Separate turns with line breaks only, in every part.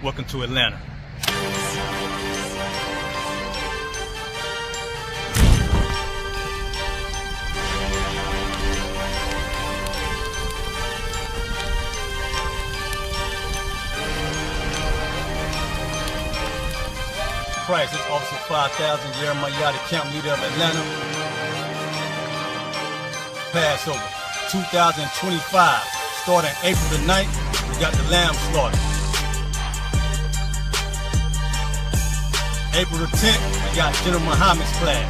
Welcome to Atlanta. Price is Officer 5000, Jeremiah, the camp leader of Atlanta. Passover 2025, starting April the 9th, we got the lamb slaughter. April the 10th, we got General Muhammad's flag.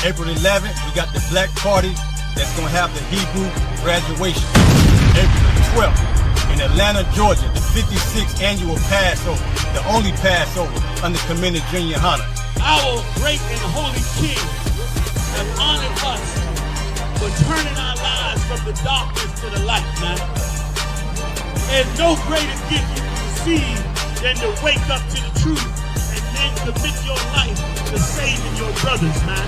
April the 11th, we got the black party that's gonna have the Hebrew graduation. April the 12th, in Atlanta, Georgia, the 56th annual Passover, the only Passover under Commander Junior Hunter.
Our great and holy King have honored us for turning our lives from the darkness to the light, man. There's no greater gift you can receive than to wake up to the truth and then commit your life to saving your brothers, man.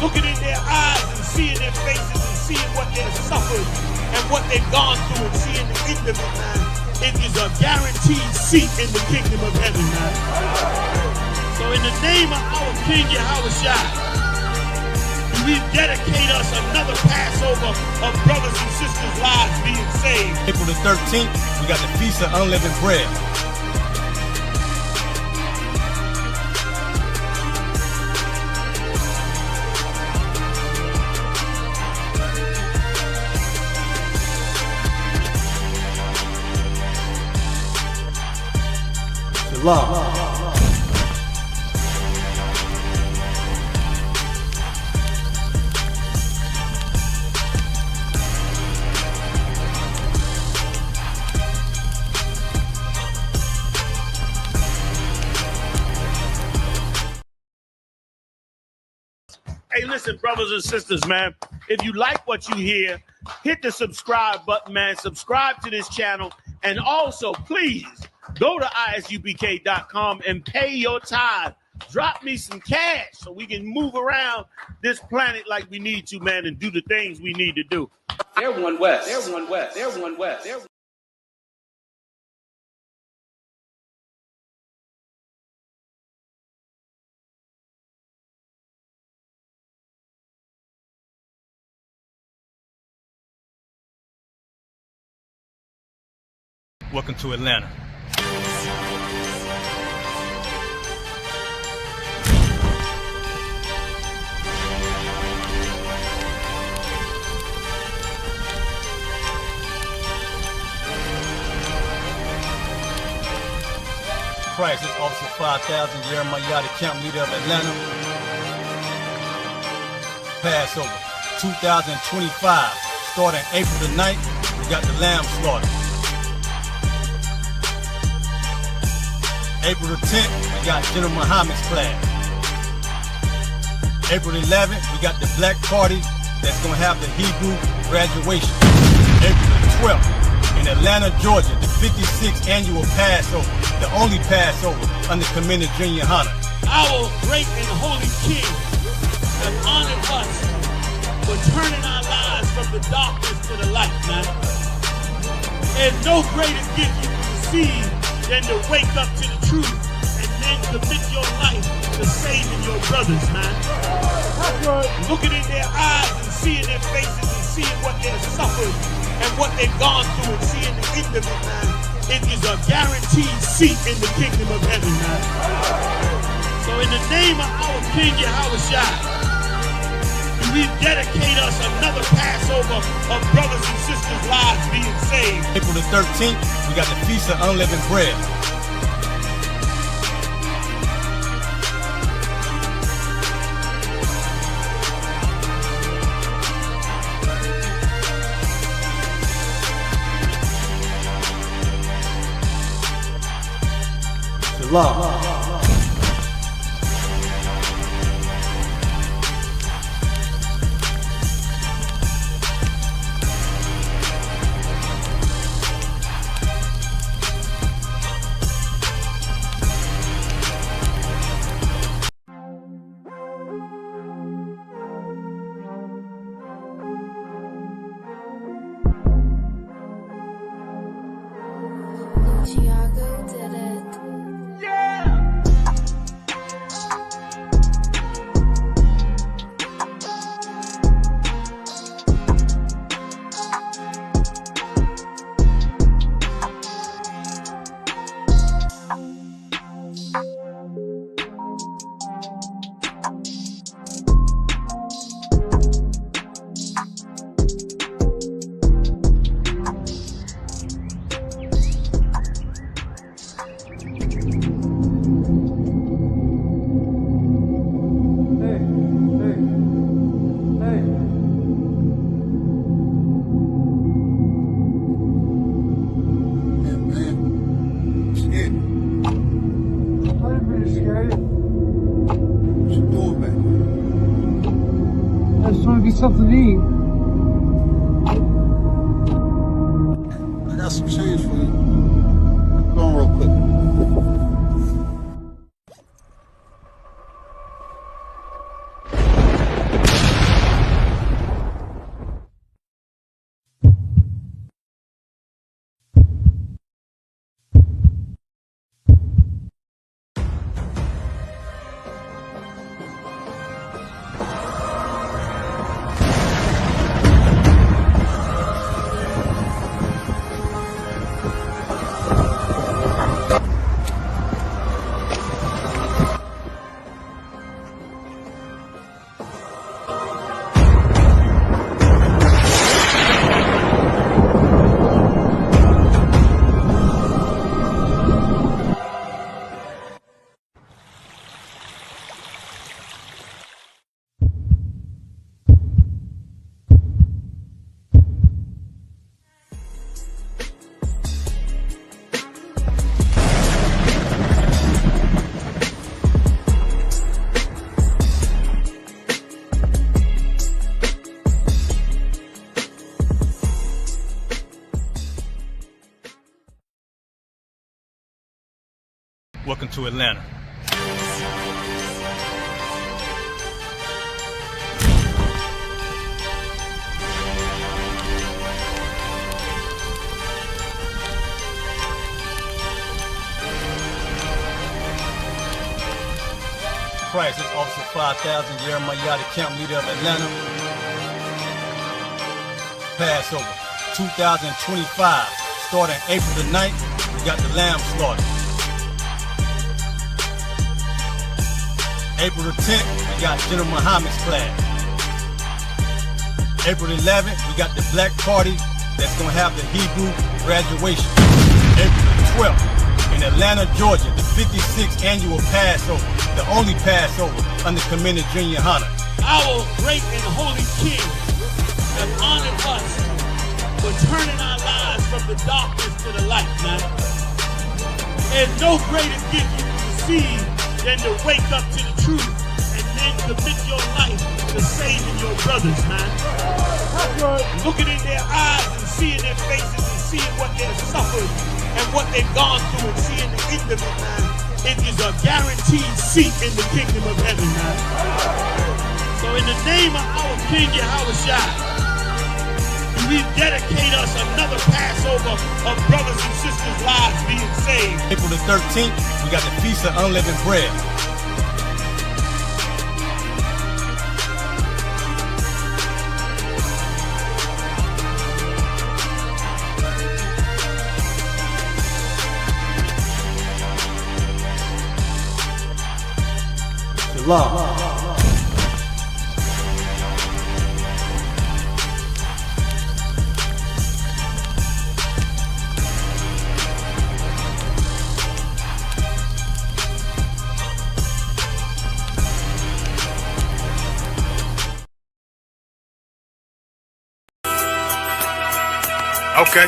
Looking in their eyes and seeing their faces and seeing what they've suffered and what they've gone through and seeing the end of it, man. It is a guaranteed seat in the kingdom of heaven, man. So in the name of our King I.S.U.P.K, we dedicate us another Passover of brothers and sisters' lives being saved.
April the 13th, we got the Feast of Unleavened Bread. Shalom.
Hey, listen, brothers and sisters, man. If you like what you hear, hit the subscribe button, man. Subscribe to this channel. And also, please, go to ISUPK.com and pay your tithe. Drop me some cash so we can move around this planet like we need to, man, and do the things we need to do.
They're one West. They're one West. They're one West. They're
Welcome to Atlanta. Price is Officer 5000, Jeremiah, the camp leader of Atlanta. Passover 2025, starting April the 9th, we got the lamb slaughter. April the 10th, we got General Muhammad's flag. April the 11th, we got the black party that's gonna have the Hebrew graduation. April the 12th, in Atlanta, Georgia, the 56th annual Passover, the only Passover under Commander Junior Hunter.
Our great and holy King have honored us for turning our lives from the darkness to the light, man. There's no greater gift you can receive than to wake up to the truth and then commit your life to saving your brothers, man. Looking in their eyes and seeing their faces and seeing what they've suffered and what they've gone through and seeing the end of it, man. It is a guaranteed seat in the kingdom of heaven, man. So in the name of our King I.S.U.P.K, we dedicate us another Passover of brothers and sisters' lives being saved.
April the 13th, we got the Feast of Unleavened Bread. Shalom.
Something to eat.
I got some change for you. Go on real quick.
Welcome to Atlanta. Price is Officer 5000, Jeremiah, the camp leader of Atlanta. Passover 2025, starting April the 9th, we got the lamb slaughter. April the 10th, we got General Muhammad's class. April the 11th, we got the black party that's gonna have the Hebrew graduation. April the 12th, in Atlanta, Georgia, the 56th annual Passover, the only Passover under Commander Junior Hunter.
Our great and holy King has honored us for turning our lives from the darkness to the light, man. There's no greater gift you can receive than to wake up to the truth and then commit your life to saving your brothers, man. Looking in their eyes and seeing their faces and seeing what they've suffered and what they've gone through and seeing the end of it, man. It is a guaranteed seat in the kingdom of heaven, man. So in the name of our King Yahushua, we dedicate us another Passover of brothers and sisters' lives being saved.
April the 13th, we got the Feast of Unleavened Bread. Shalom.
Okay.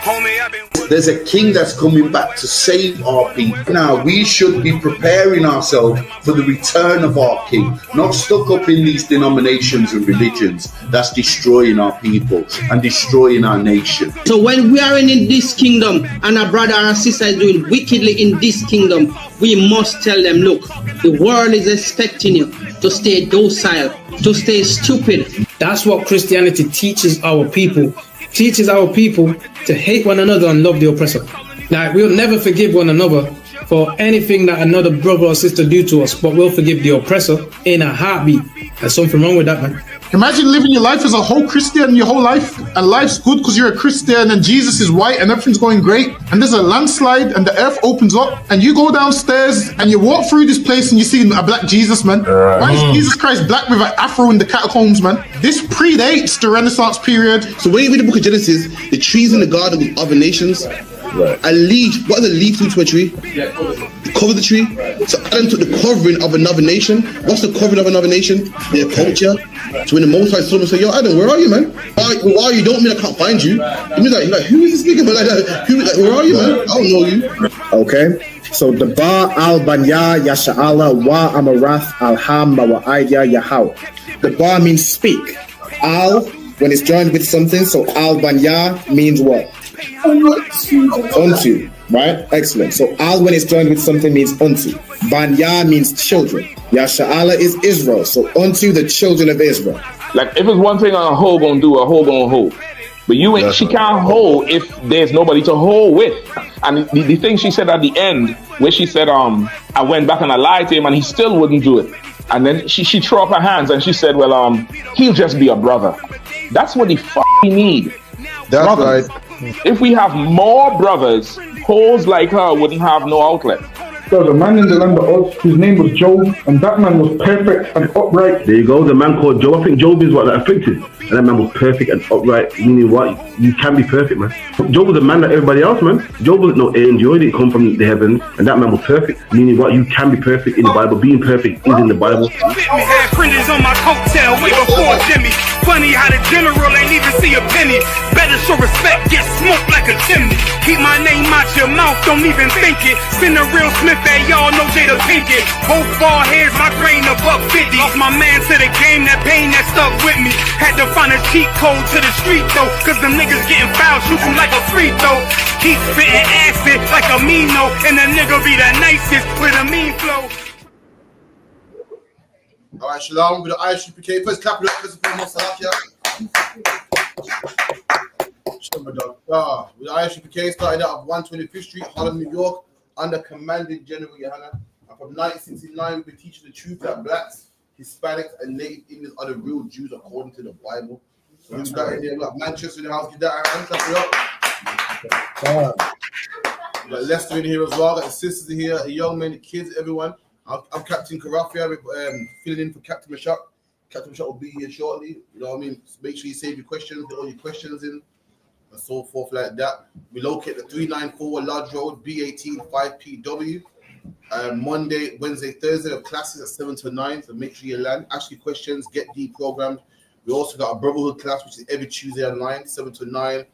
Homie, I've been...
There's a king that's coming back to save our people. Now, we should be preparing ourselves for the return of our king, not stuck up in these denominations and religions that's destroying our people and destroying our nation.
So when we are in this kingdom and a brother or sister is doing wickedly in this kingdom, we must tell them, look, the world is expecting you to stay docile, to stay stupid.
That's what Christianity teaches our people. Teaches our people to hate one another and love the oppressor. Like, we'll never forgive one another for anything that another brother or sister do to us, but we'll forgive the oppressor in a heartbeat. There's something wrong with that, man.
Imagine living your life as a whole Christian your whole life, and life's good because you're a Christian and Jesus is white and everything's going great, and there's a landslide and the earth opens up and you go downstairs and you walk through this place and you see a black Jesus, man. Why is Jesus Christ black with an afro in the catacombs, man? This predates the Renaissance period.
So when you read the book of Genesis, the trees in the garden with other nations, a leaf, what does a leaf do to a tree? Cover the tree. So Adam took the covering of another nation. What's the covering of another nation? Their culture. So when the Most High saw him and said, yo, Adam, where are you, man? Why are you? Don't mean I can't find you. He means like, who is this nigga? But where are you, man? I don't know you.
Okay. So the Ba al Banya Yasha'ala wa Amarath al Hamma wa Aidya Yahaw. The Ba means speak. Al, when it's joined with something, so al Banya means what? Unto, right? Excellent. So al when it's joined with something means unto. Banya means children. Yasha'ala is Israel. So unto the children of Israel.
Like if it's one thing a hoe gonna do, a hoe gonna hold. But you ain't. She can't hold if there's nobody to hold with. And the thing she said at the end, where she said, I went back and I lied to him, and he still wouldn't do it. And then she threw up her hands and she said, well, he'll just be a brother. That's what he need.
That's
brothers.
Right.
If we have more brothers, hoes like her wouldn't have no outlet.
There was a man in the land of Oz, his name was Job, and that man was perfect and upright.
There you go, the man called Job. I think Job is what that afflicted. And that man was perfect and upright, meaning what? You can be perfect, man. Job was a man like everybody else, man. Job wasn't no angel, he didn't come from the heavens, and that man was perfect, meaning what? You can be perfect in the Bible. Being perfect is in the Bible.
Had fringes on my coattail way before Jimmy. Funny how the general ain't even see a penny. Better show respect, get smoked like a chimney. Keep my name out your mouth, don't even think it. Send a real Smith that y'all know Jada Pinkett. Both ball heads, my grain a $1.50. Lost my man to the game, that pain that stuck with me. Had to find a cheat code to the street though, cause them niggas getting fouled, shoot you like a free throw. Keep spitting acid like a Mino, and the nigga be the nicest with a mean flow.
Alright, Shalom with the I.S.U.P.K. First clap it up, first and foremost, Salakia. With the I.S.U.P.K. started out of 125th Street, Harlem, New York, under Commanding General Yohana. And from 1969, we've been teaching the truth that blacks, Hispanics, and Native Indians are the real Jews according to the Bible. So we've got in there, we got Manchester in the house, get that hand, clap it up. We got Lester in here as well, got the sisters in here, the young men, the kids, everyone. I'm Captain Karafia, filling in for Captain Mashak. Captain Mashak will be here shortly. You know what I mean? So make sure you save your questions, get all your questions in, and so forth like that. We locate the 394 Lodge Road, B18 5PW. Monday, Wednesday, Thursday, the classes at 7 to 9. So make sure you land, ask your questions, get deprogrammed. We also got a Brotherhood class, which is every Tuesday online, 7 to 9.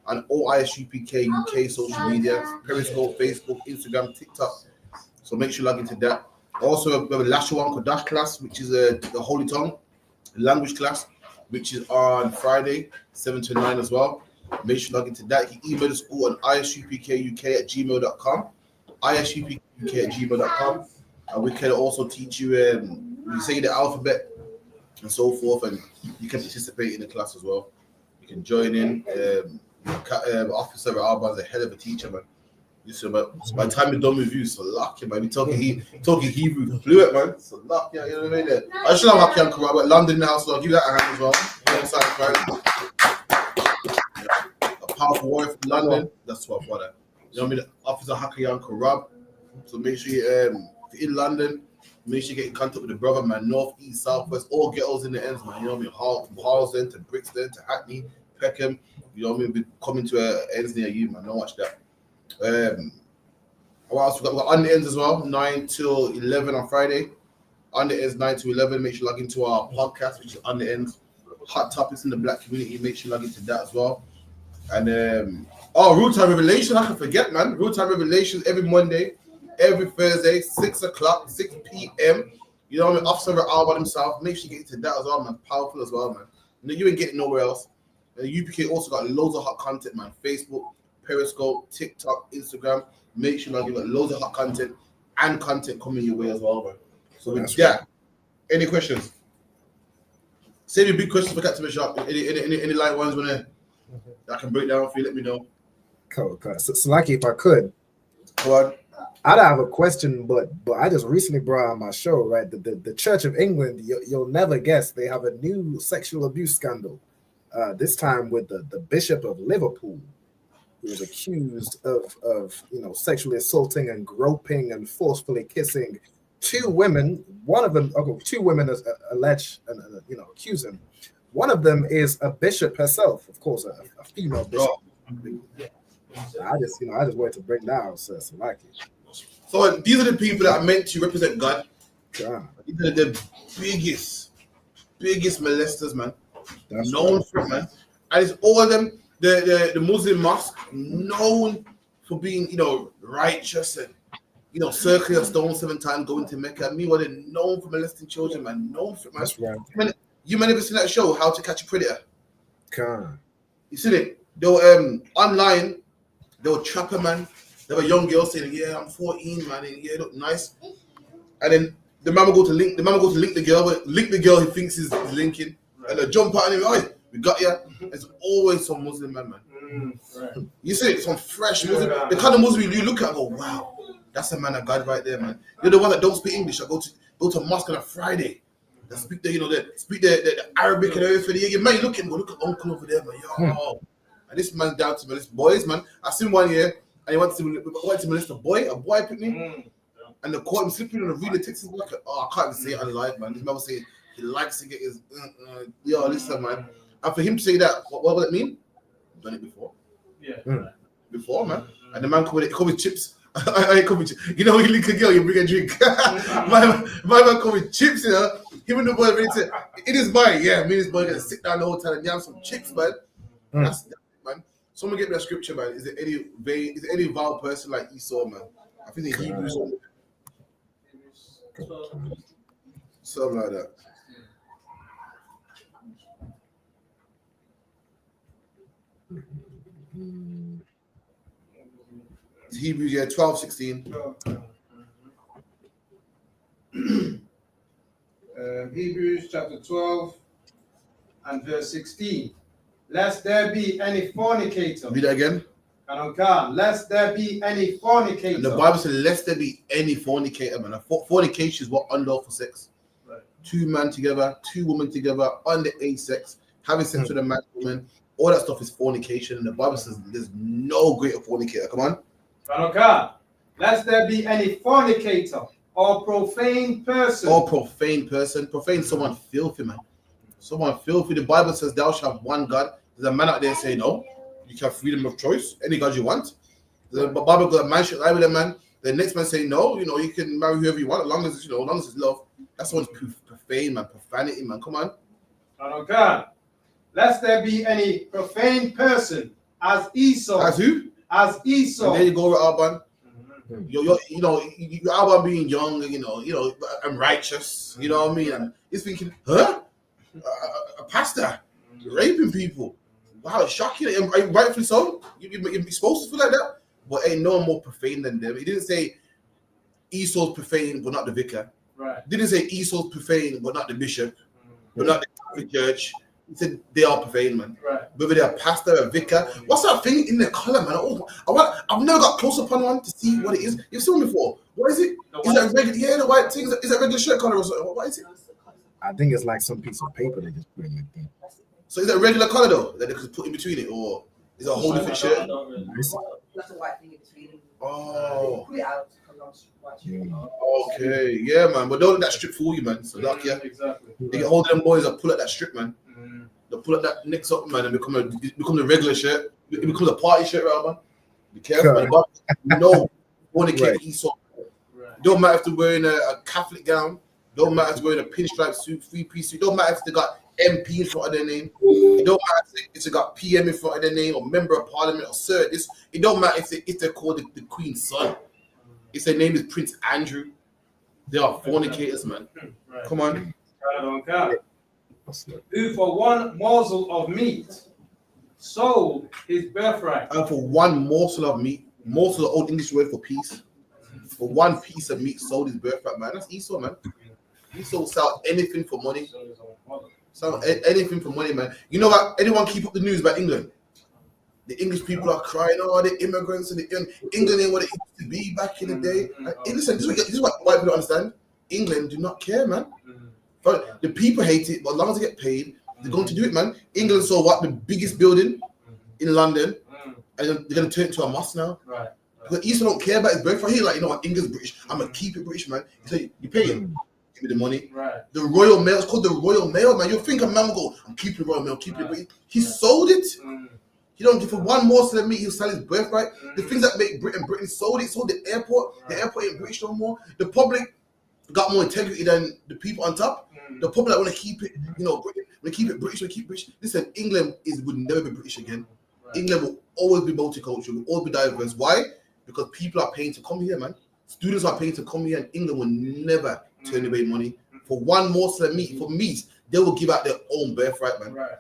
And all I.S.U.P.K. UK social media, Periscope, Facebook, Instagram, TikTok. So make sure you log into that. Also, we have a Lashawan Kodash class, which is the Holy Tongue language class, which is on Friday, 7 to 9 as well. Make sure you log into that. You can email the school on isupkuk@gmail.com, isupkuk@gmail.com. And we can also teach you, you say the alphabet and so forth, and you can participate in the class as well. You can join in. Officer Alba is a hell of a teacher, man. Listen, but by the time we're done with you, so lucky, man. We talking Hebrew fluent, man. So lucky, you know what I mean? I should have lucky on Karab, but London in the house, so I'll give that a hand as well. A powerful warrior from London. That's what I've got. You know what I mean? Officer Hakayan Karab. So make sure you're in London. Make sure you get in contact with the brother, man. North, east, southwest, all ghettos in the ends, man. You know what I mean? From Harlesden to Brixton to Hackney, Peckham. You know what I mean? We're coming to ends near you, man. Don't watch that. What else we got? We got on the ends as well, 9 till 11 on Friday. On the ends 9 to 11. Make sure you log into our podcast, which is on the ends. Hot topics in the black community. Make sure you log into that as well. And Root Time Revelation. I can forget, man. Root Time Revelation every Monday, every Thursday, 6 o'clock, 6 p.m. You know what I mean? Officer Alba himself. Make sure you get into that as well, man. Powerful as well, man. You ain't getting nowhere else. And the UPK also got loads of hot content, man. Facebook, Periscope, TikTok, Instagram. Make sure you got loads of hot content and content coming your way as well, man. So with that, any questions? Save your big questions for Captain Sharp. Any light ones when I can break down for you, let me know.
Cool. So Lucky, if I could,
Go on.
I don't have a question, but I just recently brought on my show, right? The Church of England, you'll never guess, they have a new sexual abuse scandal. This time with the Bishop of Liverpool, who was accused of sexually assaulting and groping and forcefully kissing two women. Two women allege and accuse him. One of them is a bishop herself, of course, a female bishop. I just wanted to bring down so like it.
So these are the people that are meant to represent God.
God.
These are the biggest molesters, man.
That's
known
right.
for it, man. And it's all of them, the Muslim mosque, known for being, righteous and, circle your stone 7 times, going to Mecca. Meanwhile, they're known for molesting children, man. Known for it, man.
That's right.
You might never seen that show, How to Catch a Predator.
God.
You seen it? They were online. They were trapper, man. They were young girls saying, "Yeah, I'm 14, man. And yeah, look nice." And then the man will go to link the girl, but link the girl he thinks is linking, and they jump out and him. "Oi, we got you." It's always some Muslim man.
Right.
You see it, some fresh Muslim. The kind of Muslim you look at and go, "Wow, that's a man of God right there, man." You're the one that don't speak English. I go to mosque on a Friday. They speak the Arabic and everything. You might look at uncle over there, man. Yo. And this man down to molest boys, man. I seen one year, and he wanted to molest a boy picked me, and they caught him slipping on a relay Texas block. Oh, I can't even say it on live, man. This man was saying he likes to get his, yo, listen, man. And for him to say that, what would it mean? I've done it before.
Yeah.
Before, man. And the man come with chips. I come with chips. You know, when you link a girl, you bring a drink. my man come with chips, Him and the boy ready to, it is mine. Yeah, me and this boy gonna sit down the whole time and yam some chips, man. That's man. Someone get me a scripture, man. Is there any vile person like Esau, man? I think the Hebrews something like that. Hebrews 12:16.
Hebrews chapter 12 and verse 16. Lest there be any fornicator.
Read that again.
Lest there be any fornicator.
And the Bible says, lest there be any fornicator, man. Fornication is what unlawful sex.
Right.
2 men together, 2 women together, underage sex, having sex with a man, woman. All that stuff is fornication. And the Bible says there's no greater fornicator. Come on.
Lest there be any fornicator or profane person.
Profane someone filthy, man. Someone filthy. The Bible says thou shalt have one God. There's a man out there saying no. You can have freedom of choice. Any God you want. The Bible got a man should lie with a man. The next man say no. You can marry whoever you want as long as it's love. That's one's profane, man. Profanity, man. Come on.
Lest there be any profane person as Esau.
As who?
As Esau.
And there you go with Alban. You're Alban being young, and righteous. You know what I mean? And he's thinking, huh? A pastor raping people. Wow, it's shocking. Rightfully so. You're supposed to feel like that. But ain't no one more profane than them. He didn't say Esau's profane, but not the vicar.
Right.
Didn't say Esau's profane, but not the bishop, but not the Catholic Church. He said they are profane, man.
Right.
Whether they're a pastor, a vicar. What's that thing in the color, man? I've never got close upon one to see what it is. You've seen one before. What is it? Is that regular? Yeah, the white thing. Is that regular shirt color or something? What is it?
I think it's like some piece of paper they just put in like that.
So is that a regular color though that they could put in between it, or is it a whole different shirt?
That's a white thing in between.
Oh.
Put it out.
Okay, yeah, man. But don't let that strip fool you, man. So lucky, yeah.
Exactly.
They get hold of them boys that pull at that strip, man. They pull at that next up, man, and become the regular shirt. It becomes a party shirt, right, man. Be careful, man. But no, fornicate Esau. Right. Don't matter if they're wearing a Catholic gown. Don't matter if they're wearing a pinstripe suit, 3-piece suit. Don't matter if they got MP in front of their name. It don't matter if they got PM in front of their name or member of parliament or sir. It don't matter if they're called the Queen's son. If their name is Prince Andrew, they are fornicators, man.
Right.
Come on.
Who for one morsel of meat sold his birthright.
And for one morsel of meat, morsel of Old English word for piece. For one piece of meat sold his birthright, man. That's Esau, man. Esau sell anything for money. So anything for money, man. You know what? Anyone keep up the news about England? The English people are crying, oh, the immigrants and England ain't what it used to be back in the day. And listen, this is what white people don't understand. England do not care, man. But the people hate it, but as long as they get paid, they're going to do it, man. England saw what? The biggest building in London, and they're going to turn it into a mosque now.
Right.
But Easter don't care about his birthright. He like, you know what, England's British. I'm going to keep it British, man. So you pay him. Give me the money.
Right.
The Royal Mail, it's called the Royal Mail, man. You'll think a man will go, I'm keeping the Royal Mail, keeping it British. He sold it. He don't give for one more to me, he'll sell his birthright. The things that make Britain sold it, sold the airport. The airport ain't British no more. The public got more integrity than the people on top. The public that want to keep it, you know, Britain, want to keep it British, want to keep British. Listen, England would never be British again. Right. England will always be multicultural, will always be diverse. Why? Because people are paying to come here, man. Students are paying to come here, and England will never turn away money. For one morsel of meat, for meat, they will give out their own birthright, man.
Right.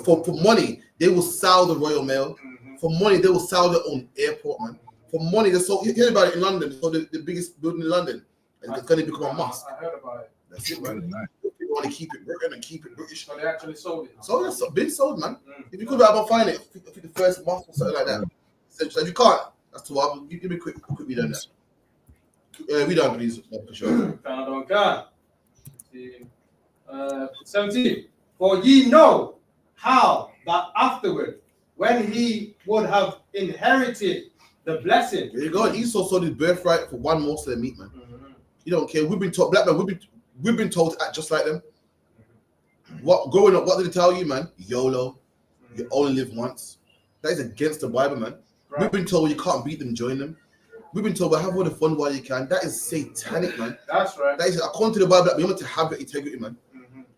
For money, they will sell the Royal Mail. For money, they will sell their own airport, man. For money, they sold. Hear about it in London. So the biggest building in London, and it's going to become a mosque.
I heard about it.
That's it, man. People want to keep it Britain and keep it British.
So they actually sold it.
So that's been sold, man. If you could have find it, I think the first mosque or something like that. So if you can't, that's too hard. Give me a quick read on that. Read on, please. For sure.
17. For ye know how that afterward, when he would have inherited the blessing.
There you go. Esau sold his birthright for one morsel of meat, man. You don't care. We've been taught, black man. We've been told to act just like them. What growing up? What did they tell you, man? YOLO. You only live once. That is against the Bible, man. Right. We've been told you can't beat them, join them. We've been told, well, have all the fun while you can. That is satanic, man.
That's right.
That is according to the Bible. You're meant to have that integrity, man.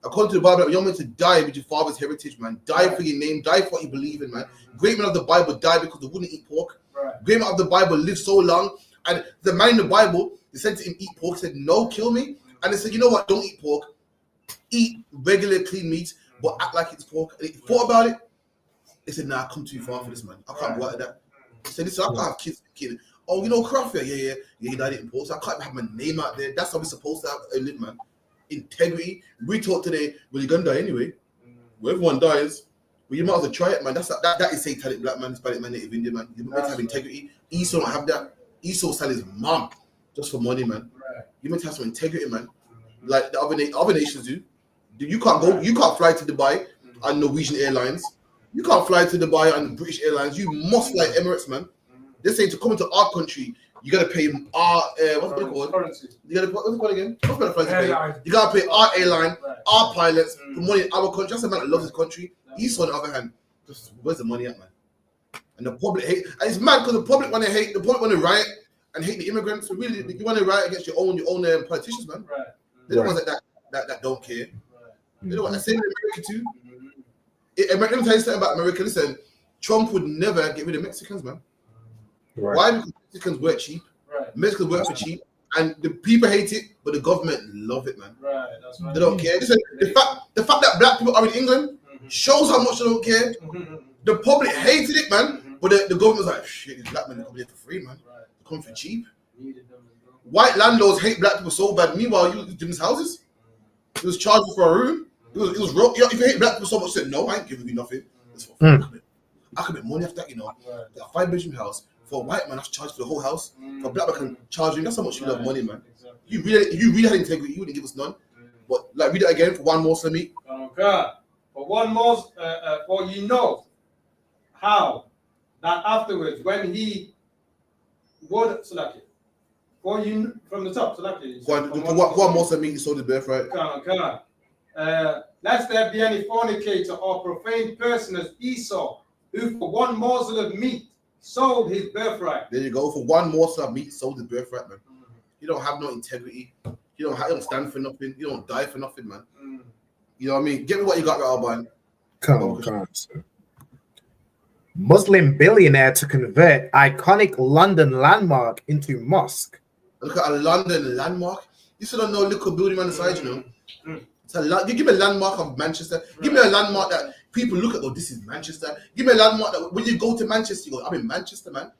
According to the Bible, you're meant to die with your father's heritage, man. Die for your name. Die for what you believe in, man. Great men of the Bible died because they wouldn't eat pork.
Right.
Great men of the Bible lived so long, and the man in the Bible, they said to him, eat pork. He said, no, kill me. And they said, you know what? Don't eat pork. Eat regular clean meat, but act like it's pork. And he thought about it. They said, nah, I come too far for this, man. I can't go out of that. He said, listen, I can't have kids. Oh, you know, Crawford? Yeah, he died in pork. So I can't have my name out there. That's how we're supposed to live, man. Integrity. We taught today, well, you're gonna die anyway. Well, everyone dies. Well, you might as well try it, man. That is satanic black man, Hispanic man, Native Indian man. You meant to have integrity. Esau don't have that. Esau sell his mom just for money, man. Right. You meant to have some integrity, man. Like the other nations do. You can't go. You can't fly to Dubai on Norwegian Airlines. You can't fly to Dubai on British Airlines. You must fly Emirates, man. They're saying to come into our country, you gotta pay our what's it called? Currency. You gotta what's it called again? You gotta pay our airline, our pilots for money in our country. That's a man that loves his country. Esau, on the other hand, just where's the money at, man? And the public hate, and it's mad because the public want to hate, the public want to riot and hate the immigrants. So really, you want to riot against your own politicians, man. Right. They're the ones that don't care. Right. You know what? I say in America too. Let me tell you something about America. Listen, Trump would never get rid of Mexicans, man. Right. Why? Because Mexicans work cheap. Right. Mexicans work for cheap, and the people hate it, but the government love it, man.
Right. That's right.
They don't care. Listen, the fact that black people are in England shows how much they don't care. The public hated it, man, but the government's like, shit, these black men are coming here for free, man. Right. They come for cheap. White landlords hate black people so bad. Meanwhile, you did his houses. He was charging for a room. It was real. If you hate black people so much, said no, I ain't giving you nothing. I can make money after that, you know. Right. A 5-bedroom house for a white man, I have to charge for the whole house. For a black man, can charge you. That's how much you love money, man. Exactly. You really had integrity. You wouldn't give us none. But like, read it again for one more, Slammy.
Okay. For one more, for you know how that afterwards, when he would select it. For you from the top, select it.
One more, Slammy, you sold his birthright.
Lest there be any fornicator or profane person as Esau, who for one morsel of meat sold his birthright.
There you go. For one morsel of meat sold his birthright, man. You don't have no integrity. You don't stand for nothing. You don't die for nothing, man. You know what I mean? Give me what you got, Alban.
Come on, sir. Muslim billionaire to convert iconic London landmark into mosque.
Look at a London landmark. You still don't know a little building on the side, you know. Give me a landmark of Manchester. Give me a landmark that people look at. Oh, this is Manchester. Give me a landmark that when you go to Manchester, you go, I'm in Manchester, man.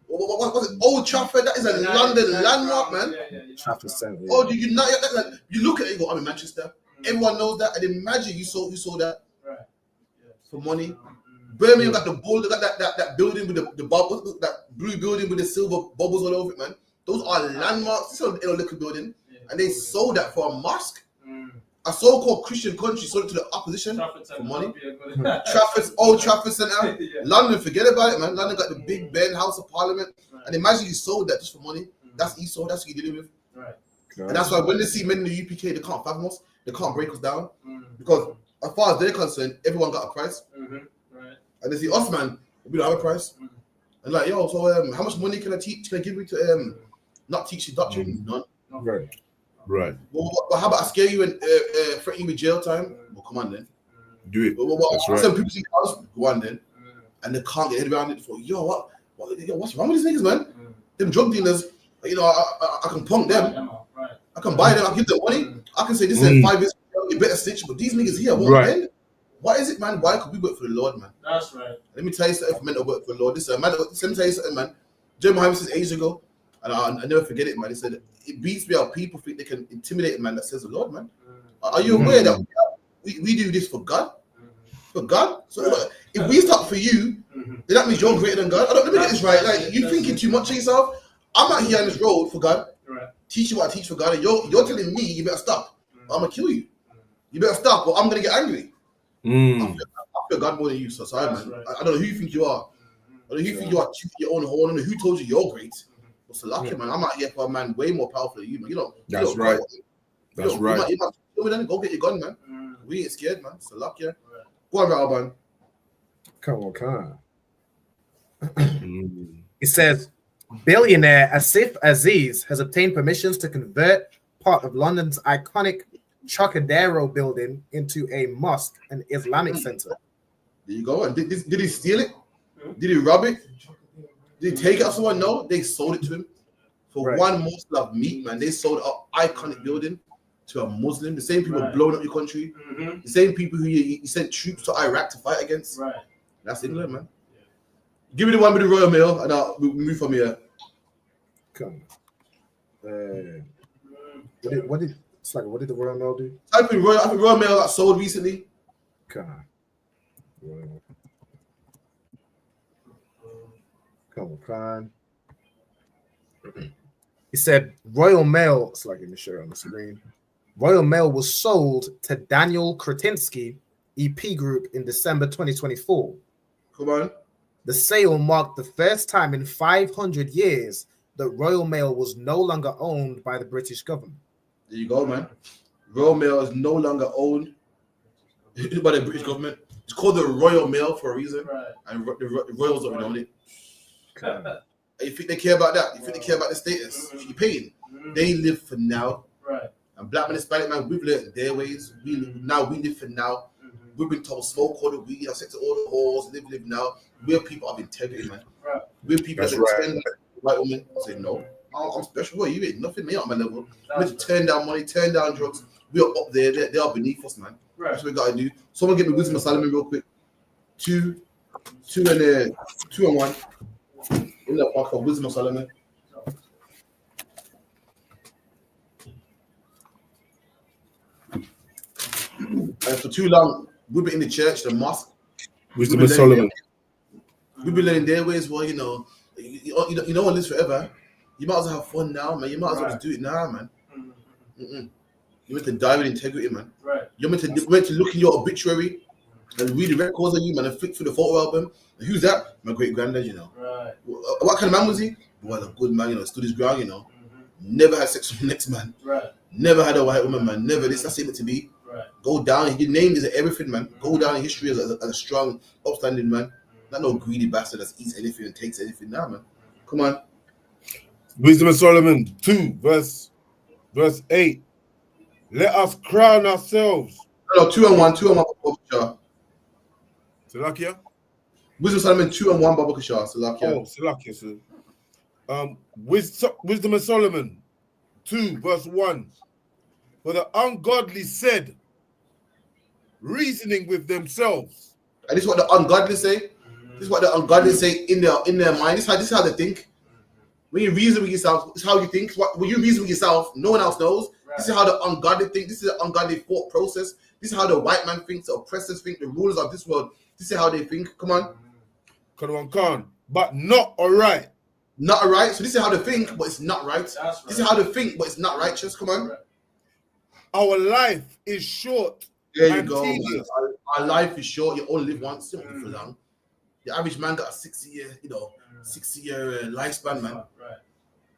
What was it? Old Trafford. That is a London landmark, man.
Trafford Centre.
Oh, you look at it, you go, I'm in Manchester. Everyone knows that. And imagine you saw that
Right.
for money. Birmingham got the bull, got that building with the bubbles, that blue building with the silver bubbles all over it, man. Those are landmarks. This is a liquor building, and they sold that for a mosque. A so-called Christian country sold it to the opposition for money. Old Trafford Centre. London, forget about it, man. London got the Big Ben, House of Parliament, and imagine you sold that just for money. That's Esau. That's what you're dealing with.
Right.
And that's why when they see men in the UPK, they can't fathom us. They can't break us down because as far as they're concerned, everyone got a price.
Right.
And they see us, man, we don't have a price. And like, yo, so how much money can I teach? Can I give you to not teach the doctrine? None.
Right. Right.
Well, how about I scare you and threaten you with jail time? Well, come on then.
Do it.
That's right. Some people see us, go on then, and they can't get head around it. For what's wrong with these niggas, man? Them drug dealers, you know, I can punk them. I can buy them. I give them money. I can say this is 5 years. You better snitch. But these niggas here, what is it, man? Why could we work for the Lord, man?
That's right.
Let me tell you something. For men to work for the Lord, let me tell you something, man. Joe Muhammad says ages ago, and I never forget it, man. He said it beats me how people think they can intimidate a man that says the Lord, man. Are you aware that we do this for God? For God? So if we start for you, then that means you're greater than God. Let me get this right. Like, you're thinking too much of yourself. I'm out here on this road for God.
Right.
Teach you what I teach for God. And you're telling me you better stop. Or I'm going to kill you. You better stop or I'm going to get angry. I feel God more than you. So sorry, man. Right. I don't know who you think you are. I don't know who you think you are. Your own horn. I don't know who told you you're great. What's the lucky, man? I'm out here for a man way more powerful than you, man.
That's right. That's right.
You might go get your gun, man. We ain't scared, man. So lucky. Go on, Alban.
Come on. It says, billionaire Asif Aziz has obtained permissions to convert part of London's iconic Trocadero building into a mosque and Islamic center.
There you go. And did he steal it? Did he rob it? Did he take it off someone? No, they sold it to him for one morsel of meat, man. They sold an iconic building to a Muslim. The same people blowing up your country. The same people who you sent troops to Iraq to fight against.
Right.
That's England, man. Give me the one with the Royal Mail, and we'll move from here.
Come. What did the Royal Mail do?
I think Royal Mail got sold recently.
Come on. He said Royal Mail. It's like, let me show it on the screen. Royal Mail was sold to Daniel Kretinsky, EP Group, in December 2024.
Come on.
The sale marked the first time in 500 years that Royal Mail was no longer owned by the British government.
There you go, man. Royal Mail is no longer owned by the British government. It's called the Royal Mail for a reason, and the Royals don't own it. You think they care about that? You think they care about the status? You're paying. They live for now.
Right.
And black man, Hispanic man, we've learned their ways. We live for now. We've been told smoke all the weed, have sex with all the whores, live now. We're people of integrity, man.
Right.
We're people that turn down white woman and say, no, I'm special. Boy, you ain't nothing, me on my level. We need to turn down money, turn down drugs. We are up there, they are beneath us, man.
Right.
That's what we gotta do. Someone get me Wisdom of Solomon real quick. Two and one. In the park of Wisdom of Solomon. And for too long, we've been in the church, the mosque.
Wisdom of Solomon.
We've been learning their ways. Well, you know one lives forever. You might as well have fun now, man. You might as well just do it now, man. You're meant to die with integrity, man.
Right.
You're meant to look in your obituary and read the records of you, man, and flick through the photo album. And who's that? My great granddad, you know.
Right.
What kind of man was he? Well, a good man, you know, stood his ground, you know. Never had sex with the next man.
Right.
Never had a white woman, man. Never this. That's it to be.
Right.
Go down. Your name is everything, man. Go down in history as a strong, upstanding man. Not no greedy bastard that eats anything and takes anything now, man. Come on.
Wisdom of Solomon 2, verse 8. Let us crown ourselves.
No, 2 and 1, 2 and 1, Baba Kashar.
Salakia?
Wisdom of Solomon 2 and 1, Baba Kashar. Salakia.
Oh, Salakia, sir. Wisdom of Solomon 2, verse 1. For the ungodly said, reasoning with themselves.
And this is what the ungodly say. This is what the ungodly say in their mind. This is how they think. When you reason with yourself, it's how you think. When you reason with yourself, no one else knows. Right. This is how the ungodly think. This is the ungodly thought process. This is how the white man thinks, the oppressors think, the rulers of this world. This is how they think. Come on.
But not all right.
Not all right. So this is how they think, but it's not right. That's right. This is how they think, but it's not righteous. Come on.
Right. Our life is short.
There you go. Our life is short. You only live once. You don't live for long. The average man got a 60-year, 60-year lifespan, man. Right.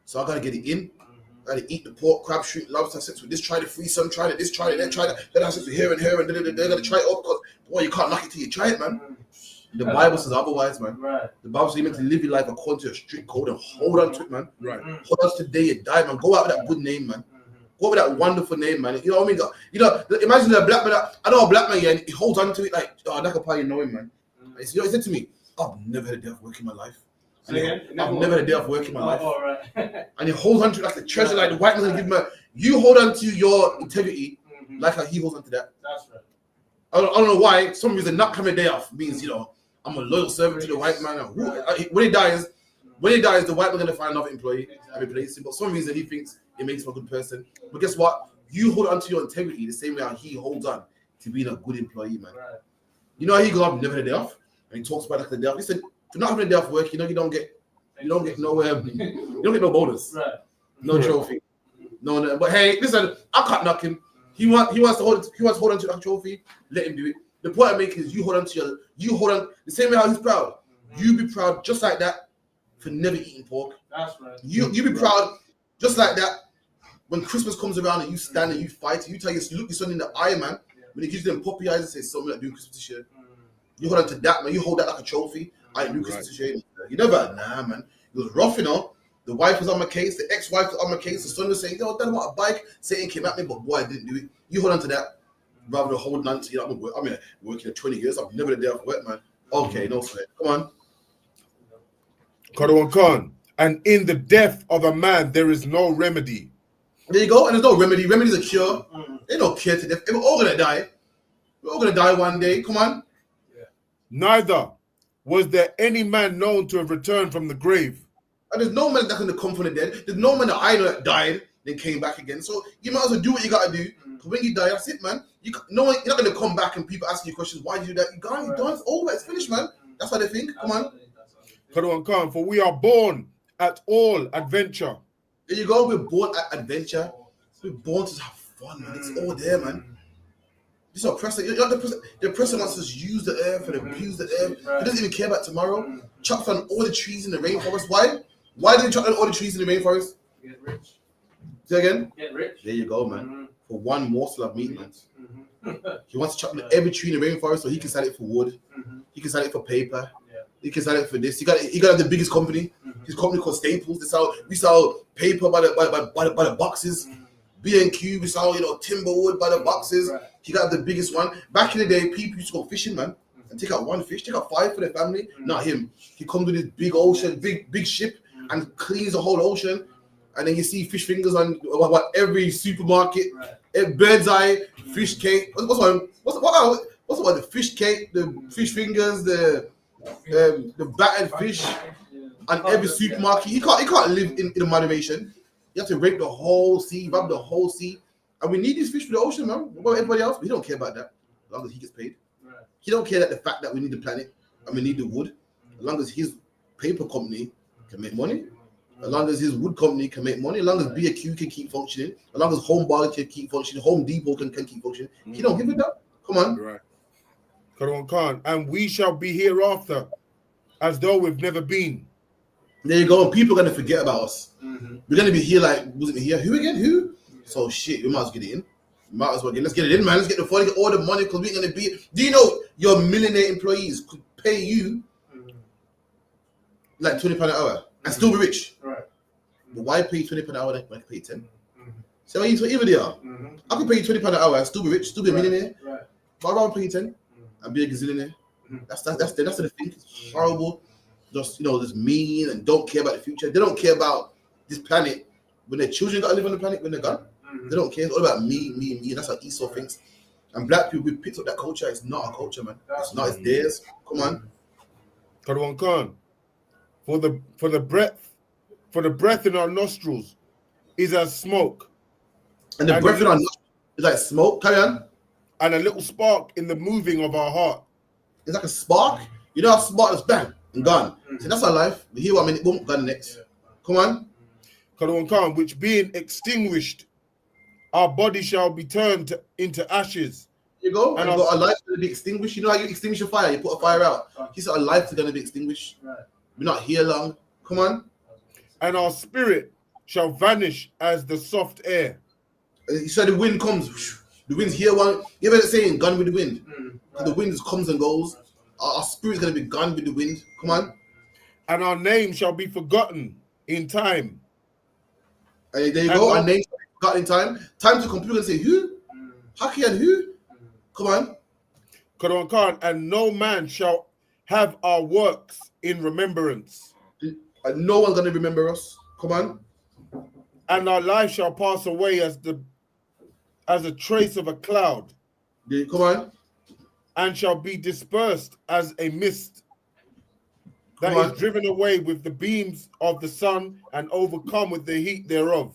So I gotta get it in. I gotta eat the pork, crab, shrimp, lobster, sex with this, try the threesome, try it, this, try it, then try that. Then I sex with here and here, and they're gonna try it all because boy, you can't knock it till you try it, man. The Bible says otherwise, man. Right. The Bible says you're meant to live your life according to a strict code and hold on to it, man. Right. Hold on to the day you die, man. Go out with that good name, man. Go with that wonderful name, man. You know what I mean? Imagine a black man. I know a black man, yeah, and he holds on to it like, oh, that's how you know him, man. He said to me, I've never had a day of work in my life. I've never had a day of work in my life. Right. And he holds on to it like a treasure, like the white man's gonna give him you hold on to your integrity like how he holds on to that. That's right. I don't know why. Some reason not having a day off means, I'm a loyal servant to the white man. When he dies, the white man's gonna find another employee and replace him. But for some reason he thinks it makes him a good person. But guess what? You hold on to your integrity the same way how he holds on to being a good employee, man. Right. You know how he goes, I've never had a day off. And he talks about like the day off. He said, for not having a day off work, you don't get no bonus, right? No trophy, no. But hey, listen, I can't knock him. He wants to hold on to that trophy. Let him do it. The point I make is you hold on the same way how he's proud. You be proud just like that for never eating pork. That's right. You be proud just like that when Christmas comes around and you stand and you fight. You look your son in the eye, man. When he gives them puppy eyes and says something like doing Christmas this year. You hold on to that, man. You hold that like a trophy. I ain't do Christmas this year. You never, man. It was rough, The wife was on my case. The ex-wife was on my case. The son was saying, yo, Dad, I want a bike. Satan came at me, but boy, I didn't do it. You hold on to that rather than holding on to, I mean, working 20 years. I've never had a day off work, man. Okay, no sweat. Come on.
Khan. And in the death of a man, there is no remedy.
There you go. And there's no remedy. Remedy is a cure. There's no cure to death. We're all going to die. We're all going to die one day. Come on.
Neither was there any man known to have returned from the grave.
And there's no man that can come from the dead. There's no man that I know that died, then came back again. So you might as well do what you got to do. Because when you die, that's it, man. You're not going to come back and people asking you questions. Why did you do that? You're gone. You're done. It's over. It's finished, man. That's how they think. Come on.
For we are born at all adventure.
There you go. We're born at adventure. We're born to have fun, man. It's all there, man. This oppressor, the oppressor wants to just use the earth and abuse the earth. He doesn't even care about tomorrow. Chop down all the trees in the rainforest. Why? Why do they chop down all the trees in the rainforest?
Get rich.
Say again?
Get rich.
There you go, man. For one morsel of meat, man. He wants to chop down every tree in the rainforest so he can sell it for wood. He can sell it for paper. He can sell it for this. He got to have the biggest company. His company called Staples. We sell paper by the boxes. B&Q, we sell timberwood by the boxes. Right. He got the biggest one. Back in the day, people used to go fishing, man, and take out one fish, take out 5 for their family. Not him. He comes with his big ocean, big ship, and cleans the whole ocean. And then you see fish fingers on every supermarket. Right. Bird's eye, fish cake. What's the fish cake, the fish fingers, the battered fish on every supermarket. He can't live in moderation. You have to rape the whole sea, rub the whole sea. And we need these fish for the ocean, man. What about everybody else? But he don't care about that as long as he gets paid. Right. He don't care that the fact that we need the planet and we need the wood. As long as his paper company can make money, as long as his wood company can make money, as long as B&Q can keep functioning, as long as Home Bar can keep functioning, Home Depot can keep functioning, he don't give a damn. Come on.
Right. Khan. And we shall be hereafter as though we've never been.
There you go. And people are going to forget about us. We're going to be here like, wasn't it here? Who again? Who? So shit, we might as well get it in. Let's get it in, man. Let's get the fun, get all the money because we're going to be. Do you know your millionaire employees could pay you like £20 an hour and still be rich? Right. But why pay you £20 an hour when I can pay you 10? So even they are. I can pay you £20 an hour and still be rich, still be a millionaire. Right. But I'd rather pay you 10 and be a gazillionaire. That's the thing. It's horrible. Just just mean and don't care about the future. They don't care about this planet when their children got to live on the planet when they're gone. They don't care. It's all about me. That's how Esau thinks. And black people, we picked up that culture. It's not our culture, man. It's not. It's theirs. Come on.
Khan. For the For the breath in our nostrils is as smoke.
And the breath in our nostrils is like smoke. Carry on.
And a little spark in the moving of our heart.
It's like a spark. You know how spark is bang and gone. So that's our life. We hear 1 minute, boom, gone next. Come on.
Which being extinguished, our body shall be turned into ashes.
You go. And our life is going to be extinguished. You know how you extinguish a fire? You put a fire out. He said our life is going to be extinguished. We're not here long. Come on.
And our spirit shall vanish as the soft air.
He said the wind comes. The wind's here. You ever saying gone with the wind? The wind comes and goes. Our spirit's going to be gone with the wind. Come on.
And our name shall be forgotten in time.
And there you go. Our name shall be forgotten in time. Time to compute and say, who? I.S.U.P.K and who? Come on.
And no man shall have our works in remembrance.
And no one's going to remember us. Come on.
And our life shall pass away as a trace of a cloud.
Come on.
And shall be dispersed as a mist that is driven away with the beams of the sun and overcome with the heat thereof.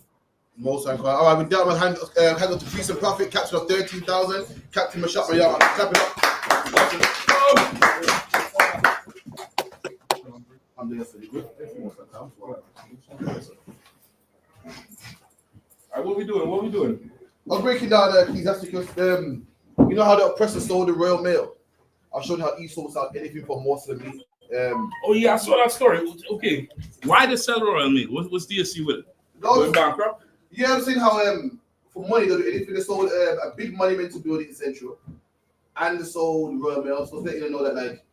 Most High. All right, with that, we'll hand over to Priest and Prophet, captain of 13,000, Captain Mashap Mayar. Clap it
up. What we doing?
I'm breaking down Ecclesiasticus. You know how the oppressor sold the royal mail? I've shown you how Esau sold anything for more than me.
Oh yeah, I saw that story. Okay, why they sell royal mail? What's the issue with it? Going bankrupt?
Yeah, I'm saying how for money they'll do anything. They sold a big monumental building in Central, and they sold royal mail. So letting you know that like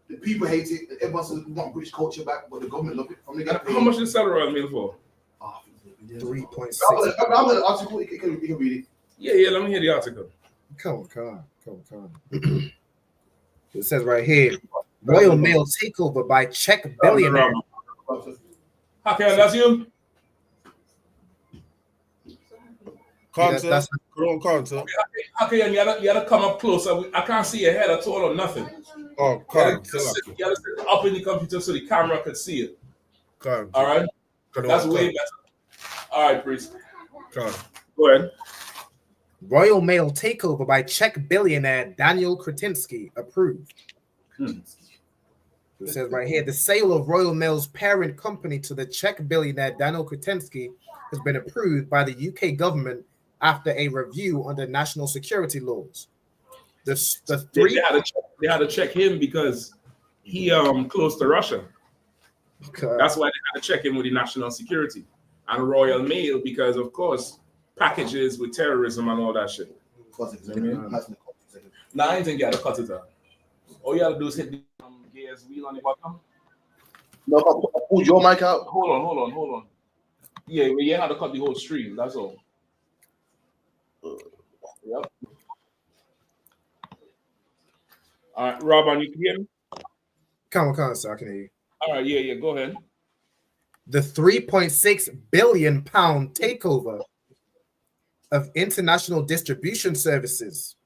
the people hate it, and everyone says we want British culture back, but the government love it.
How much did they sell royal mail for?
3.6.
I'm an article. You can read it.
Yeah. Let me hear the article.
Come on. It says right here, Royal Mail takeover by Czech billionaire.
Okay, that's you.
Cancer.
Okay, you gotta come up closer. I can't see your head at all or nothing.
Oh,
you gotta sit up in the computer so the camera can see it. All right, that's way better. All right, priest. Go ahead.
Royal Mail takeover by Czech billionaire Daniel Kretinsky approved. It says right here, the sale of Royal Mail's parent company to the Czech billionaire Daniel Kretinsky has been approved by the UK government after a review under national security laws. They
had to check him because he close to Russia.
Okay.
That's why they had to check him with the national security and Royal Mail because of course packages with terrorism and all that shit. Nah, I think you had to cut it out. All you had to do is hit the gears wheel on the bottom.
No, I pulled your mic out.
Hold on. Yeah, you had to cut the whole stream. That's all. Yep. All right, Rob, you can hear me?
Come on, sir. I can hear you.
All right, yeah, go ahead.
The £3.6 billion takeover of International Distribution Services,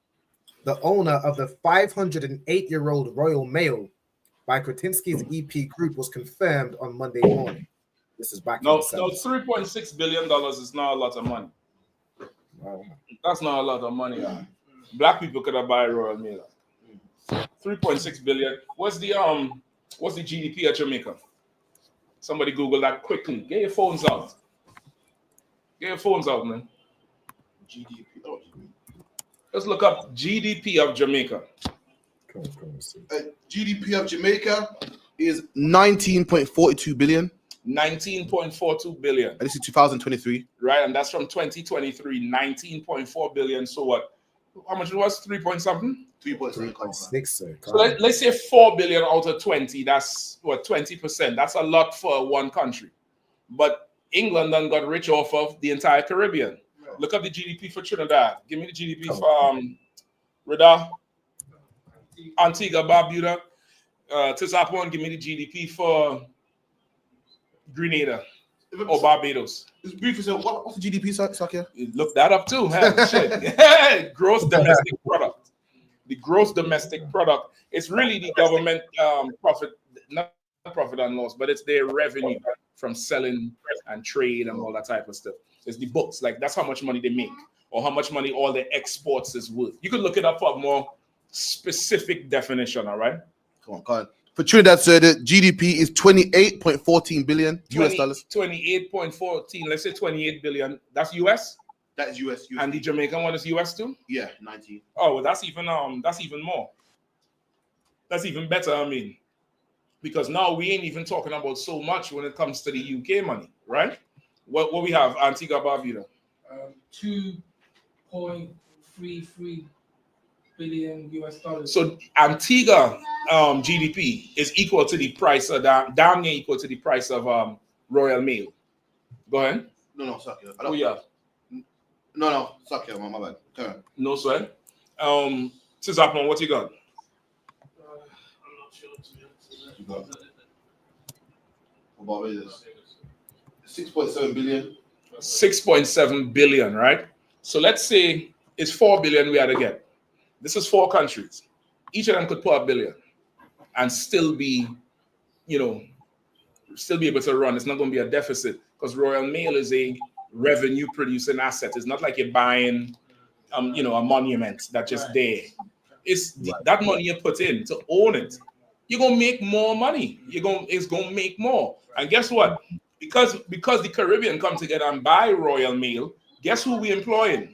the owner of the 508-year-old Royal Mail by Kretinsky's EP Group, was confirmed on Monday morning. This is back.
No, $3.6 billion is not a lot of money.
Wow.
That's not a lot of money. Black people could have bought Royal Mail. 3.6 billion. What's the GDP at Jamaica? Somebody Google that quickly. Get your phones out. Man. GDP. Let's look up GDP of Jamaica.
GDP of Jamaica is 19.42 billion.
19.42 billion.
And this is 2023.
Right, and that's from 2023. 19.4 billion. So what? How much it was? 3 point something?
3.6, sir.
So let's say 4 billion out of 20. That's what, 20%. That's a lot for one country. But England done got rich off of the entire Caribbean. Right. Look up the GDP for Trinidad. Give me the GDP for Rida, Antigua, Barbuda. Tisapon, give me the GDP for Grenada or Barbados.
It's briefly, what's the GDP, Sakia?
Look that up too. Shit. Gross domestic product. The gross domestic product. It's really the government profit, not profit and loss, but it's their revenue from selling and trade and all that type of stuff. It's the books, like that's how much money they make or how much money all the exports is worth. You can look it up for a more specific definition, all right?
Come on. For Trinidad, sir, the GDP is 28.14 billion US dollars.
28.14, let's say 28 billion. That's US?
That is US.
And the Jamaican one is US too?
Yeah, 19.
Oh, well, that's even more. That's even better, I mean. Because now we ain't even talking about so much when it comes to the UK money, right? What we have, Antigua Barbuda?
2.33 billion US dollars.
So Antigua GDP is equal to the price of damn near equal to the price of Royal Mail. Go ahead.
No, sorry.
Oh yeah.
No, sorry, my bad. Come on.
No sweat. Cizapon, what you got?
What is this? 6.7 billion.
6.7 billion, right? So let's say it's 4 billion we had to get. This is 4 countries. Each of them could put a billion and still be, still be able to run. It's not going to be a deficit because Royal Mail is a revenue producing asset. It's not like you're buying, a monument that's just there. It's that money you put in to own it. You're gonna make more money. It's gonna make more. And guess what? Because the Caribbean come together and buy Royal Mail, guess who we employing?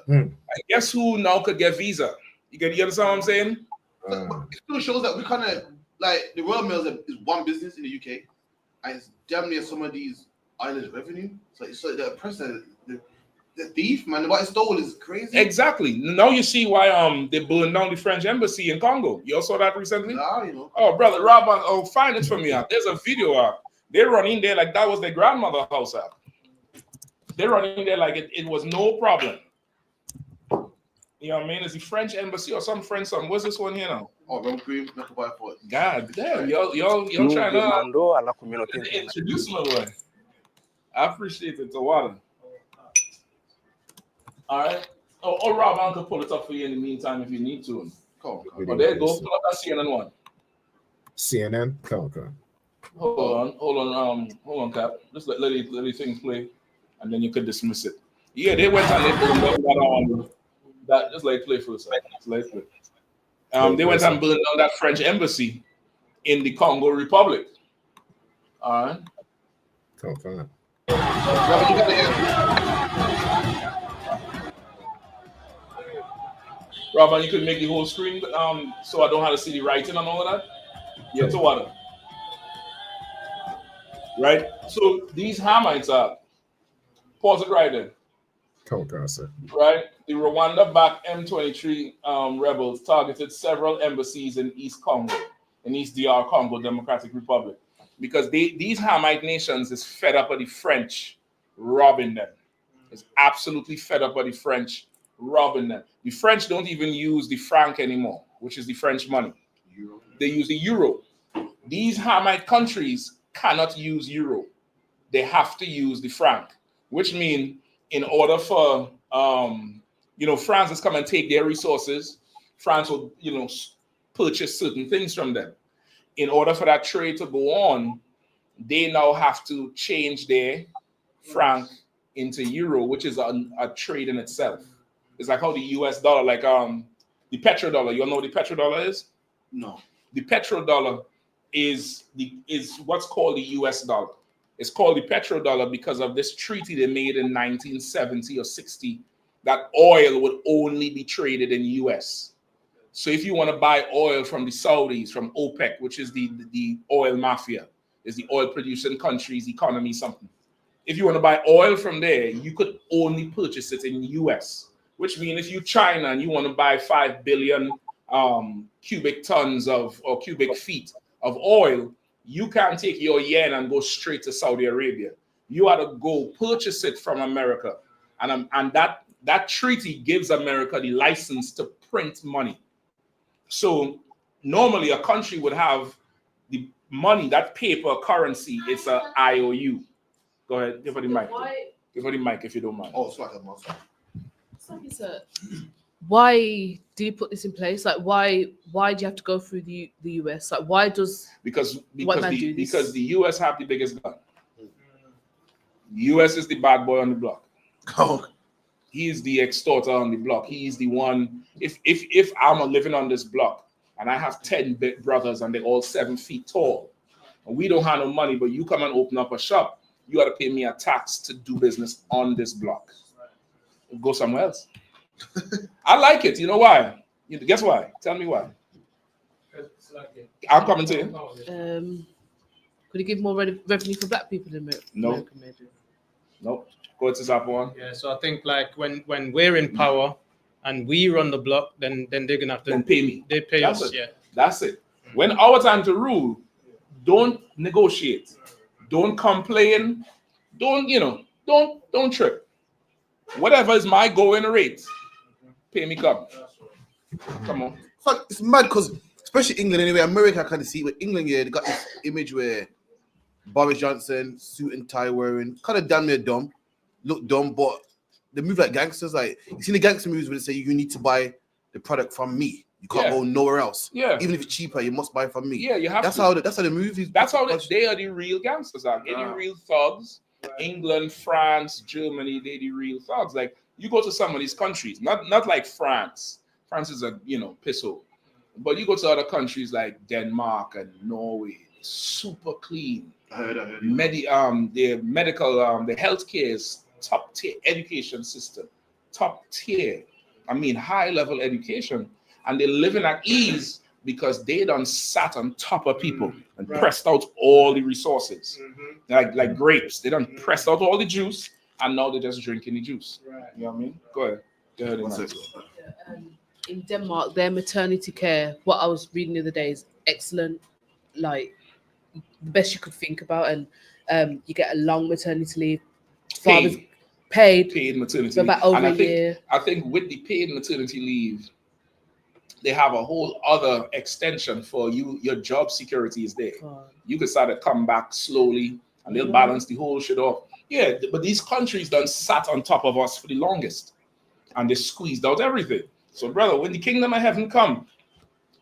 And guess who now could get visa? You understand what I'm saying?
It still shows that we kind of like the Royal Mail is one business in the UK, and it's damn near some of these islands' revenue. So the oppressor, the thief, man, what it stole is crazy.
Exactly. Now you see why they burned down the French embassy in Congo. You all saw that recently?
Nah,
Oh, brother, Rob, find it for me. There's a video out. They run in there like that was their grandmother's house out. They run in there like it was no problem. You know what I mean? It's the French embassy or some French song. What's this one here now?
Oh, rum cream,
God damn, y'all trying to introduce my boy. I appreciate it, the water. All right. Oh, Rob, I can pull it up for you in the meantime if you need to. Cool. Oh, there you go. Pull up that CNN one.
CNN? Okay.
Hold on, Cap. Just let the thing play, and then you could dismiss it. Yeah, they went and they burned that. Just like play for a second. They went and burned down that French embassy in the Congo Republic. All right.
Okay.
Robin, you could make the whole screen so I don't have to see the writing and all of that. Yeah, to water. Right? So these Hamites are, pause it right there.
Okay, sir.
Right? The Rwanda-backed M23 rebels targeted several embassies in East Congo, in East DR Congo Democratic Republic, because these Hamite nations is fed up with the French robbing them. It's absolutely fed up with the French robbing them. The French don't even use the franc anymore, which is the French money. They use the euro. These Hamite countries cannot use euro. They have to use the franc, which means in order for France has come and take their resources, France will purchase certain things from them. In order for that trade to go on, they now have to change their franc into euro, which is a trade in itself. It's like how the US dollar, like the petrodollar. You all know what the petrodollar is?
No.
The petrodollar is what's called the US dollar. It's called the petrodollar because of this treaty they made in 1970 or 60 that oil would only be traded in US. So if you want to buy oil from the Saudis, from OPEC, which is the oil mafia, is the oil producing countries' economy something. If you want to buy oil from there, you could only purchase it in US, which means if you're China and you want to buy 5 billion cubic tons or cubic feet of oil, you can't take your yen and go straight to Saudi Arabia. You ought to go purchase it from America. And that treaty gives America the license to print money. So normally a country would have the money, that paper currency, it's an IOU. Go ahead, give her the mic. Give her the mic if you don't mind.
Oh, it's like a muscle.
It's like it's a
why did he put this in place? Like, why do you have to go through the US? Like, why does
because
white man do this?
because the US have the biggest gun. The US is the bad boy on the block. He is the extorter on the block. He is the one. If I'm living on this block and I have 10 big brothers and they're all 7 feet tall, and we don't have no money, but you come and open up a shop, you got to pay me a tax to do business on this block. Go somewhere else. I like it. You know why? Guess why? Tell me why. I'm coming to you.
Could you give more revenue for black people in America?
No. Nope. Go to that one.
Yeah, so I think like when we're in power and we run the block, then they're gonna have to
pay me.
They pay
That's
us.
it.
Yeah.
That's it. When our time to rule, don't negotiate, don't complain, don't trip. Whatever is my going rate, pay me come. Come on.
Fuck, it's mad because especially England anyway. America I kind of see with England, yeah, they got this image where Boris Johnson, suit and tie wearing, kind of damn near dumb, look dumb, but they move like gangsters. Like you see the gangster movies where they say you need to buy the product from me. You can't go nowhere else.
Yeah.
Even if it's cheaper, you must buy from me.
Yeah, you have
that's
to.
How the movies.
That's how they are the real gangsters are. They're the real thugs. England, France, Germany, they're the real thugs. Like you go to some of these countries, not like France. France is a piss-hole. But you go to other countries like Denmark and Norway, super clean.
I heard.
The medical, the healthcare is top tier education system, top tier. I mean, high level education, and they're living at ease because they done sat on top of people and pressed out all the resources, like grapes. They done pressed out all the juice, and now they're just drinking the juice. You know what I mean? Go ahead.
In Denmark, their maternity care, what I was reading the other day, is excellent. Like the best you could think about, and you get a long maternity leave. Fathers paid
maternity
for about over a year.
I think with the paid maternity leave, they have a whole other extension for you. Your job security is there. You can start to come back slowly, and they'll balance the whole shit off. Yeah, but these countries done sat on top of us for the longest, and they squeezed out everything. So, brother, when the kingdom of heaven come,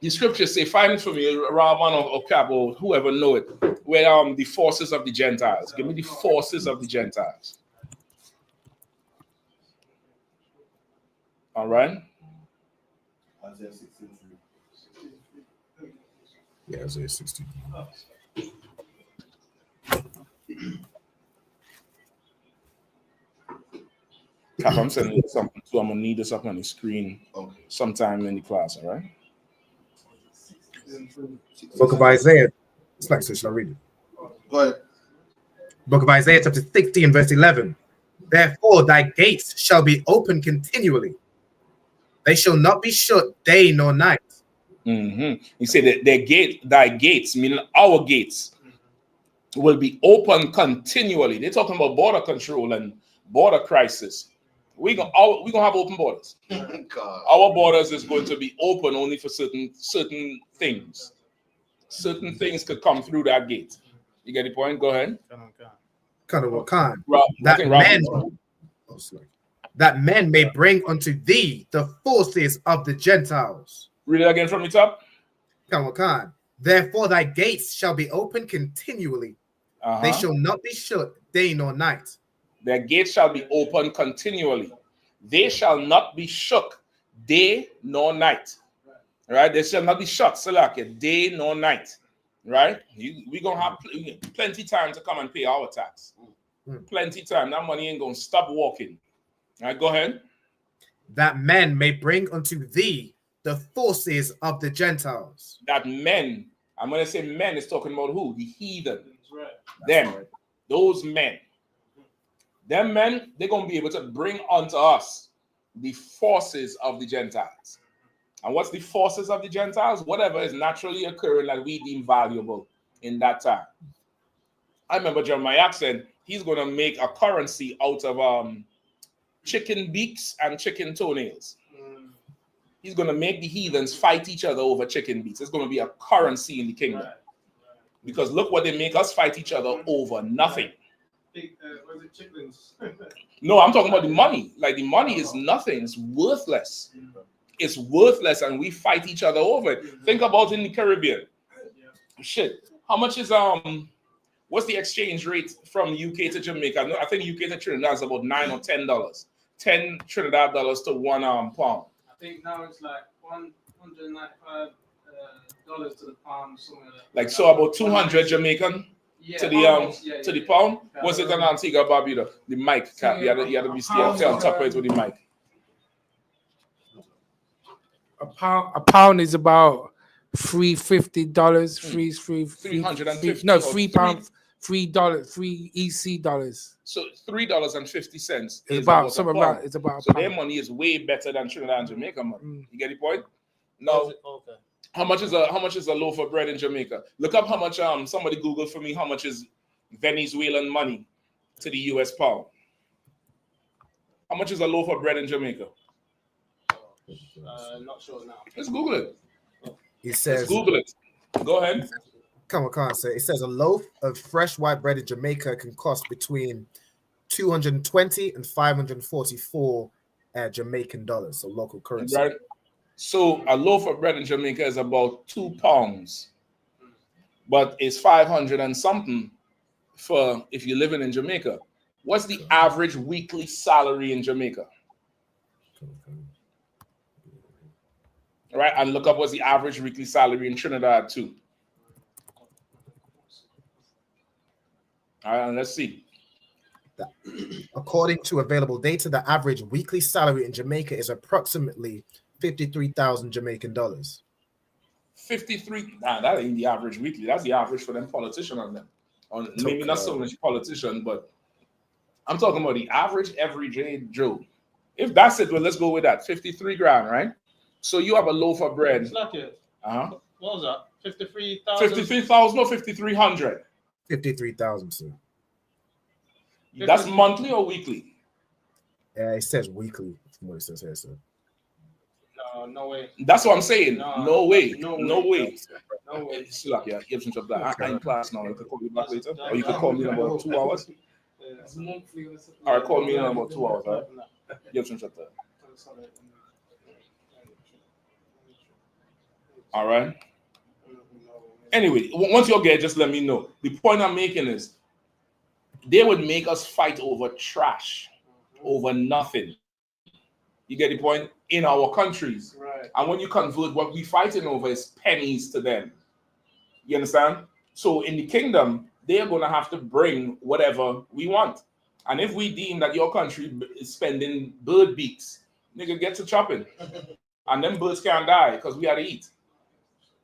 the scriptures say, find it for me, Rahman or Cap or whoever know it, where the forces of the Gentiles. Give me the forces of the Gentiles. All right.
Isaiah 16.
Yeah, Isaiah 16.
Cap, I'm sending you something, so I'm gonna need this up on the screen sometime in the class. All right.
Book of Isaiah. It's like, so shall I read it?
Go ahead.
Book of Isaiah, chapter 16, verse 11. Therefore, thy gates shall be open continually. They shall not be shut day nor night.
You say that thy gates, meaning our gates, will be open continually. They're talking about border control and border crisis. We're gonna have open borders. Our borders is going to be open only for certain things. Certain things could come through that gate. You get the point? Go ahead.
Kind of what kind? That men may bring unto thee the forces of the Gentiles.
Read it again from the top.
Kind. Therefore thy gates shall be open continually. They shall not be shut day nor night.
Their gates shall be open continually. They shall not be shook day nor night. Right? They shall not be shut, Salaki, day nor night. Right? We're going to have plenty time to come and pay our tax. Plenty time. That money ain't going to stop walking. All right, go ahead.
That men may bring unto thee the forces of the Gentiles.
That men, I'm going to say men is talking about who? The heathen. Them. Those men. Them men, they're going to be able to bring unto us the forces of the Gentiles. And what's the forces of the Gentiles? Whatever is naturally occurring that we deem valuable in that time. I remember Jeremiah said he's going to make a currency out of chicken beaks and chicken toenails. He's going to make the heathens fight each other over chicken beaks. It's going to be a currency in the kingdom. Because look what they make us fight each other over. Nothing.
pig, was it chickens?
No, I'm talking about the money. Like the money is nothing. It's worthless. It's worthless, and we fight each other over it. Think about in the Caribbean. Shit. How much is what's the exchange rate from UK to Jamaica? No, I think UK to Trinidad is about $9 or $10. 10 Trinidad dollars to one pound.
I think now it's like $195 to the pound, something like that.
Like so about 200 Jamaican to the to the pound. Was it an Antigua Barbuda? The mic cap. You had to be stay on top of it with the mic.
A pound is about $350. £350. No, £3. $3 EC dollars.
So $3.50
It's
is
about something
a pound.
about it's about.
So their money is way better than Trinidad and Jamaica money. You get the point? Now,
Okay.
how much is a loaf of bread in Jamaica? Look up how much. Somebody Google for me how much is Venezuelan money to the US pound. How much is a loaf of bread in Jamaica?
Not sure now.
Let's Google it.
It says.
Let's Google it. Go ahead.
Come on, say it says a loaf of fresh white bread in Jamaica can cost between 220 and 544 Jamaican dollars, so local currency.
Right. So a loaf of bread in Jamaica is about 2 pounds, but it's 500 and something for if you're living in Jamaica. What's the average weekly salary in Jamaica? All right, and look up what's the average weekly salary in Trinidad too. All right, and let's see.
According to available data, the average weekly salary in Jamaica is approximately 53,000 Jamaican dollars.
53. Nah, that ain't the average weekly. That's the average for them politicians on them. Maybe not so much politician, but I'm talking about the average everyday Joe. If that's it, well, let's go with that. 53 grand, right? So you have a loaf of bread.
It's not it.
What
was that? 53,000?
53,000 or 5,300?
53,000, sir.
That's monthly or weekly?
Yeah, it says weekly from what it says here, sir.
No way.
That's what I'm saying. No way.
No
way.
It's
like, yeah, give some stuff that. I'm in class now. You can call me back later. Or you can call me in about 2 hours. All right, call me in about 2 hours, all right? Give some stuff that. All right. Anyway, once you're there, just let me know. The point I'm making is they would make us fight over trash, over nothing. You get the point? In our countries.
Right.
And when you convert, what we fighting over is pennies to them. You understand? So in the kingdom, they're going to have to bring whatever we want. And if we deem that your country is spending bird beaks, nigga, get to chopping. And them birds can't die because we had to eat.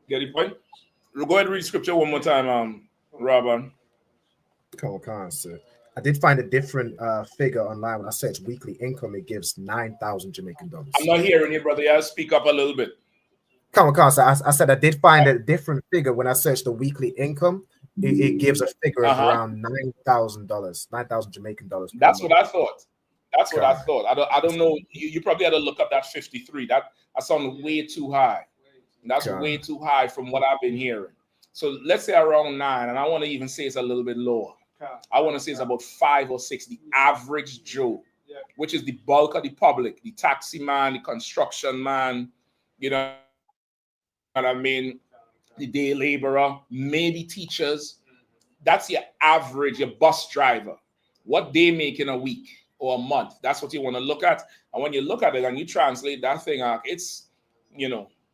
Get the point? Go ahead and read scripture one more time, Robin.
Come on, sir. I did find a different figure online. When I searched weekly income, it gives 9,000 Jamaican dollars.
I'm not hearing you, brother. Yeah, speak up a little bit.
Come on, sir. I said I did find a different figure when I searched the weekly income. It gives a figure of around $9,000, 9,000 Jamaican dollars.
That's what I thought. That's what I thought. I don't know. You probably had to look up that 53. That sounded way too high. That's way too high from what I've been hearing. So let's say around 9, and I want to even say it's a little bit lower. I want to say it's about 5 or 6, the average Joe, which is the bulk of the public, the taxi man, the construction man, you know what I mean, the day laborer, maybe teachers. That's your average, your bus driver. What they make in a week or a month. That's what you want to look at. And when you look at it and you translate that thing out, it's,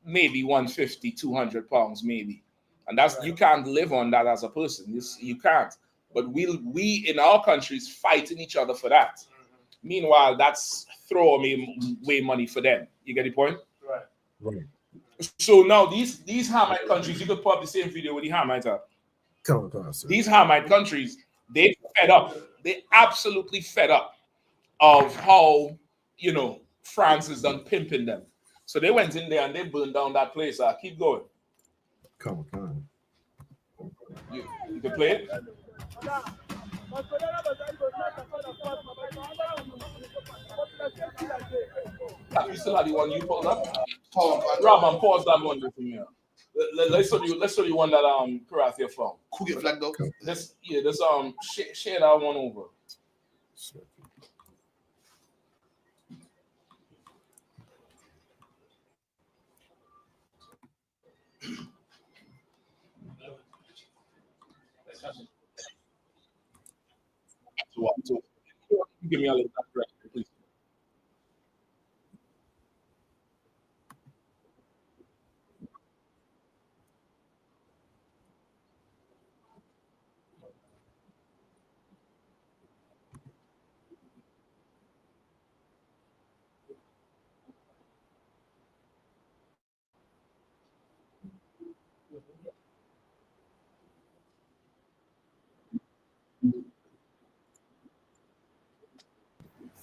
maybe 150, 200 pounds, maybe. And that's you can't live on that as a person. You can't. But we in our countries fighting each other for that. Meanwhile, that's throwaway money for them. You get the point?
Right.
So now these Hamite countries, you could put up the same video with the Hamite.
Come on, sir.
These Hamite countries, they fed up. They absolutely fed up of how France is done pimping them. So they went in there and they burned down that place. Keep going.
Come on.
You can play it? You still have the one you pulled up? Rob, and pause that one for me. Let's show you one that Karathia found.
Cool get flagged though.
Let's share that one over. So, give me a little background, please.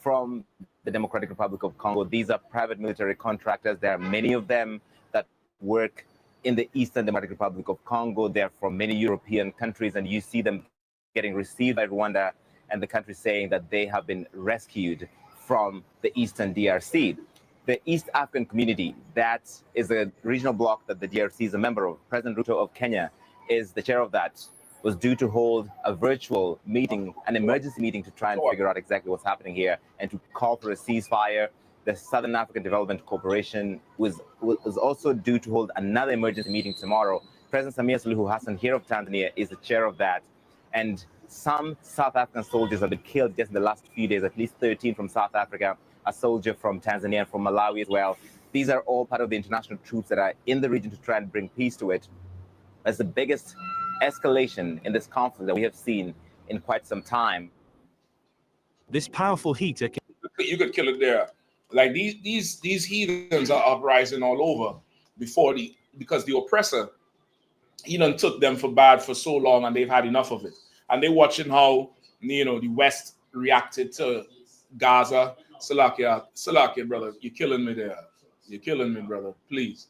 From the Democratic Republic of Congo. These are private military contractors. There are many of them that work in the Eastern Democratic Republic of Congo. They're from many European countries, and you see them getting received by Rwanda and the country saying that they have been rescued from the Eastern DRC. The East African Community, that is a regional bloc that the DRC is a member of. President Ruto of Kenya is the chair of that, was due to hold a virtual meeting, an emergency meeting, to try and figure out exactly what's happening here and to call for a ceasefire. The Southern African Development Corporation was also due to hold another emergency meeting tomorrow. President Samia Suluhu Hassan here of Tanzania is the chair of that. And some South African soldiers have been killed just in the last few days, at least 13 from South Africa, a soldier from Tanzania and from Malawi as well. These are all part of the international troops that are in the region to try and bring peace to it. That's the biggest escalation in this conflict that we have seen in quite some time.
This powerful heater can...
You could kill it there. Like these heathens are uprising all over because the oppressor, he done took them for bad for so long, and they've had enough of it. And they're watching how the West reacted to Gaza. Salakia, brother, you're killing me there. You're killing me, brother. Please.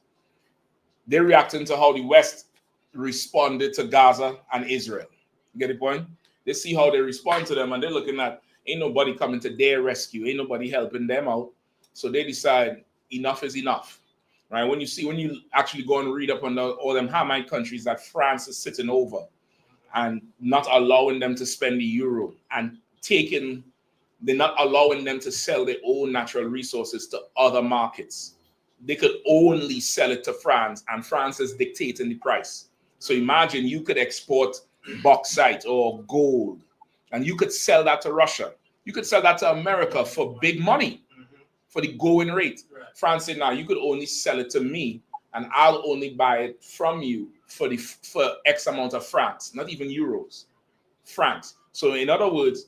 They're reacting to how the West responded to Gaza and Israel. You get the point? They see how they respond to them, and they're looking at ain't nobody coming to their rescue, ain't nobody helping them out. So they decide enough is enough, right? When you actually go and read up on all them Hamite countries that France is sitting over and not allowing them to spend the euro, and they're not allowing them to sell their own natural resources to other markets. They could only sell it to France, and France is dictating the price. So imagine you could export bauxite or gold, and you could sell that to Russia. You could sell that to America for big money, for the going rate. France said, now you could only sell it to me, and I'll only buy it from you for X amount of francs, not even euros, francs. So in other words,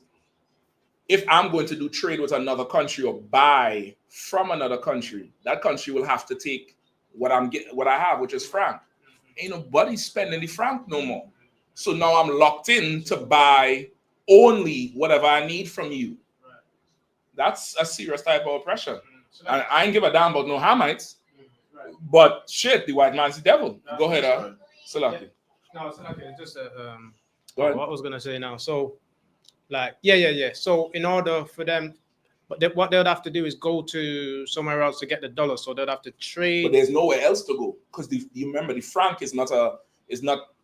if I'm going to do trade with another country or buy from another country, that country will have to take what I have, which is franc. Ain't nobody spending the franc no more. So now I'm locked in to buy only whatever I need from you. That's a serious type of oppression. And I ain't give a damn about no Hamites. But shit, the white man's the devil. Go ahead, Salaki.
No, Salaki, just
Go ahead.
what I was gonna say now. So, like, yeah. So in order for them, what they'd have to do is go to somewhere else to get the dollar. So they'd have to trade.
But there's nowhere else to go, because you remember the franc is not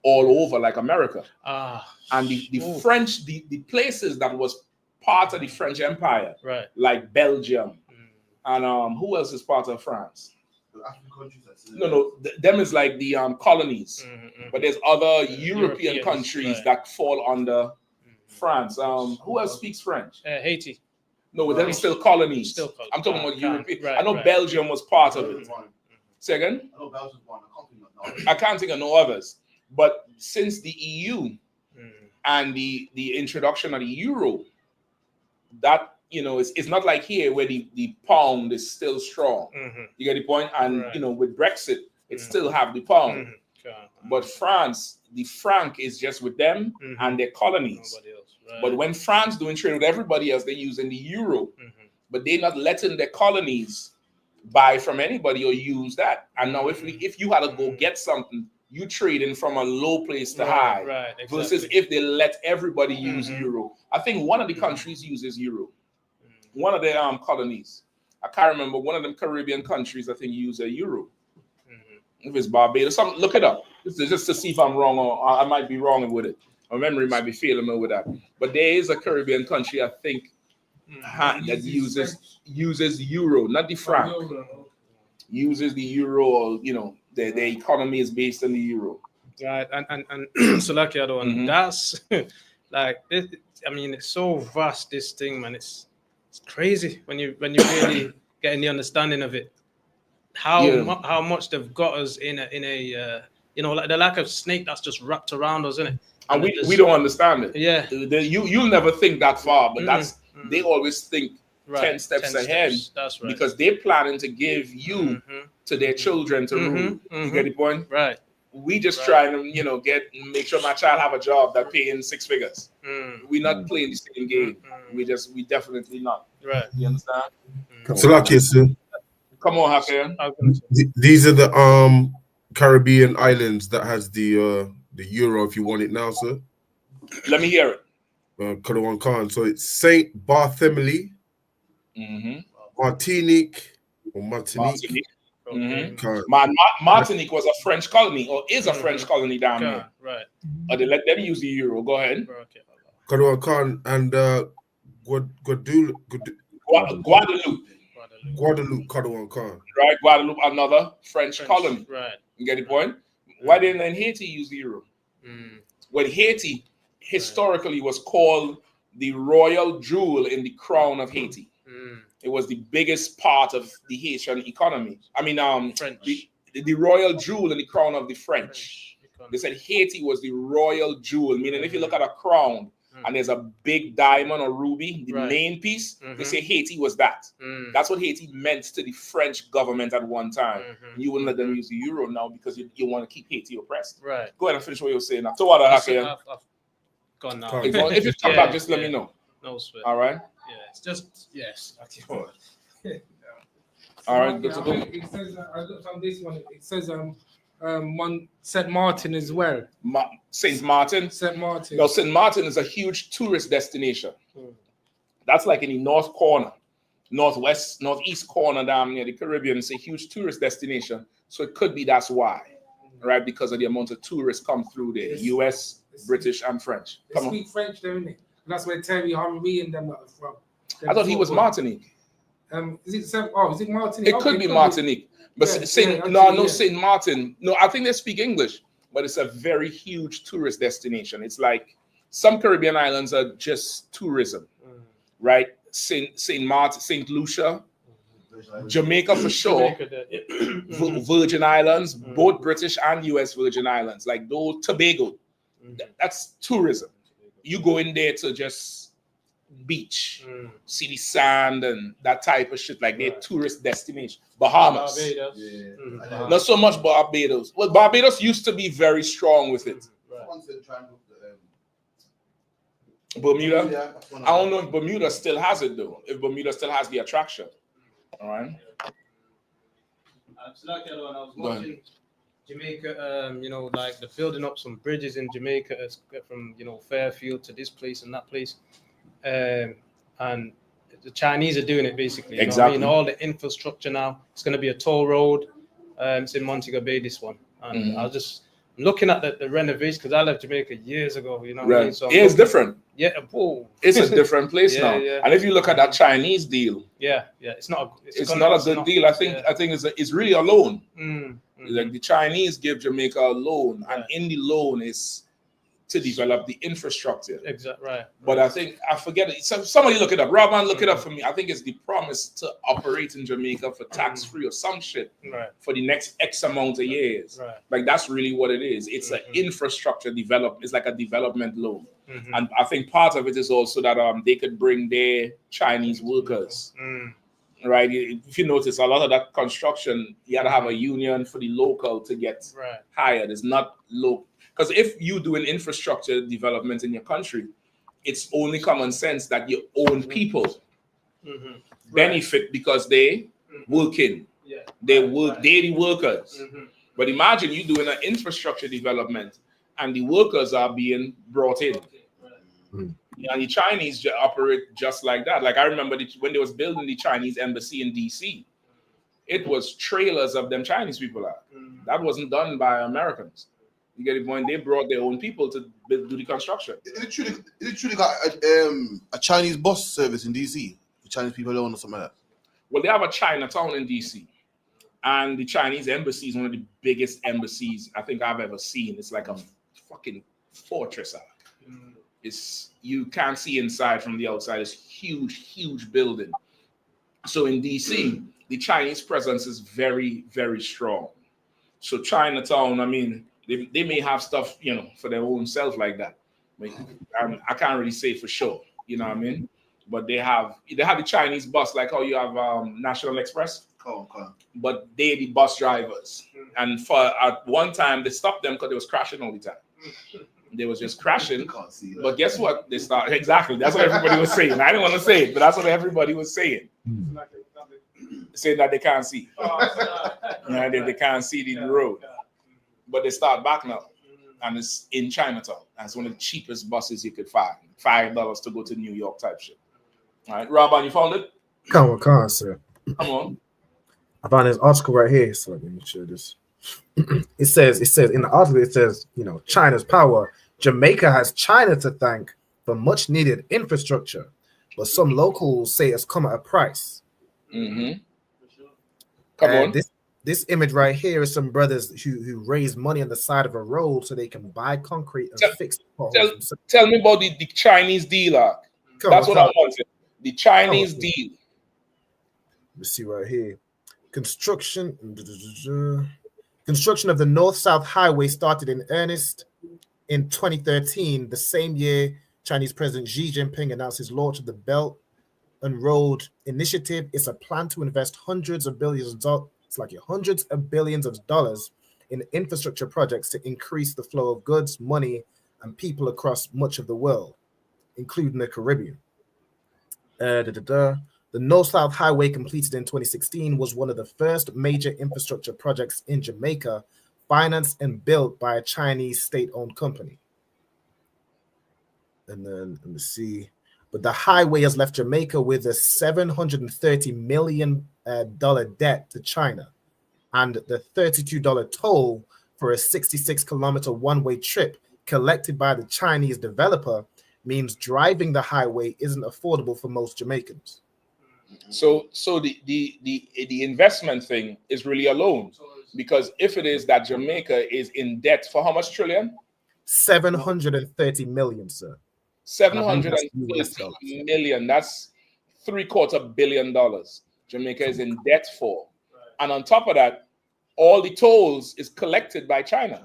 all over like America. And the French, the places that was part of the French Empire,
right,
like Belgium, and who else is part of France?
The African countries.
No, them is like the colonies. But there's other European countries that fall under France. Who else speaks French?
Haiti.
No, them still colonies. I'm talking about European. I know Belgium was part of it. Say again?
I know Belgium's one.
I can't think of no others. But since the EU and the introduction of the euro, that it's not like here where the pound is still strong. You get the point? And with Brexit, it still have the pound. But France, the franc is just with them and their colonies. But when France doing trade with everybody else, they're using the euro. But they're not letting their colonies buy from anybody or use that. And now if you had to go get something, you trading from a low place to high.
Right, exactly.
Versus if they let everybody use euro. I think one of the countries uses euro. One of their colonies. I can't remember. One of them Caribbean countries, I think, use a euro. If it's Barbados, look it up. Just to see if I'm wrong or I might be wrong with it. My memory might be failing me with that. But there is a Caribbean country, I think, that uses euro, not the franc. Uses the euro, or the economy is based on the euro.
Right, and so like the other one, that's like this, I mean, it's so vast, this thing, man. It's crazy when you really getting the understanding of it. How much they've got us in a like the lack of snake that's just wrapped around us, isn't it?
And we don't understand it.
Yeah,
you'll never think that far, but they always think 10 steps ahead.
That's right.
Because they're planning to give you to their children to rule. You get the point?
Right.
We just trying to make sure my child have a job that paying 6 figures. We're not playing the same game. We definitely not.
Right.
You understand?
Salakia,
come on, Hafian.
These are the Caribbean islands that has the euro. If you want it now, sir.
Let me hear it.
Kalawan Khan. So it's Saint Barthélemy, Martinique.
Martinique was a French colony, or is a French colony down there.
Right.
Or they let them use the euro. Go ahead.
Kalawan Khan and Guadeloupe, Kalawan Khan.
Right, Guadeloupe, another French colony.
Right.
You get the point? Why didn't then Haiti use the euro? When Haiti historically was called the royal jewel in the crown of Haiti. It was the biggest part of the Haitian economy. I mean, the royal jewel in the crown of the French. They said Haiti was the royal jewel, meaning if you look at a crown and there's a big diamond or ruby, the main piece, they say Haiti was that. That's what Haiti meant to the French government at one time. You wouldn't let them use the euro now because you want to keep Haiti oppressed.
Right.
Go ahead and finish what you were saying now. So what happened?
I've gone now.
If you come back, just let me know.
No sweat.
All right.
Yeah, it's just yes.
All right. Good to go.
It says I looked on this one. It says St. Martin as well.
St. Martin.
St. Martin.
No, St. Martin is a huge tourist destination. That's like in the north corner, northeast corner down near the Caribbean. It's a huge tourist destination. So it could be that's why, right? Because of the amount of tourists come through there, U.S., British, and French.
They speak French, don't they? That's where Terry Henry and them are from.
I thought he was Martinique.
Is it Martinique?
It could be Martinique. But Saint Martin. No, I think they speak English, but it's a very huge tourist destination. It's like some Caribbean islands are just tourism, right? Saint Martin, Saint Lucia, Jamaica for sure, Virgin Islands, both British and US Virgin Islands, like those Tobago. That's tourism. You go in there to just beach, see the sand and that type of shit, like they're tourist destination. Bahamas. Not so much Barbados. Well, Barbados used to be very strong with it. Bermuda. I don't know if Bermuda still has it though. If Bermuda still has the attraction. All right.
I was watching Jamaica, like they're building up some bridges in Jamaica from Fairfield to this place and that place, and the Chinese are doing it basically.
Exactly.
All the infrastructure now. It's going to be a toll road. It's in Montego Bay, this one, and I'm looking at the renovation because I left Jamaica years ago. You know, what I mean? So
it's different.
Yeah, whoa.
It's a different place now.
Yeah.
And if you look at that Chinese deal,
it's not
a good deal. I think it's really a loan. Like the Chinese give Jamaica a loan, and in the loan is to develop the infrastructure.
Exactly right.
But I think I forget it. Somebody look it up. Robin, look it up for me. I think it's the promise to operate in Jamaica for tax free or some shit for the next X amount of years.
Right.
Like that's really what it is. It's an infrastructure development. It's like a development loan. And I think part of it is also that they could bring their Chinese workers. Right. If you notice, a lot of that construction, you got to have a union for the local to get hired. It's not local. Because if you do an infrastructure development in your country, it's only common sense that your own people benefit because they work in. They work, they're the workers. But imagine you doing an infrastructure development and the workers are being brought in. And the Chinese operate just like that. Like I remember when they was building the Chinese embassy in DC, it was trailers of them Chinese people out. That wasn't done by Americans. You get the point? They brought their own people to do the construction.
Is it truly got a Chinese bus service in DC for Chinese people alone or something like that?
Well, they have a Chinatown in DC, and the Chinese embassy is one of the biggest embassies I think I've ever seen. It's like a fucking fortress out. It's, you can't see inside from the outside. It's huge building. So in DC, the Chinese presence is very, very strong. So Chinatown, I mean, they may have stuff, you know, for their own self like that. I can't really say for sure, you know what I mean? But they have the Chinese bus, like how you have National Express. But they're the bus drivers. And at one time, they stopped them because they was crashing all the time. They was just crashing. But guess what? They started, exactly. That's what everybody was saying. I didn't want to say it, but that's what everybody was saying. Saying that they can't see. They can't see the road. But they start back now. And it's in Chinatown. That's one of the cheapest buses you could find. $5 to go to New York type shit. All right, Robin, you found it?
Come on, sir.
Come on.
I found this article right here. So let me show this. It says in the article, it says, you know, China's power. Jamaica has China to thank for much needed infrastructure, but some locals say it's come at a price.
Mm-hmm. Come on.
This image right here is some brothers who raise money on the side of a road so they can buy concrete and fix potholes.
Tell me about the Chinese deal. That's what I wanted. The Chinese deal.
Let's see right here. Construction of the North-South Highway started in earnest in 2013. The same year, Chinese President Xi Jinping announced his launch of the Belt and Road Initiative. It's a plan to invest hundreds of billions of dollars in infrastructure projects to increase the flow of goods, money, and people across much of the world, including the Caribbean. The North-South Highway, completed in 2016, was one of the first major infrastructure projects in Jamaica, financed and built by a Chinese state-owned company. And then, let me see. But the highway has left Jamaica with a $730 million debt to China, and the $32 toll for a 66-kilometer one-way trip collected by the Chinese developer means driving the highway isn't affordable for most Jamaicans.
So the investment thing is really a loan, because if it is that Jamaica is in debt for how much trillion?
730 million, sir.
730 million. That's $750 million. Jamaica is in debt for, and on top of that, all the tolls is collected by China.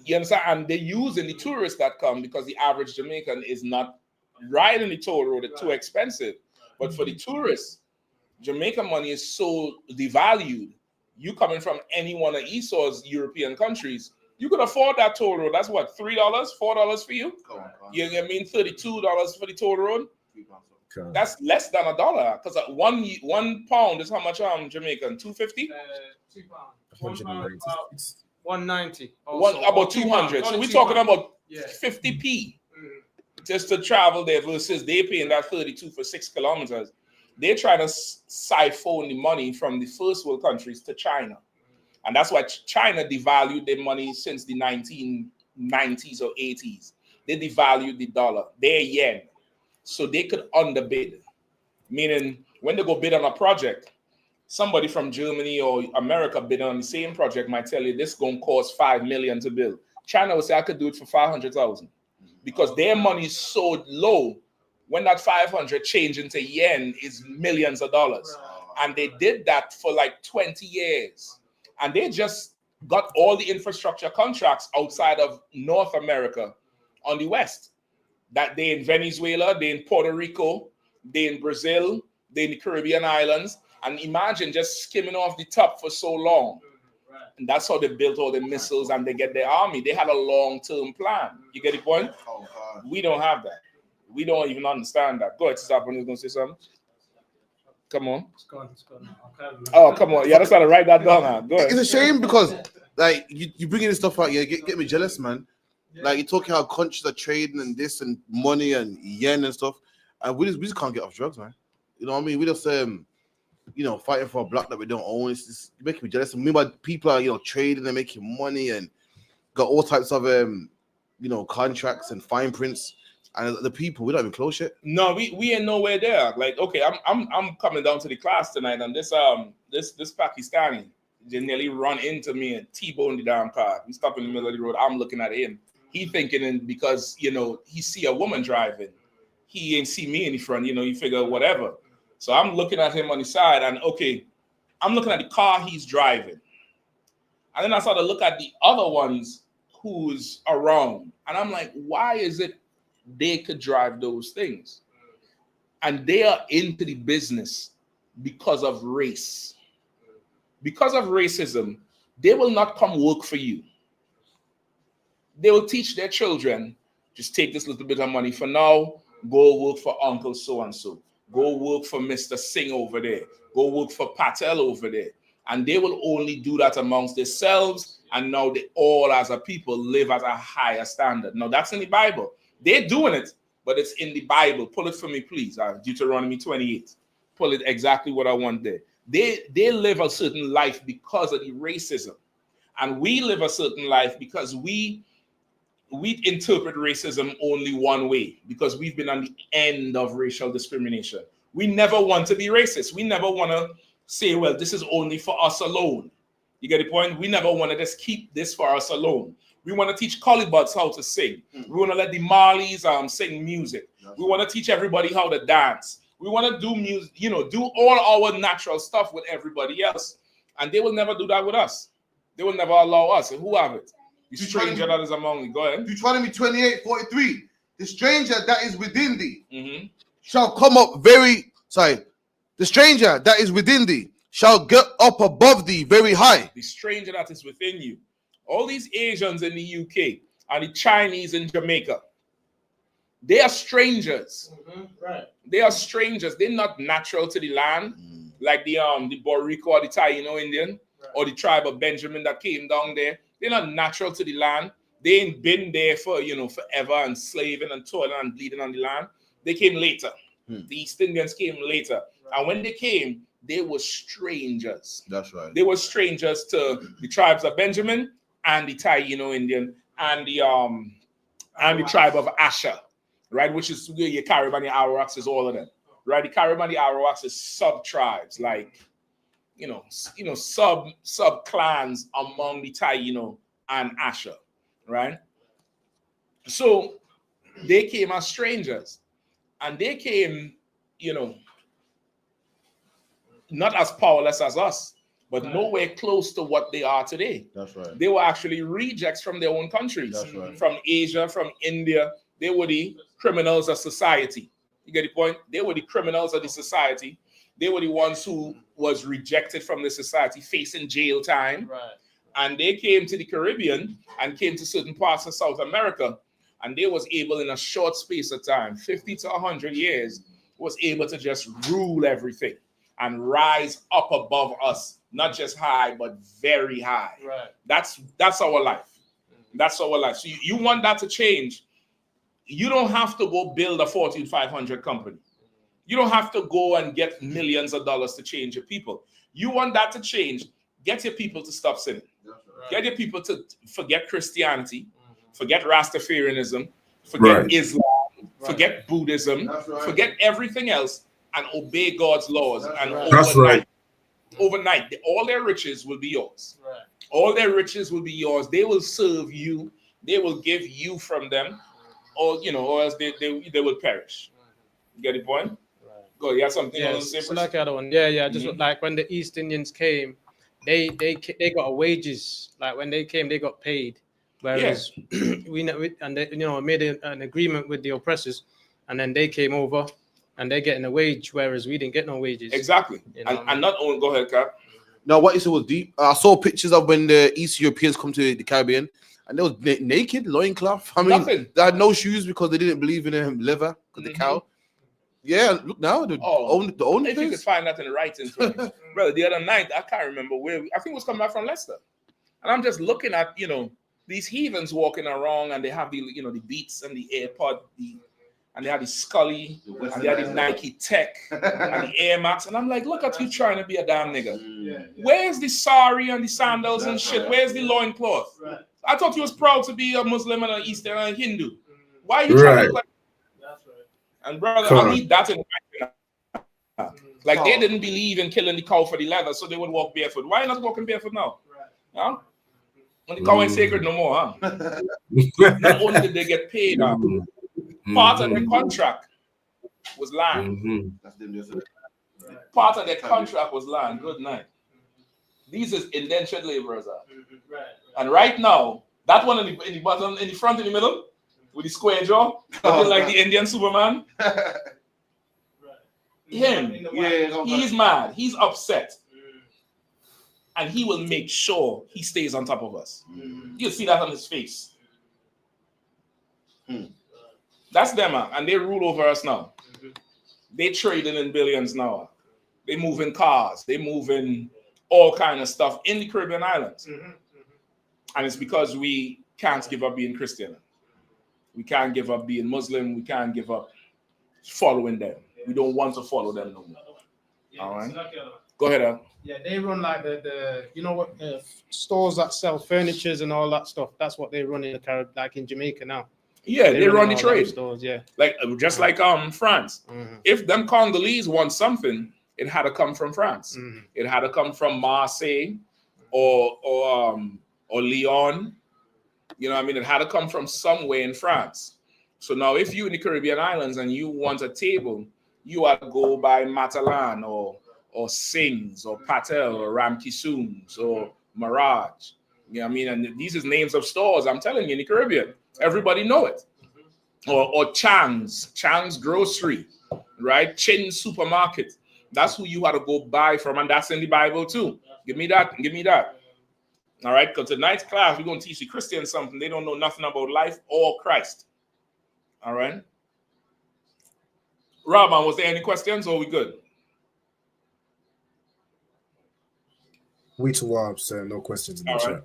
You understand? And they're using the tourists that come, because the average Jamaican is not riding the toll road. It's too expensive. But for the tourists, Jamaican money is so devalued. You coming from any one of Esau's European countries, you could afford that toll road. That's what, $3, $4 for you? You know what I mean? $32 for the toll road. That's less than $1, because one pound is how much Jamaican? 250?
£2. 190.
About 200. So we're talking about 50p just to travel there, versus they paying that 32 for 6 kilometers. They're trying to siphon the money from the first world countries to China. And that's why China devalued their money since the 1990s or 80s. They devalued the dollar, their yen, so they could underbid. Meaning, when they go bid on a project, somebody from Germany or America bidding on the same project might tell you this is going to cost $5 million to build. China will say, I could do it for 500,000, because their money is so low. When that 500 change into yen is millions of dollars. And they did that for like 20 years. And they just got all the infrastructure contracts outside of North America on the West. That they in Venezuela, they in Puerto Rico, they in Brazil, they in the Caribbean islands. And imagine just skimming off the top for so long. And that's how they built all the missiles and they get their army. They had a long-term plan. You get the point? We don't have that. We don't even understand that. Go ahead, stop when you're going to say something. Come on.
It's gone.
Oh, come on. Yeah, that's how to write that down now. Go ahead.
It's a shame, because like you bringing this stuff out, get me jealous, man. Like, you're talking how countries are trading and this and money and yen and stuff, and we just can't get off drugs, man. You know what I mean? We just fighting for a block that we don't own. It's just making me jealous. Meanwhile, people are, trading and making money and got all types of, contracts and fine prints. And the people, we don't even close shit.
No, we ain't nowhere there. Like, okay, I'm coming down to the class tonight, and this Pakistani just nearly run into me and T-bone the damn car. We stop in the middle of the road. I'm looking at him. He thinking because he see a woman driving, he ain't see me in the front. He figure whatever. So I'm looking at him on the side, and okay, I'm looking at the car he's driving, and then I started to look at the other ones who's around, and I'm like, why is it they could drive those things? And they are into the business because of race. Because of racism, they will not come work for you. They will teach their children, just take this little bit of money for now, go work for Uncle so-and-so. Go work for Mr. Singh over there. Go work for Patel over there. And they will only do that amongst themselves. And now they all as a people live at a higher standard. Now that's in the Bible. They're doing it, but it's in the Bible. Pull it for me, please. Deuteronomy 28. Pull it exactly what I want there. They live a certain life because of the racism. And we live a certain life because we interpret racism only one way, because we've been on the end of racial discrimination. We never want to be racist. We never want to say, well, this is only for us alone. You get the point? We never want to just keep this for us alone. We want to teach Colibuds how to sing. We want to let the Marleys sing music. We want to teach everybody how to dance. We want to do music, do all our natural stuff with everybody else. And they will never do that with us. They will never allow us. And who have it? The stranger that is among me. Go ahead.
Deuteronomy 28:43. The stranger that is within thee shall come up the stranger that is within thee shall get up above thee very high.
The stranger that is within you. All these Asians in the UK and the Chinese in Jamaica, they are strangers.
Right.
They are strangers. They're not natural to the land, like the Boricua or the Taino Indian or the tribe of Benjamin that came down there. They're not natural to the land. They ain't been there for forever and slaving and toiling and bleeding on the land. They came later. The East Indians came later. And when they came, they were strangers.
That's right.
They were strangers to the tribes of Benjamin and the Taino Indian and the tribe of Asher, right? Which is your Carib and the Arawaks is all of them, right? The Carib and the Arawaks is sub-tribes, like sub clans among the Taino and Asher, right? So they came as strangers, and they came, not as powerless as us, but nowhere close to what they are today.
That's right.
They were actually rejects from their own countries.
That's right.
From Asia, from India. They were the criminals of society. You get the point? They were the criminals of the society. They were the ones who was rejected from the society, facing jail time.
Right.
And they came to the Caribbean and came to certain parts of South America. And they was able in a short space of time, 50 to 100 years, was able to just rule everything and rise up above us, not just high, but very high.
Right.
That's our life. That's our life. So you want that to change, you don't have to go build a Fortune 500 company. You don't have to go and get millions of dollars to change your people. You want that to change, get your people to stop sinning. Right. Get your people to forget Christianity, forget Rastafarianism, forget Islam, forget Buddhism, forget everything else, and obey God's laws. And overnight, all their riches will be yours.
Right.
All their riches will be yours. They will serve you. They will give you from them, or else they will perish. You get the point? Right. Go. You have something else to say?
So like the other one. Yeah. Just like when the East Indians came, they got a wages. Like when they came, they got paid. Whereas we made an agreement with the oppressors, and then they came over. And they're getting a wage, whereas we didn't get no wages.
Exactly. And not only, go ahead, Cap.
No, what you said was deep. I saw pictures of when the East Europeans come to the Caribbean, and they was naked, loincloth. I mean, they had no shoes because they didn't believe in leather, because the cow. Yeah, look now, the only
if you could find that in the writings, brother. The other night, I can't remember where. I think it was coming back from Leicester, and I'm just looking at these heathens walking around, and they have the the Beats and the AirPod, and they had the Scully, and they had the Nike Tech, and the Air Max, and I'm like, look at you trying to be a damn nigga. Where's the sari and the sandals and shit? Where's the loincloth? I thought you was proud to be a Muslim and an Eastern and a Hindu. Why are you trying to look like? And brother, I need that in my life. Like they didn't believe in killing the cow for the leather, so they would walk barefoot. Why not walking barefoot now? Huh? When the cow ain't sacred no more, huh? Not only did they get paid, part of their contract was land. Part of their contract was land. Good night. These is indentured laborers. And right now, that one in the bottom, in the front, in the middle, with the square jaw, looking like the Indian Superman. Him, he's mad. He's upset. And he will make sure he stays on top of us. You'll see that on his face. That's them, and they rule over us now. They trading in billions now. They move in cars. They move in all kind of stuff in the Caribbean islands. And it's because we can't give up being Christian. We can't give up being Muslim. We can't give up following them. We don't want to follow them no more. All right? Go ahead, Al.
Yeah, they run like the you know what, stores that sell furnitures and all that stuff. That's what they run in the Caribbean, like in Jamaica now.
Yeah, they run the
all
trade.
them stores, yeah.
Like just like France. If them Congolese want something, it had to come from France. It had to come from Marseille or Lyon. You know what I mean? It had to come from somewhere in France. So now if you in the Caribbean islands and you want a table, you have to go by Matalan or Sings or Patel or Ramkissoons or Mirage. You know what I mean? And these is names of stores, I'm telling you, in the Caribbean. Everybody know it. Or Chang's Grocery, right? Chin Supermarket. That's who you had to go buy from, and that's in the Bible too. Give me that. Give me that. All right, because tonight's class, we're going to teach the Christians something. They don't know nothing about life or Christ. All right? Rahman, was there any questions or are we good?
We too up, sir. No questions in the chat.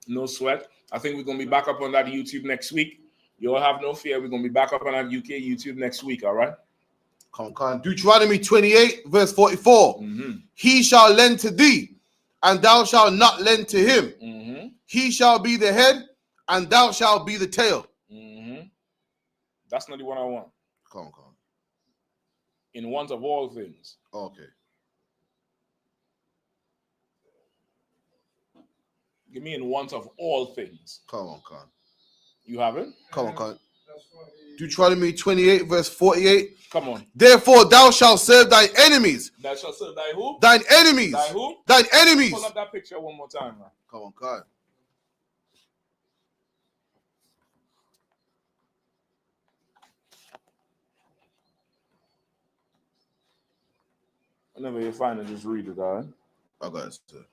No sweat. I think we're going to be back up on that YouTube next week. You all have no fear. We're going to be back up on that UK YouTube next week, all right?
Come on. Deuteronomy 28, verse 44. He shall lend to thee, and thou shalt not lend to him. He shall be the head, and thou shalt be the tail.
That's not the one I want.
Come on.
In want of all things.
Okay.
Give me in want of all things.
Come on.
You have it?
Come on. Deuteronomy 28, verse 48.
Come on.
Therefore thou shalt serve thine enemies.
Thou shalt serve thy who?
Thine enemies.
Thy who?
Thine enemies.
Pull up that picture one more time, man.
Come on, God.
Whenever you find it, just read it, all right?
I got it, sir.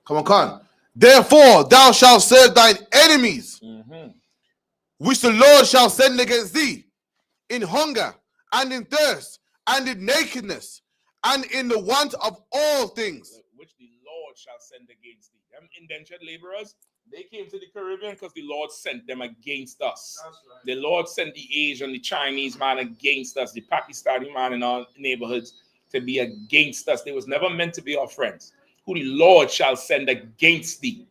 Come on, Khan. Therefore, thou shalt serve thine enemies, which the Lord shall send against thee, in hunger, and in thirst, and in nakedness, and in the want of all things.
Which the Lord shall send against thee. Them indentured laborers, they came to the Caribbean because the Lord sent them against us. Right. The Lord sent the Asian, the Chinese man against us, the Pakistani man in our neighborhoods to be against us. They was never meant to be our friends. Who the Lord shall send against thee.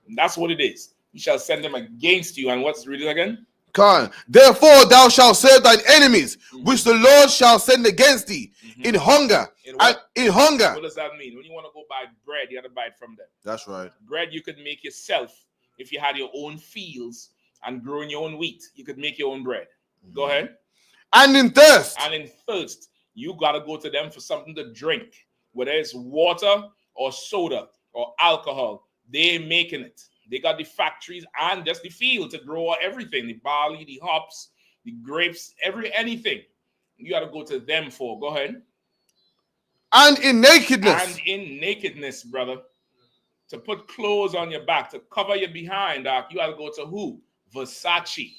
And that's what it is. He shall send them against you. And what's read it again?
Khan. Therefore thou shalt serve thine enemies, which the Lord shall send against thee, in hunger. In hunger.
What does that mean? When you want to go buy bread, you have to buy it from them.
That's right.
Bread you could make yourself if you had your own fields and growing your own wheat. You could make your own bread. Go ahead.
And in thirst.
And in thirst, you got to go to them for something to drink. Whether it's water or soda or alcohol, they're making it. They got the factories and just the field to grow everything. The barley, the hops, the grapes, anything. You got to go to them for. Go ahead.
And in nakedness.
And in nakedness, brother. To put clothes on your back, to cover your behind, you got to go to who? Versace,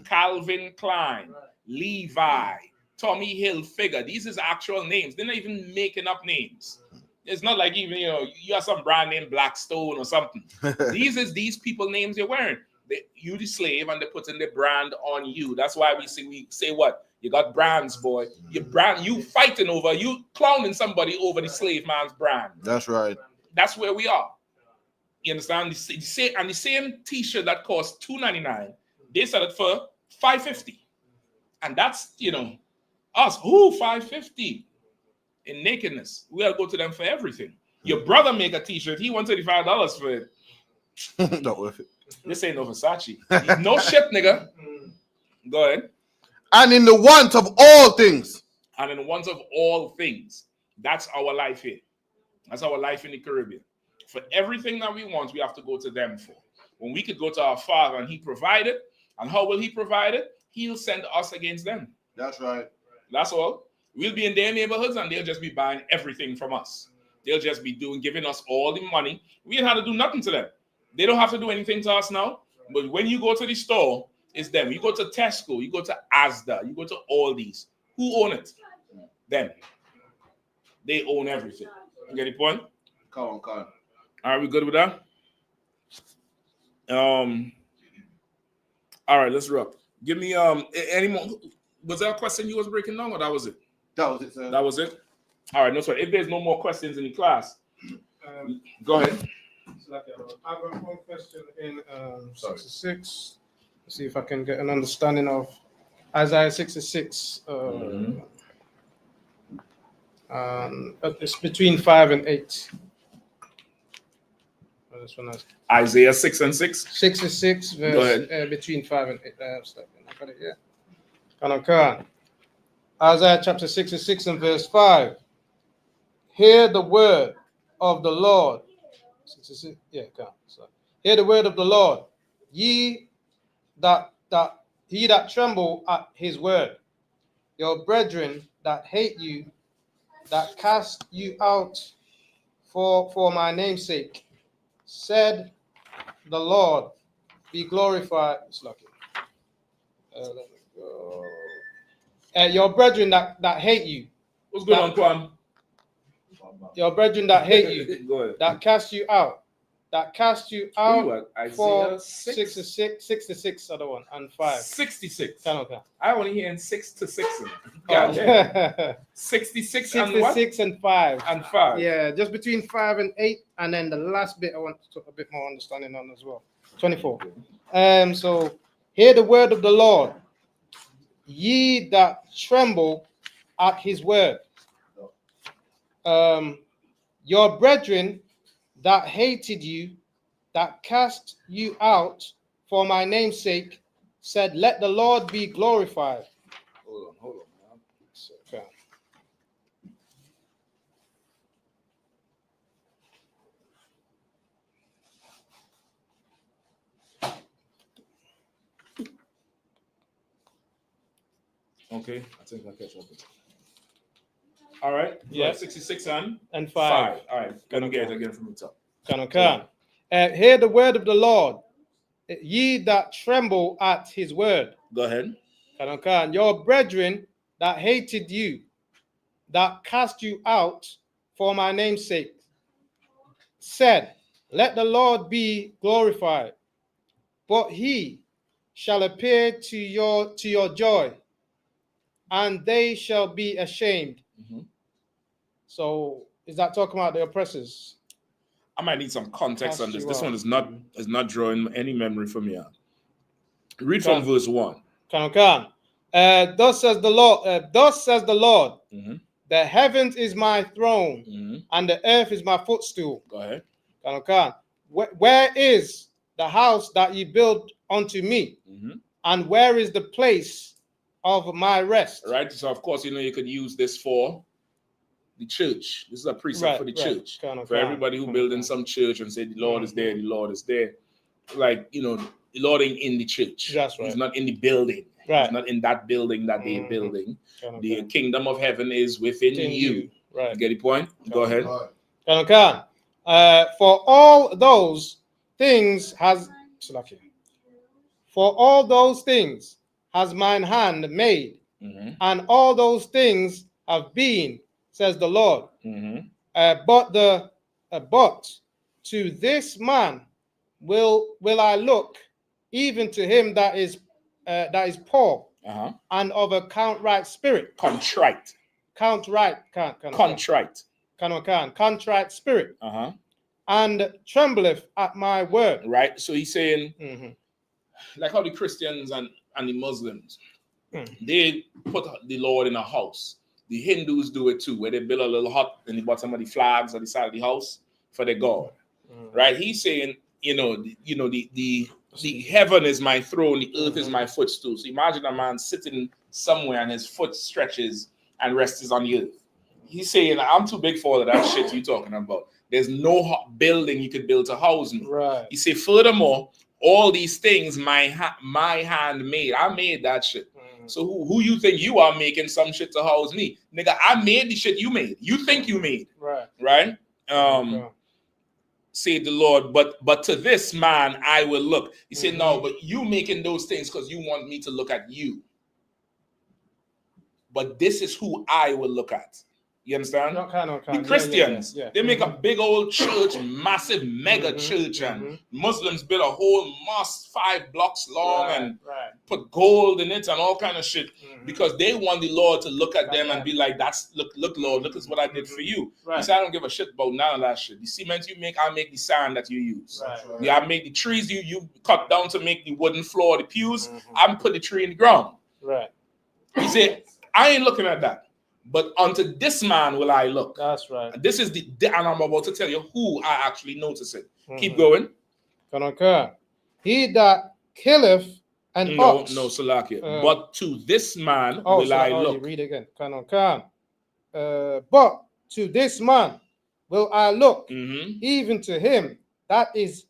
Calvin Klein, Levi, Tommy Hilfiger. These is actual names. They're not even making up names. It's not like even, you have some brand name Blackstone or something. These people names you're wearing. You the slave, and they put in the brand on you. That's why we say what? You got brands, boy. You fighting over, you clowning somebody over the slave man's brand.
That's right.
That's where we are. You understand? The same t-shirt that costs $2.99, they sell it for $5.50. And that's, us. Who $5.50 in nakedness? We'll go to them for everything. Your brother make a t-shirt, he wants $35 for it.
Not worth it.
This ain't no Versace. No shit, nigga. Go ahead.
And in the want of all things.
And in the want of all things. That's our life here. That's our life in the Caribbean. For everything that we want, we have to go to them for. When we could go to our Father and He provided, and how will He provide it? He'll send us against them.
That's right.
That's all. We'll be in their neighborhoods and they'll just be buying everything from us. They'll just be giving us all the money. We ain't had to do nothing to them. They don't have to do anything to us now. But when you go to the store, it's them. You go to Tesco, you go to Asda, you go to all these. Who own it? Them. They own everything. You get the point?
Come on.
Are we good with that? All right, let's rock. Give me any more. Was there a question you was breaking down, or that was it?
That was it, sir.
That was it. All right, no sweat. If there's no more questions in the class, go ahead.
I've got one question in 66. Let's see if I can get an understanding of Isaiah 66. It's between 5 and 8. This one has
Isaiah 6 and 6.
66 verse
Go ahead.
Between 5 and 8. I got it here. Can. Isaiah chapter 66 and verse 5. Hear the word of the Lord. 66, hear the word of the Lord, ye that tremble at his word, your brethren that hate you, that cast you out for my name's sake, said the Lord, be glorified. It's lucky. Let me go. Your brethren that hate you.
What's going on, Kwan?
Your brethren that hate you,
Go ahead.
that cast you out for
Isaiah
66, other one, and 5.
66.
Okay.
I only hear 6 to 6. God damn. 66 and what?
66 and 5.
And 5.
Yeah, just between 5 and 8, and then the last bit I want to talk a bit more understanding on as well. 24. So hear the word of the Lord, ye that tremble at his word. Your brethren that hated you, that cast you out for my name's sake, said, let the Lord be glorified.
Hold on, man. Okay, I think I'll catch up with it. All right.
Yeah.
66
and 5.
All right. Can you get it again from the top?
Can. Hear the word of the Lord, ye that tremble at his word.
Go ahead.
Can. Your brethren that hated you, that cast you out for my name's sake, said, let the Lord be glorified. But he shall appear to your joy, and they shall be ashamed. So is that talking about the oppressors?
I might need some context on this. This one is not drawing any memory from me. Read from verse 1.
Thus says the Lord, the heavens is my throne, and the earth is my footstool.
Go ahead.
Where is the house that ye built unto me? And where is the place of my rest?
Right. So of course, you could use this for the church. This is a precept for the church. For everybody who build in some church and say the Lord is there, the Lord is there. Like, the Lord ain't in the church.
That's right.
He's not in the building.
Right.
He's not in that building that they're building. The kingdom of heaven is within you.
Right.
You get the point? Go ahead.
For all those things has mine hand made, and all those things have been, says the Lord. But to this man will I look
even to him that is poor and of a contrite spirit.
Contrite.
Contrite spirit. And trembleth at my word.
Right. So he's saying, like how the Christians and the Muslims, they put the Lord in a house. The Hindus do it too, where they build a little hut in the bottom of the flags on the side of the house for their God. Right? He's saying, the heaven is my throne, the earth is my footstool. So imagine a man sitting somewhere and his foot stretches and rests on the earth. He's saying, I'm too big for all of that shit you're talking about. There's no building you could build to house me.
Right.
He said, furthermore, all these things my hand made. I made that shit. So who you think you are making some shit to house me? Nigga, I made the shit you made. You think you made.
Right.
Right? Say the Lord, but to this man I will look. He said, no, but you making those things because you want me to look at you. But this is who I will look at. You understand? The Christians, they make a big old church, massive mega church, and Muslims build a whole mosque 5 blocks long and put gold in it and all kind of shit because they want the Lord to look at them and be like, look, Lord, look at what I did for you. He said, I don't give a shit about none of that shit. The cement you make, I make the sand that you use. Yeah, I make the trees you cut down to make the wooden floor, the pews. I put the tree in the ground.
Right.
He said, I ain't looking at that. But unto this man will I look.
That's right.
This is and I'm about to tell you who I actually notice it. Keep going.
He that killeth an ox.
No, Salakia. But to this man will I look.
Read again. But to this man will I look, even to him that is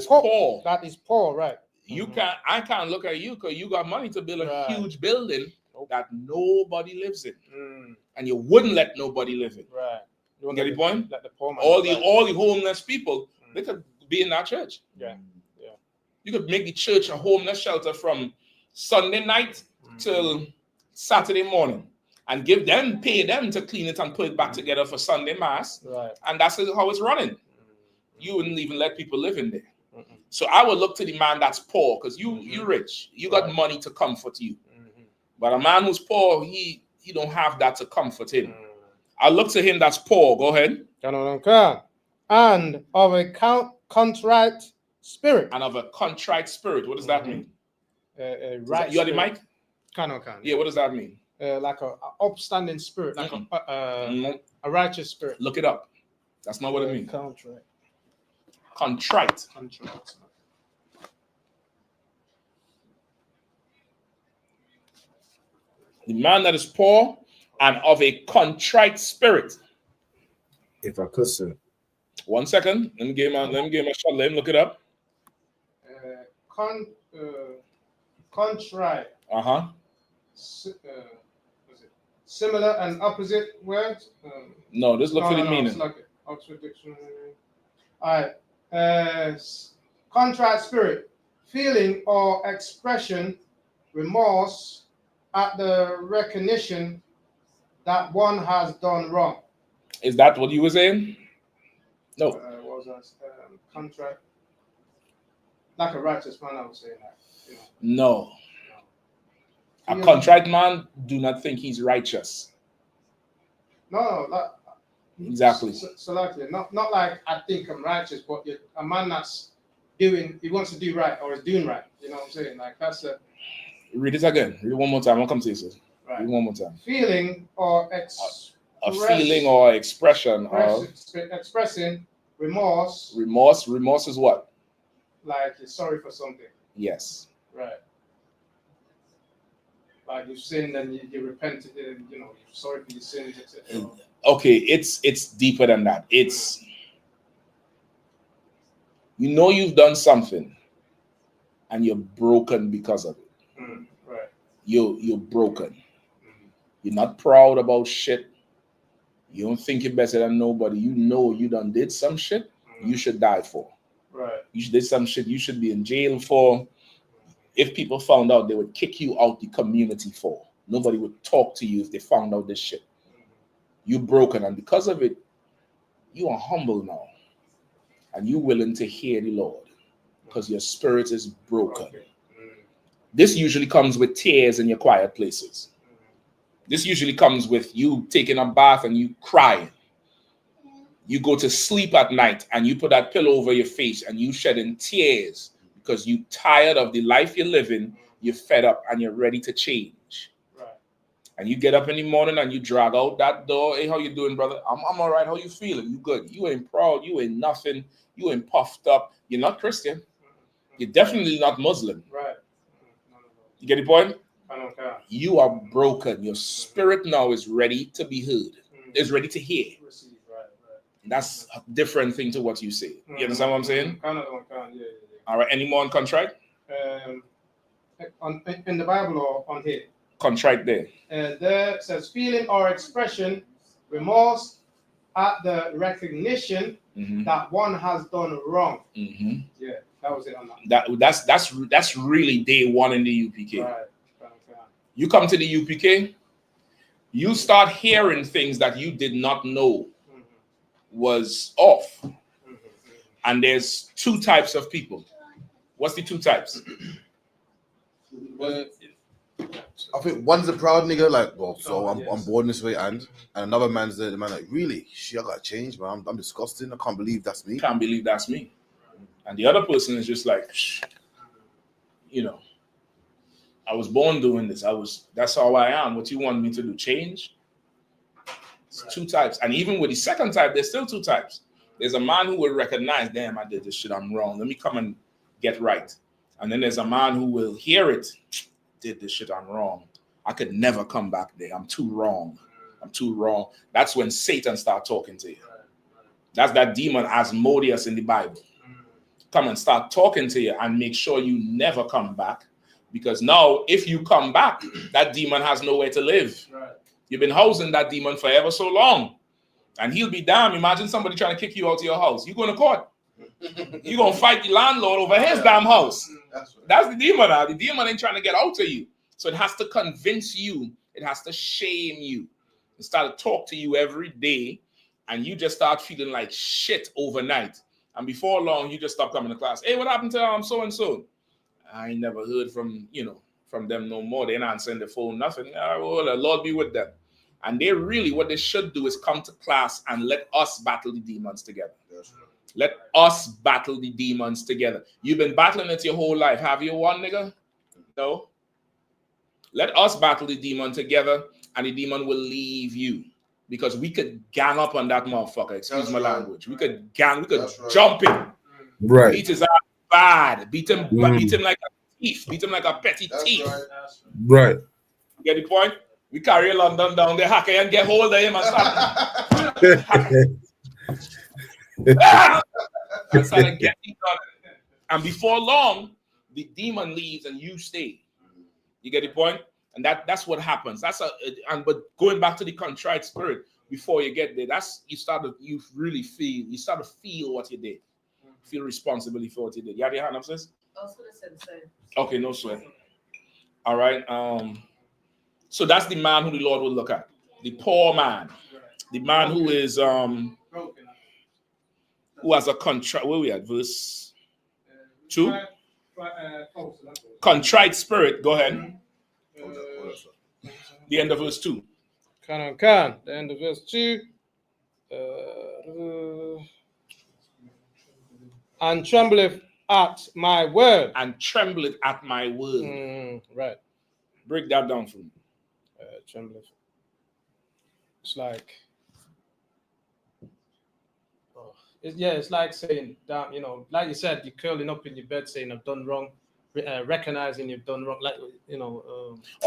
poor.
That is poor, right?
I can't look at you because you got money to build a huge building that nobody lives in, and you wouldn't let nobody live in.
Right.
You get the point?
Let the poor man
all the homeless people, they could be in that church.
Yeah.
You could make the church a homeless shelter from Sunday night till Saturday morning, and pay them to clean it and put it back together for Sunday mass.
Right.
And that's how it's running. You wouldn't even let people live in there. So I would look to the man that's poor because you're rich. You got money to comfort you. But a man who's poor, he don't have that to comfort him. I look to him that's poor. Go ahead.
And of a contrite spirit.
And of a contrite spirit. What does that mean?
Right.
You got the mic? Yeah, what does that mean?
Like a upstanding spirit, like a righteous spirit.
Look it up. That's not what it means.
Contrite.
The man that is poor and of a contrite spirit.
If I could, sir.
1 second. Let me give him a shot. Let him look it up.
Contrite. Similar and opposite words?
No, just look for the meaning.
It's like Oxford Dictionary. All right. Contrite spirit, feeling or expression, remorse at the recognition that one has done wrong.
Is that what you were saying? No.
What was that? Contrite. Like a righteous man, I would say that.
No. A contrite man do not think he's righteous.
No,
exactly.
So not like I think I'm righteous, but a man that's he wants to do right or is doing right. You know what I'm saying? Like that's a.
Read it again. Read it one more time. I'll come to you, sir.
Right.
Read it one more time.
Feeling or
a feeling or expression of
expressing remorse.
Remorse is what?
Like you're sorry for something.
Yes.
Right. Like you've sinned and you repented, and you're sorry for your sins, etc.
Okay, it's deeper than that. It's you've done something, and you're broken because of it.
Right.
You're broken. You're not proud about shit. You don't think you're better than nobody. You done did some shit you should die for.
Right.
You did some shit you should be in jail for. If people found out, they would kick you out the community for. Nobody would talk to you if they found out this shit. You're broken, and because of it, you are humble now. And you're willing to hear the Lord. because your spirit is broken. This usually comes with tears in your quiet places. This usually comes with you taking a bath and you crying. You go to sleep at night and you put that pillow over your face and you shedding tears because you tired of the life you're living, you're fed up and you're ready to change.
Right.
And you get up in the morning and you drag out that door. Hey, how you doing, brother? I'm all right. How you feeling? You good? You ain't proud. You ain't nothing. You ain't puffed up. You're not Christian. You're definitely not Muslim.
Right.
You get the point?
I don't care.
You are broken. Your spirit now is ready to be heard. Is ready to hear. That's a different thing to what you say. You understand what I'm saying?
Yeah.
All right. Any more on contrite?
In the Bible or on here?
Contrite there.
There says feeling or expression, remorse at the recognition that one has done wrong. Yeah, that was it on that.
That's really day one in the UPK.
Right.
You come to the UPK, you start hearing things that you did not know was off. And there's two types of people. What's the two types?
I think one's a proud nigga, like, well, so I'm born this way, and another man's the man like, really? Shit, I gotta change, man. I'm disgusting. I can't believe that's me.
Can't believe that's me. And the other person is just like, you know, I was born doing this. That's how I am. What you want me to do? Change? It's two types. And even with the second type, there's still two types. There's a man who will recognize, damn, I did this shit, I'm wrong. Let me come and get right. And then there's a man who will hear it, did this shit, I'm wrong. I could never come back there. I'm too wrong. I'm too wrong. That's when Satan starts talking to you. That's that demon Asmodeus in the Bible. Come and start talking to you and make sure you never come back. Because now, if you come back, that demon has nowhere to live.
Right.
You've been housing that demon for ever so long. And he'll be damned. Imagine somebody trying to kick you out of your house. You going to court. You're going to fight the landlord over his damn house. That's the demon. The demon ain't trying to get out of you. So it has to convince you. It has to shame you. It start to talk to you every day. And you just start feeling like shit overnight. And before long, you just stop coming to class. Hey, what happened to so-and-so? I ain't never heard from them no more. They're not answering the phone, nothing. Well, the Lord be with them. And they really, what they should do is come to class and let us battle the demons together.
Yes.
Let us battle the demons together. You've been battling it your whole life. Have you won, nigga? No. Let us battle the demon together, and the demon will leave you. Because we could gang up on that motherfucker. Excuse my language. We could jump him.
Right.
Beat his ass bad. Beat him like a thief. Beat him like a petty thief.
Right.
You get the point? We carry London down there, hack and get hold of him and start. And start to get him done. And before long, the demon leaves and you stay. You get the point? And that's what happens. But going back to the contrite spirit, before you get there, you start to feel what you did. Feel responsibility for what you did. You have your hand up, sis?
I was gonna say the same.
Okay, no sweat. All right. So that's the man who the Lord will look at. The poor man. The man who is who has a contrite. Where we at? Verse 2. Contrite spirit. Go ahead. The end of verse 2.
The end of verse 2. And trembleth at my word.
And trembleth at my word.
Right.
Break that down for me.
Trembleth. It's like, it's like saying, damn, like you said, you're curling up in your bed saying, I've done wrong, recognizing you've done wrong,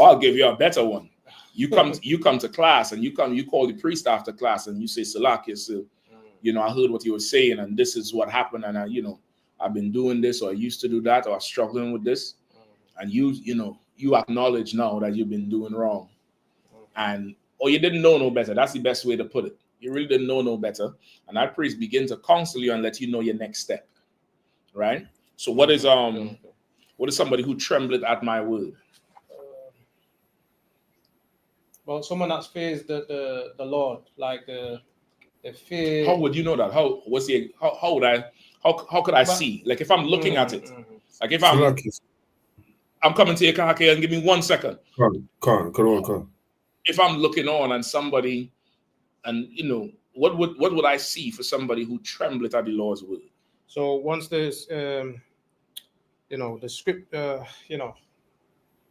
I'll give you a better one. You come to class and you call the priest after class and you say, Salakis, I heard what you were saying and this is what happened and I've been doing this or I used to do that or I'm struggling with this. And you acknowledge now that you've been doing wrong. Or you didn't know no better. That's the best way to put it. You really didn't know no better. And that priest begins to counsel you and let you know your next step. Right? So what is somebody who trembled at my word?
Well, someone that fears the Lord, like the fear.
How would you know that? How How could I see? Like if I'm looking at it, like if I'm coming to your and give me 1 second.
Come on.
If I'm looking on and somebody, and you know, what would I see for somebody who trembleth at the Lord's word?
So once there's, you know, the script, you know,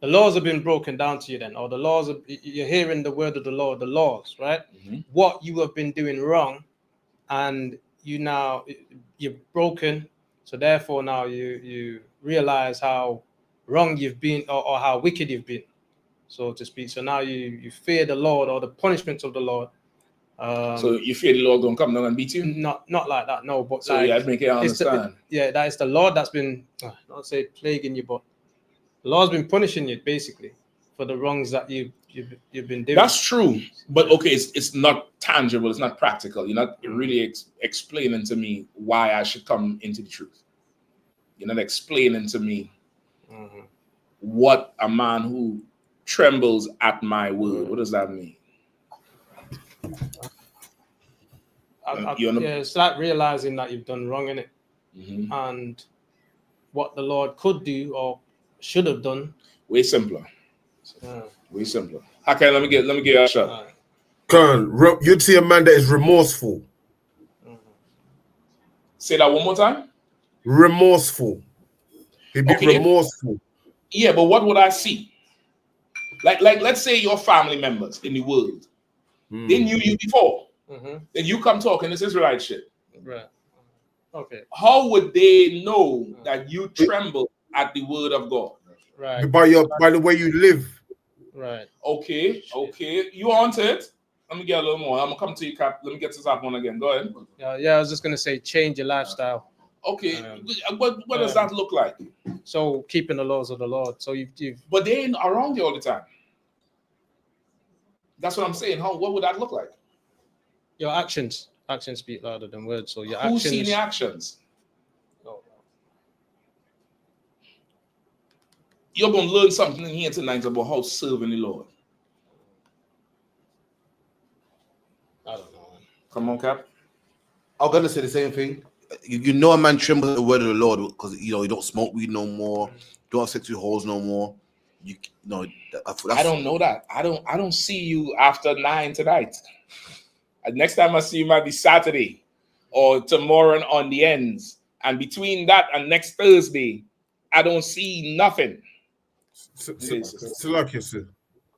the laws have been broken down to you then, or the laws, you're hearing the word of the Lord, the laws, right? What you have been doing wrong, and you're broken. So therefore now you realize how wrong you've been, or how wicked you've been, so to speak. So now you fear the Lord, or the punishments of the Lord.
So you fear the Lord don't come down and beat you?
Not like that, no. But
so
like,
yeah, I'd make it understand.
That is the Lord that's been, not say plaguing you, but the Lord's been punishing you basically for the wrongs that you've been doing.
That's true, but okay, it's not tangible. It's not practical. You're not really explaining to me why I should come into the truth. You're not explaining to me what a man who trembles at my word. What does that mean?
It's like realizing that you've done wrong in it, and what the Lord could do or should have done.
Way simpler. Way simpler. Okay, let me get a shot.
You'd see a man that is remorseful.
Say that one more time.
Remorseful. He'd be remorseful.
Yeah, but what would I see? Like let's say your family members in the world, they knew you before. Then you come talking this Israelite shit.
Right. Okay.
How would they know that you tremble at the word of God?
Right.
By the way you live.
Right.
Okay. You want it? Let me get a little more. I'm gonna come to you, Cap. Let me get to that one again. Go ahead.
Yeah, I was just gonna say change your lifestyle.
Okay. What does that look like?
So keeping the laws of the Lord. So you've
but they ain't around you all the time. That's what I'm saying. What would that look like?
Your actions speak louder than words. So your
Who's
actions.
seen the actions? You're going to learn something here tonight about how serving the Lord.
I don't know.
Come on, Cap.
I'm going to say the same thing. You know a man trembles at the word of the Lord because, you know, you don't smoke weed no more. Don't have sex with hoes no more.
I don't know that. I don't see you after 9 tonight. Next time I see you might be Saturday or tomorrow on the ends. And between that and next Thursday, I don't see nothing.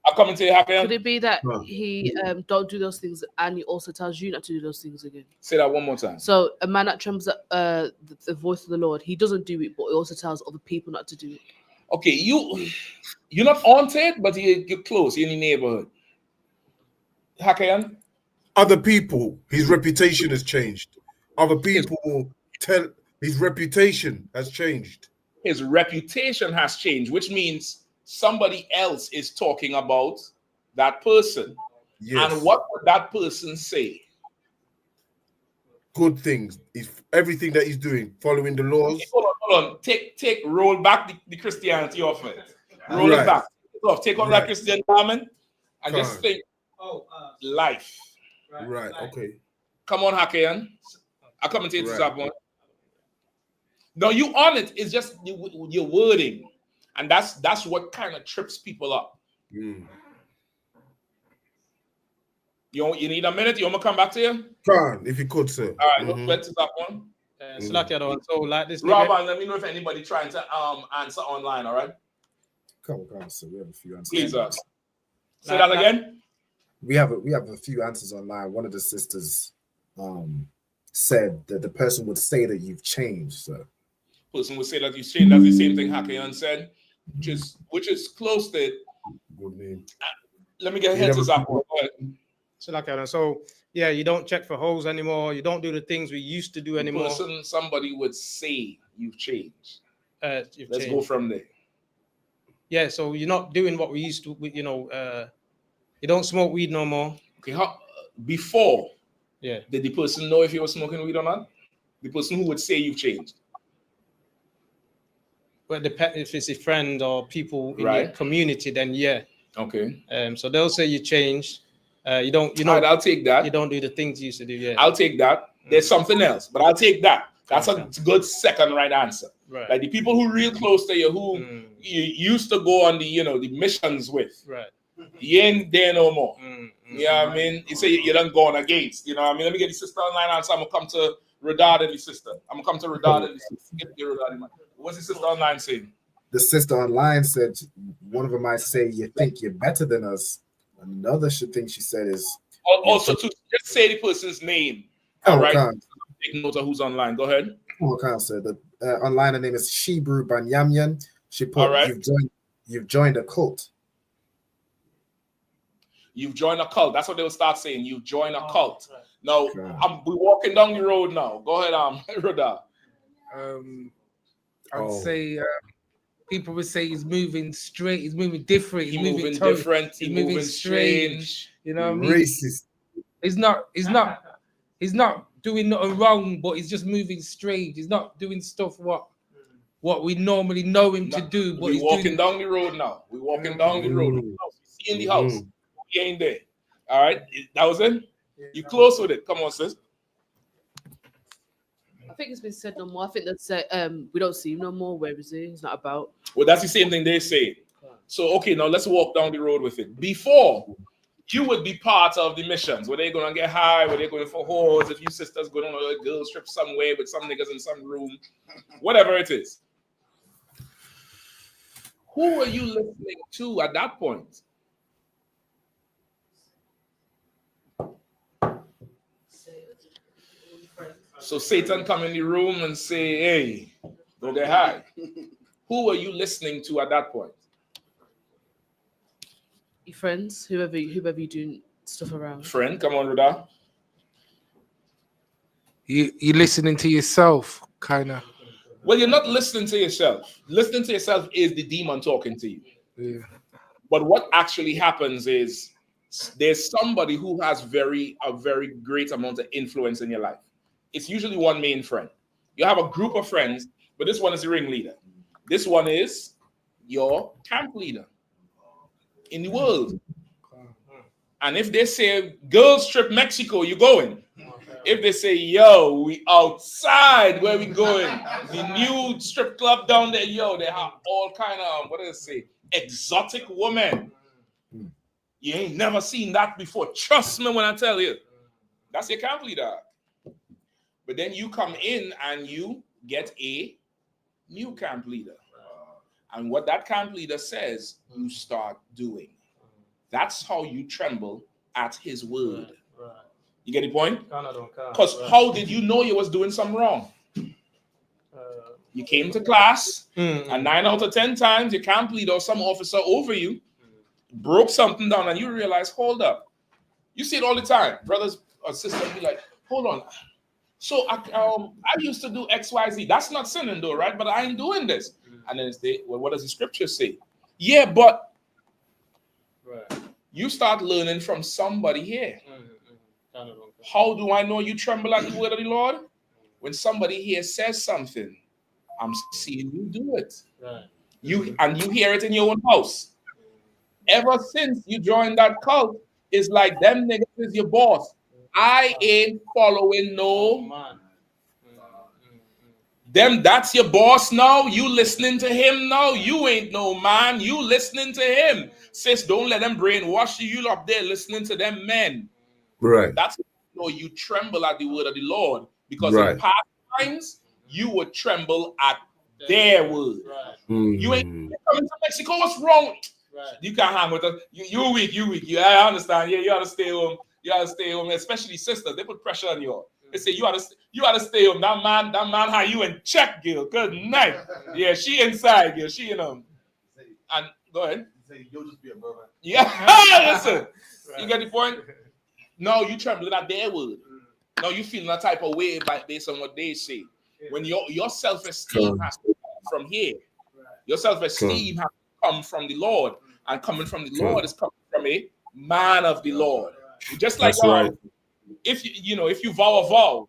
I'll
come and tell you happy.
Could it be that he don't do those things and he also tells you not to do those things again?
Say that one more time.
So a man that trembles at the voice of the Lord, he doesn't do it, but he also tells other people not to do it.
Okay, you're not haunted, but you're close. You're in the neighborhood. Hakayan?
Other people, his reputation has changed. Other people will tell his reputation has changed.
His reputation has changed, which means somebody else is talking about that person.
Yes.
And what would that person say?
Good things. Everything that he's doing, following the laws.
Hold on. Roll back the Christianity off it. Roll it back. Take off that Christian garment and just think life.
Right. Okay.
Come on, Hakayan. I'll come and take this up one. No, you on it. It's just your wording. And that's what kind of trips people up. You need a minute? You want me to come back to you?
If you could, sir.
All right, let's that one.
So like this.
Rob, let me know if anybody trying to answer online, all right?
Come on, sir. We have a few answers.
Please, say that again.
We have a few answers online. One of the sisters said that the person would say that you've changed, sir.
Person would say that you've changed. That's the same thing Hakayan said, which is close to it.
Good name.
Let me get heads up.
So yeah, you don't check for holes anymore. You don't do the things we used to do anymore.
Somebody would say you've changed.
Let's
go from there.
Yeah, so you're not doing what we used to. You don't smoke weed no more.
Okay, before?
Yeah.
Did the person know if you were smoking weed or not? The person who would say you've changed.
Well, if it's a friend or people in your community, then yeah.
Okay.
So they'll say you changed.
I'll take that.
You don't do the things you used to do. Yeah.
I'll take that. There's something else, but I'll take that. That's a good second right answer.
Right.
Like the people who real close to you, who you used to go on the missions with.
Right.
You ain't there no more. You know what I mean? You say you done gone against. You know what I mean? Let me get the sister online answer. I'm gonna come to Radad and the sister. I'm gonna come to Radad and the sister. Get Radad, man. What's the sister online saying?
The sister online said one of them might say, "You think you're better than us." Another should think she said is
Also to just say the person's name. All right. Take note of who's online. Go ahead.
Okay, so the online her name is Shebrew Banyamyan. She put,
All right.
You've joined a cult.
You've joined a cult. That's what they'll start saying. You've joined a cult. Now, we're walking down the road now. Go ahead, Radha.
I'd say people would say he's moving straight, he's moving different,
he's moving different, he's moving strange.
You know what I mean?
Racist.
He's not doing nothing wrong, but he's just moving strange. He's not doing stuff what we normally know him to do. But
We're walking down the road now. We're walking down the road. We see in the house. He ain't there. All right, that was it. You close with it. Come on, sis.
I think it's been said no more. I think that's we don't see him no more. Where is he? He's not about.
Well, that's the same thing they say. So okay, now let's walk down the road with it. Before, you would be part of the missions. Were they gonna get high? Were they going for whores? If you sisters going on a girls trip somewhere with some niggas in some room, whatever it is. Who are you listening to at that point? So Satan come in the room and say, "Hey, go get high." Who are you listening to at that point?
Your friends, whoever you doing stuff around.
Friend, come on, Ruda.
You're listening to yourself, kind of.
Well, you're not listening to yourself. Listening to yourself is the demon talking to you.
Yeah.
But what actually happens is there's somebody who has a very great amount of influence in your life. It's usually one main friend. You have a group of friends, but this one is the ringleader. This one is your camp leader in the world. And if they say, girls trip Mexico, you're going. If they say, yo, we outside, where we going? The new strip club down there, yo, they have all kind of, what do they say, exotic women. You ain't never seen that before. Trust me when I tell you. That's your camp leader. But then you come in and you get a new camp leader. And what that camp leader says, you start doing. That's how you tremble at his word. You get the point? Because how did you know you was doing something wrong? You came to class, and 9 out of 10 times, your camp leader or some officer over you broke something down, and you realize, hold up. You see it all the time. Brothers or sisters be like, hold on. So I used to do X, Y, Z. That's not sinning though, right? But I ain't doing this. And then well, what does the scripture say? Yeah, but you start learning from somebody here. How do I know you tremble at the word of the Lord? When somebody here says something, I'm seeing you do it. You hear it in your own house. Ever since you joined that cult, it's like them niggas is your boss. I ain't following no man. Them, that's your boss now. You listening to him now. You ain't no man. You listening to him. Sis, don't let them brainwash you. You up there listening to them men.
Right.
That's how you tremble at the word of the Lord. Because in past times, you would tremble at their word. You ain't coming to Mexico. What's wrong? You can't hang with us. You weak. Yeah, I understand. Yeah, you gotta stay home. You gotta stay home, especially sisters. They put pressure on you. They say you gotta stay home. That man had you in check, Gil. Good night. Yeah, she inside, Gil. She And go ahead.
You'll just be a brother.
Yeah, listen. You get the point? No, you trembling at their word. No, you feeling that type of way based on what they say. When your self-esteem has to come from here. Your self-esteem has to come from the Lord. And coming from the Lord is coming from a man of the Lord. Just like if you vow a vow,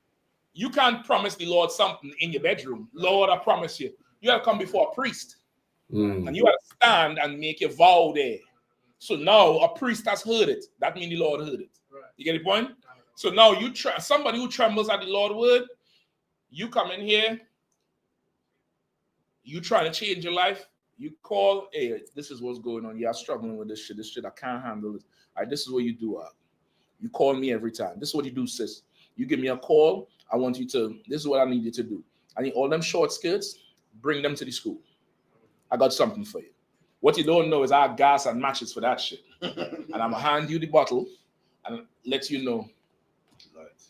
you can't promise the Lord something in your bedroom. Lord, I promise you. You have to come before a priest. And you have to stand and make your vow there. So now a priest has heard it. That means the Lord heard it. You get the point? So now somebody who trembles at the Lord's word, You come in here, you trying to change your life, you call, hey, this is what's going on. Yeah, I'm struggling with this shit. I can't handle it. All right, this is what you do. You call me every time. This is what you do, sis. You give me a call. I want you to, this is what I need you to do. I need all them short skirts, bring them to the school. I got something for you. What you don't know is I have gas and matches for that shit. And I'm going to hand you the bottle and let you know.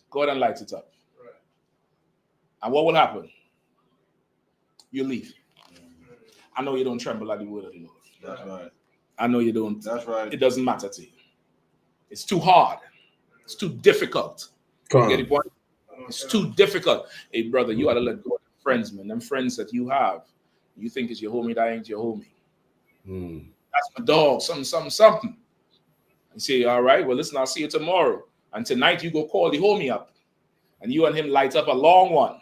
Go ahead and light it up. And what will happen? You leave. I know you don't tremble at the word of the Lord.
That's right.
I know you don't.
That's right.
It doesn't matter to you. It's too hard. It's too difficult. You get the point? It's too difficult. Hey, brother, you ought to let go of them friends, man. Them friends that you have, you think is your homie, that ain't your homie. That's my dog, something. You say, all right, well, listen, I'll see you tomorrow. And tonight you go call the homie up. And you and him light up a long one.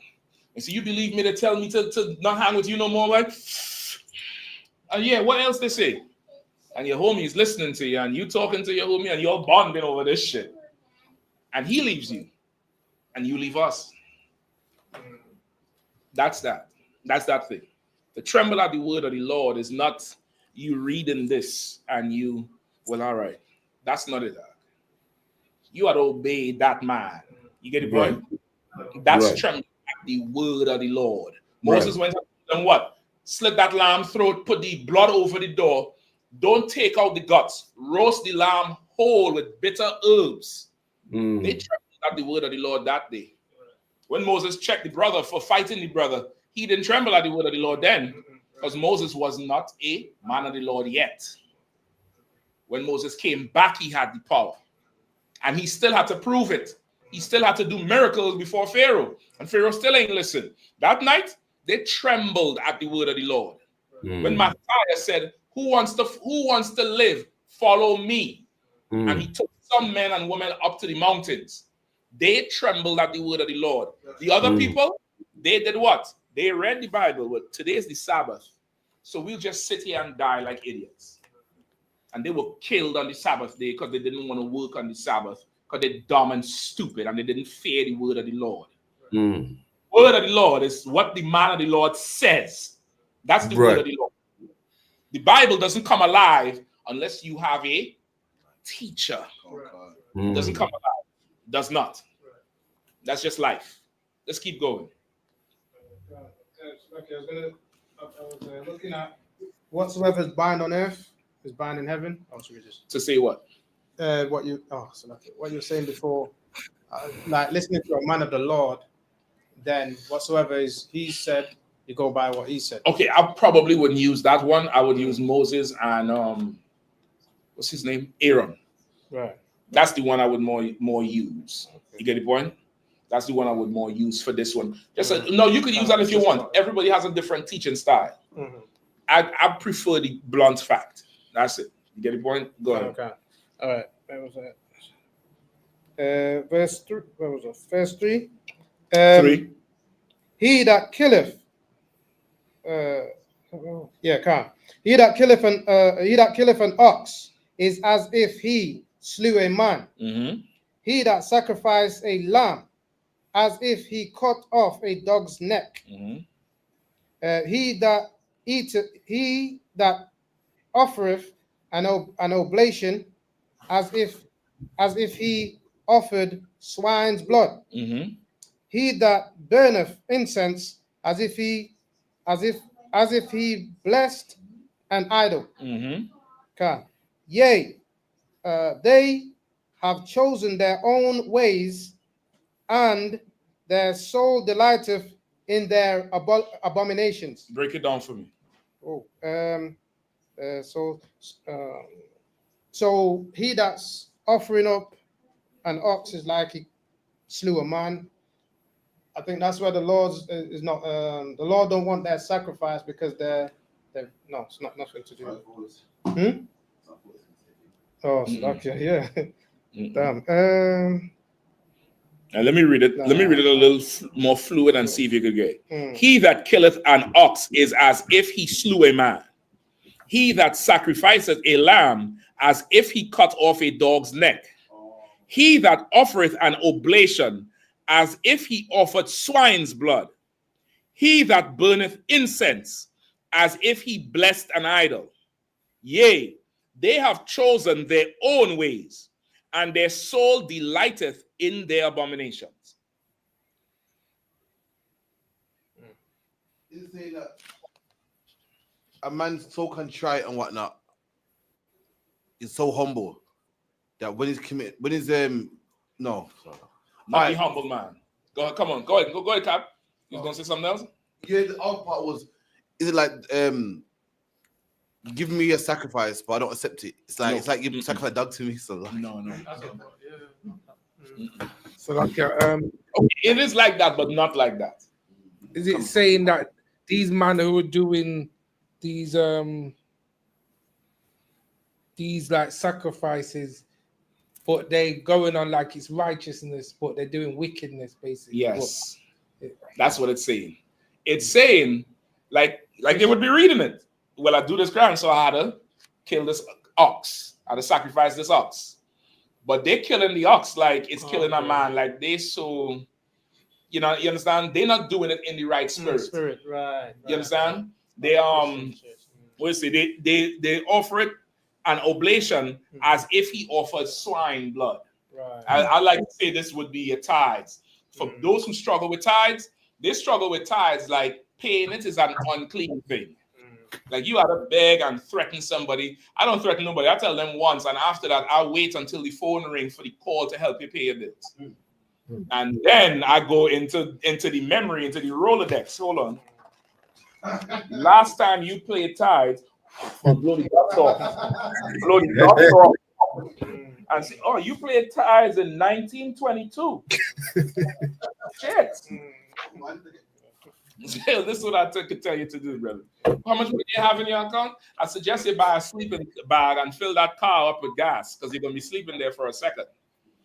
And so you believe me to tell me to not hang with you no more, right? And yeah, what else they say? And your homie is listening to you, and you talking to your homie, and you're bonding over this shit. And he leaves you, and you leave us. That's that. That's that thing. The tremble at the word of the Lord is not you reading this and you, well, all right. That's not it. You ought to obey that man. You get the point? That's trembling at the word of the Lord. Moses went up and what? Slit that lamb throat, put the blood over the door. Don't take out the guts. Roast the lamb whole with bitter herbs. They trembled at the word of the Lord that day. When Moses checked the brother for fighting the brother, he didn't tremble at the word of the Lord then, because Moses was not a man of the Lord yet. When Moses came back, he had the power. And he still had to prove it. He still had to do miracles before Pharaoh. And Pharaoh still ain't listened. That night, they trembled at the word of the Lord. When Matthias said, who wants to live? Follow me. And he took some men and women up to the mountains. They trembled at the word of the Lord. The other people, they did what? They read the Bible. But today is the Sabbath. So we'll just sit here and die like idiots. And they were killed on the Sabbath day because they didn't want to work on the Sabbath, because they're dumb and stupid and they didn't fear the word of the Lord. Word of the Lord is what the man of the Lord says. That's the word of the Lord. The Bible doesn't come alive unless you have a teacher. It doesn't come alive. It does not. That's just life. Let's keep going.
Okay, I was looking at whatsoever is bind on earth is bound in heaven. Oh, should we just
to say what?
What you were saying before, like listening to a man of the Lord, then whatsoever is he said, you go by what he said.
Okay, I probably wouldn't use that one. I would use Moses and what's his name? Aaron.
Right.
That's the one I would more use. Okay. You get the point? That's the one I would more use for this one. Just no, you could use that if you want. Everybody has a different teaching style. I prefer the blunt fact. That's it. You get the point? Go ahead.
Okay. All right. That was it. Verse 3. Where was it? Verse 3.
3.
He that killeth. He that killeth an ox is as if he slew a man. He that sacrificed a lamb, as if he cut off a dog's neck. He that offereth an oblation, as if he offered swine's blood. He that burneth incense, as if he blessed an idol. Yea, they have chosen their own ways, and their soul delighteth in their abominations.
Break it down for me.
So he that's offering up an ox is like he slew a man. I think that's where the Lord is not. The Lord don't want that sacrifice because they're no, it's not nothing to do. Oh, okay, yeah. Damn.
Now let me read it. Let me read it a little more fluid and see if you could get it. He that killeth an ox is as if he slew a man. He that sacrificeth a lamb, as if he cut off a dog's neck. He that offereth an oblation, as if he offered swine's blood. He that burneth incense, as if he blessed an idol. Yea, they have chosen their own ways, and their soul delighteth in their abominations.
Is saying that a man's so contrite and whatnot is so humble that when he's no, sorry.
Not the humble man. Go ahead, come on, go ahead, Cap. You was gonna say something else?
Yeah, the other part was, is it like give me a sacrifice, but I don't accept it. It's like you sacrifice a dog to me. So like,
no.
So like,
okay, it is like that, but not like that.
Is it saying that these men who are doing these like sacrifices, but they going on like it's righteousness, but they're doing wickedness, basically?
Yes, that's what it's saying. It's saying like they would be reading it. Well, I do this crime, so I had to kill this ox. I had to sacrifice this ox. But they're killing the ox like it's killing a man. Like they so, you understand? They're not doing it in the right spirit.
Right.
You understand? They they offer it an oblation as if he offered swine blood.
Right.
I like to say this would be a tithes. For those who struggle with tithes, they struggle with tithes like paying it is an unclean thing. Like you had to beg and threaten somebody. I don't threaten nobody. I tell them once, and after that, I wait until the phone rings for the call to help you pay your bills. And then I go into the memory, into the Rolodex. Hold on. Last time you played tithes, blow the dots off. And say, oh, you played tithes in 1922. Shit. This is what I could tell you to do, brother. How much money you have in your account? I suggest you buy a sleeping bag and fill that car up with gas because you're gonna be sleeping there for a second.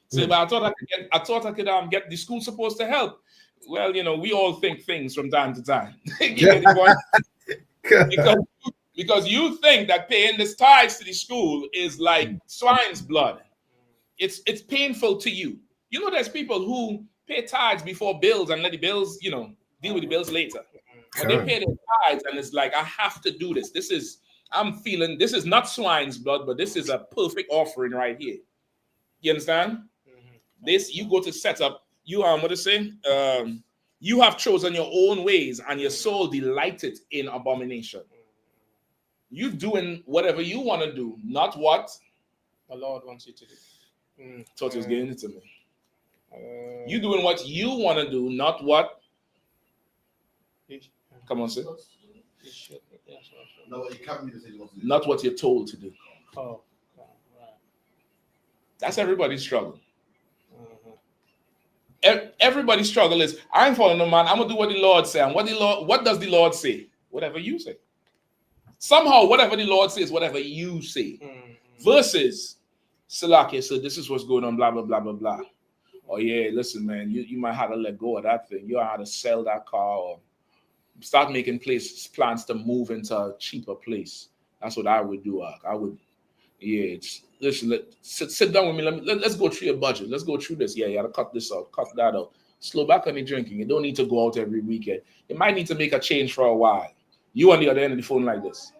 So, but I thought I could get the school supposed to help. Well, we all think things from time to time. because you think that paying this tithes to the school is like swine's blood. It's painful to you. There's people who pay tithes before bills and let the bills, deal with the bills later. But they pay their tithes and it's like, I have to do this. This is not swine's blood, but this is a perfect offering right here. You understand? This, you go to set up, you have chosen your own ways and your soul delighted in abomination. You doing whatever you want to do, not what
the Lord wants you to do.
Thought he was getting it to me. You doing what you want to do, not what. Come on, sir. Not what you're told to do.
Oh, right.
That's everybody's struggle. Everybody's struggle is, I ain't following no man. I'm gonna do what the Lord say. And what does the Lord say? Whatever you say. Somehow, whatever the Lord says, whatever you say. Versus, Salaki, so this is what's going on, blah, blah, blah, blah, blah. Oh yeah, listen, man, you might have to let go of that thing. You might have to sell that car or start making plans to move into a cheaper place. That's what I would do. I would, listen, sit down with me. Let's go through your budget. Let's go through this. Yeah, you got to cut this out, cut that out. Slow back on the drinking. You don't need to go out every weekend. You might need to make a change for a while. You on the other end of the phone like this.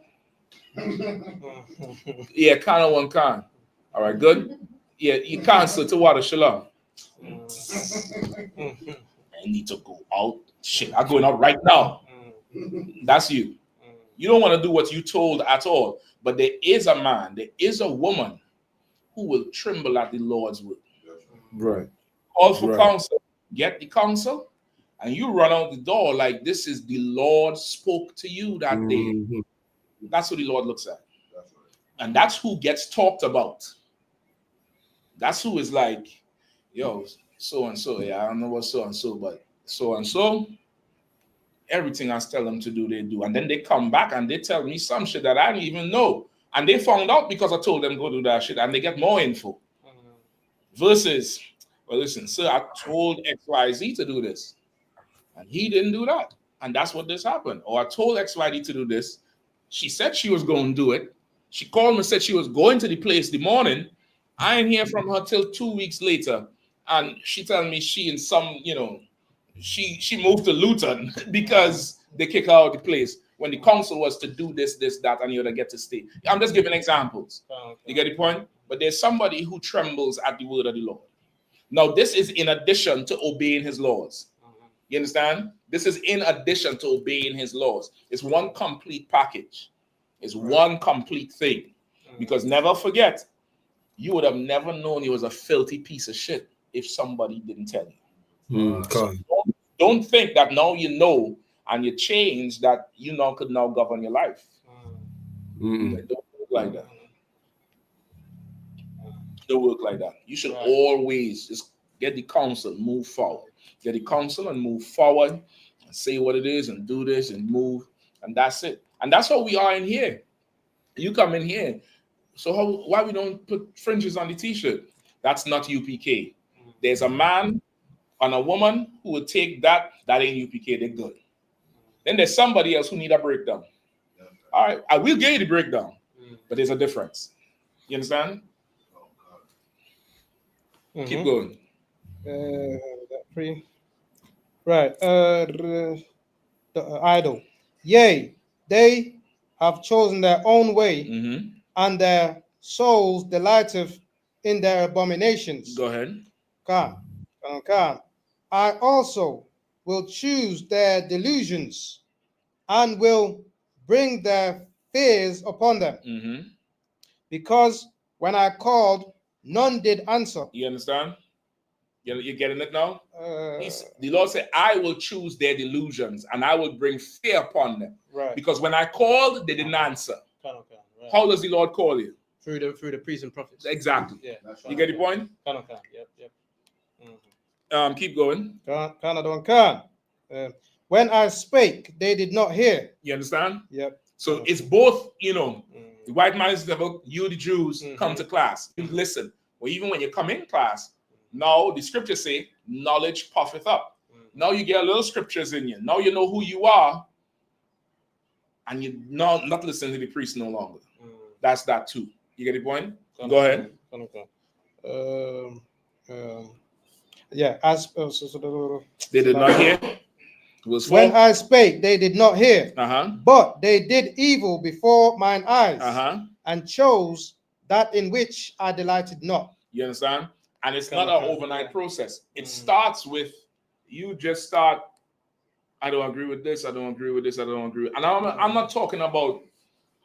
Yeah, kind of one can. All right, good. Yeah, you cancel to water shalom. I need to go out. Shit, I'm going out right now. That's you. You don't want to do what you told at all. But there is a man, there is a woman who will tremble at the Lord's will.
Right.
Call for counsel. Get the counsel, and you run out the door like this is the Lord spoke to you that day. That's what the Lord looks at. And that's who gets talked about. That's who is like, yo, so-and-so. Yeah, I don't know what so-and-so, but so-and-so, everything I tell them to do, they do. And then they come back and they tell me some shit that I didn't even know. And they found out because I told them go do that shit, and they get more info. Versus, well, listen, sir, I told XYZ to do this, and he didn't do that. And that's what this happened. Or I told XYZ to do this. She said she was going to do it. She called me, said she was going to the place the morning. I ain't hear from her till 2 weeks later. and she telling me she in some, she moved to Luton because they kick her out of the place when the council was to do this, that, and you would get to stay. I'm just giving examples. You get the point? But there's somebody who trembles at the word of the Lord. Now, this is in addition to obeying his laws. You understand? This is in addition to obeying his laws. It's one complete package. It's one complete thing. Because never forget, you would have never known you was a filthy piece of shit if somebody didn't tell you. So don't think that now you know and you change that you now could now govern your life. Don't work like that. Don't work like that. You should always just get the counsel, move forward. Get the counsel and move forward and say what it is and do this and move. And that's it. And that's how we are in here. You come in here. So why we don't put fringes on the t-shirt? That's not UPK. There's a man and a woman who would take that. That ain't UPK. They're good. Then there's somebody else who need a breakdown. All right, I will give you the breakdown, but there's a difference. You understand? Keep going.
Right. The idol. Yea, they have chosen their own way, and their souls delighteth in their abominations.
Go ahead.
Come. I also will choose their delusions, and will bring their fears upon them. Because when I called, none did answer.
You understand? You're getting it now? The Lord said, I will choose their delusions and I will bring fear upon them.
Right.
Because when I called, they didn't answer.
Right.
How does the Lord call you?
Through the priests and prophets.
Exactly.
Yeah.
You get the point?
Yep.
Keep going.
When I spake, they did not hear.
You understand?
Yep.
So it's both, the white man is the devil, you the Jews come to class. You listen. Well, even when you come in class, now the scriptures say, knowledge puffeth up. Now you get a little scriptures in you. Now you know who you are, and you're not listening to the priest no longer. That's that too. You get the point? Go ahead. They did not hear.
When I spake, they did not hear. But they did evil before mine eyes, and chose that in which I delighted not.
You understand? And it's not an overnight process. It starts with you just start. I don't agree with this. I don't agree with this. I don't agree. And I'm not talking about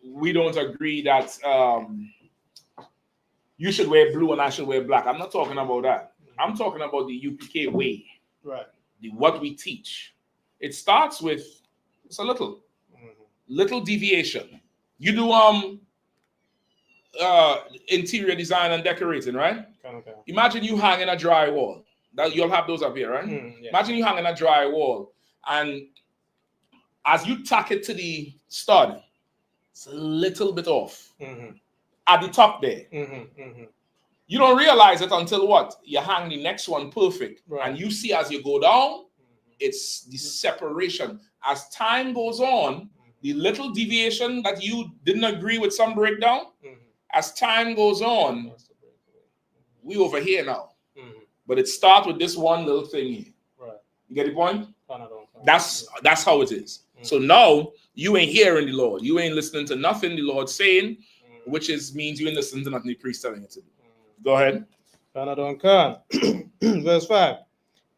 we don't agree that you should wear blue and I should wear black. I'm not talking about that. I'm talking about the UPK way.
Right.
What we teach. It starts with it's a little deviation. You do interior design and decorating, right? Imagine you hanging a drywall. That you'll have those up here, right? Imagine you hanging a drywall, and as you tack it to the stud, it's a little bit off at the top there. You don't realize it until what? You hang the next one perfect, and you see as you go down, it's the separation. As time goes on, the little deviation that you didn't agree with some breakdown, as time goes on, we over here now. But it starts with this one little thing here.
Right.
You get the point? That's how it is. So now you ain't hearing the Lord. You ain't listening to nothing the Lord saying, which means you ain't listening to nothing the priest telling you to do. Go ahead.
Verse 5.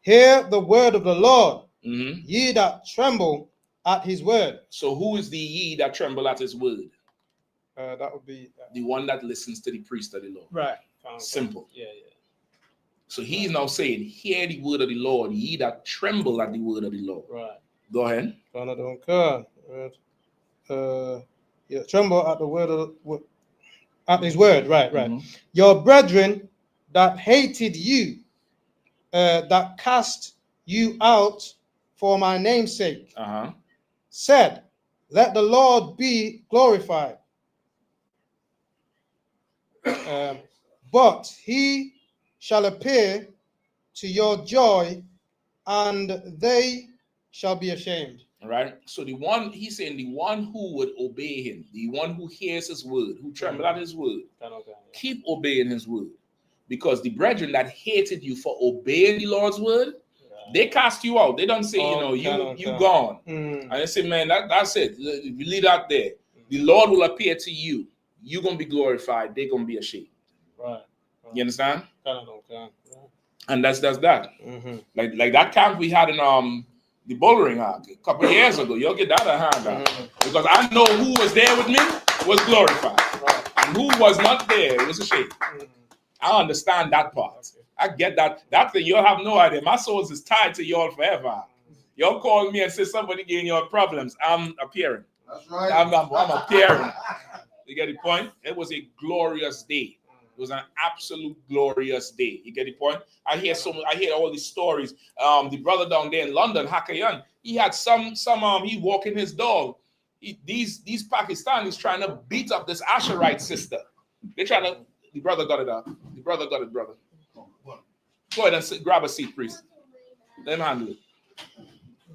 Hear the word of the Lord, ye that tremble at his word.
So who is the ye that tremble at his word?
That would be
the one that listens to the priest of the Lord.
Right.
Simple.
Yeah.
So he's now saying, hear the word of the Lord, ye that tremble at the word of the Lord.
Right.
Go ahead.
Tremble at the word at his word. Right. Your brethren that hated you, that cast you out for my name's sake, said, let the Lord be glorified. But he shall appear to your joy, and they shall be ashamed.
All right. So he's saying the one who would obey him, the one who hears his word, who tremble at his word, keep obeying his word. because the brethren that hated you for obeying the Lord's word, they cast you out. They don't say, you gone. And they say, man, that's it. We leave that there. The Lord will appear to you. You're going to be glorified. They're going to be ashamed.
Right.
You understand? And that's that.
Mm-hmm.
Like that camp we had in the Bouldering Arc a couple of years ago. You'll get that a hand because I know who was there with me was glorified, and who was not there was ashamed. I understand that part. I get that. That thing you'll have no idea. My soul is tied to y'all forever. Y'all call me and say somebody gave you problems. I'm appearing.
That's right.
I'm appearing. You get the point? It was a glorious day. It was an absolute glorious day. You get the point? I hear all these stories. The brother down there in London, Hakayan, he had he walking his dog. These Pakistanis trying to beat up this Asherite sister. They're trying to. The brother got it up. The brother got it, brother. Go ahead and grab a seat, priest. Let him handle it.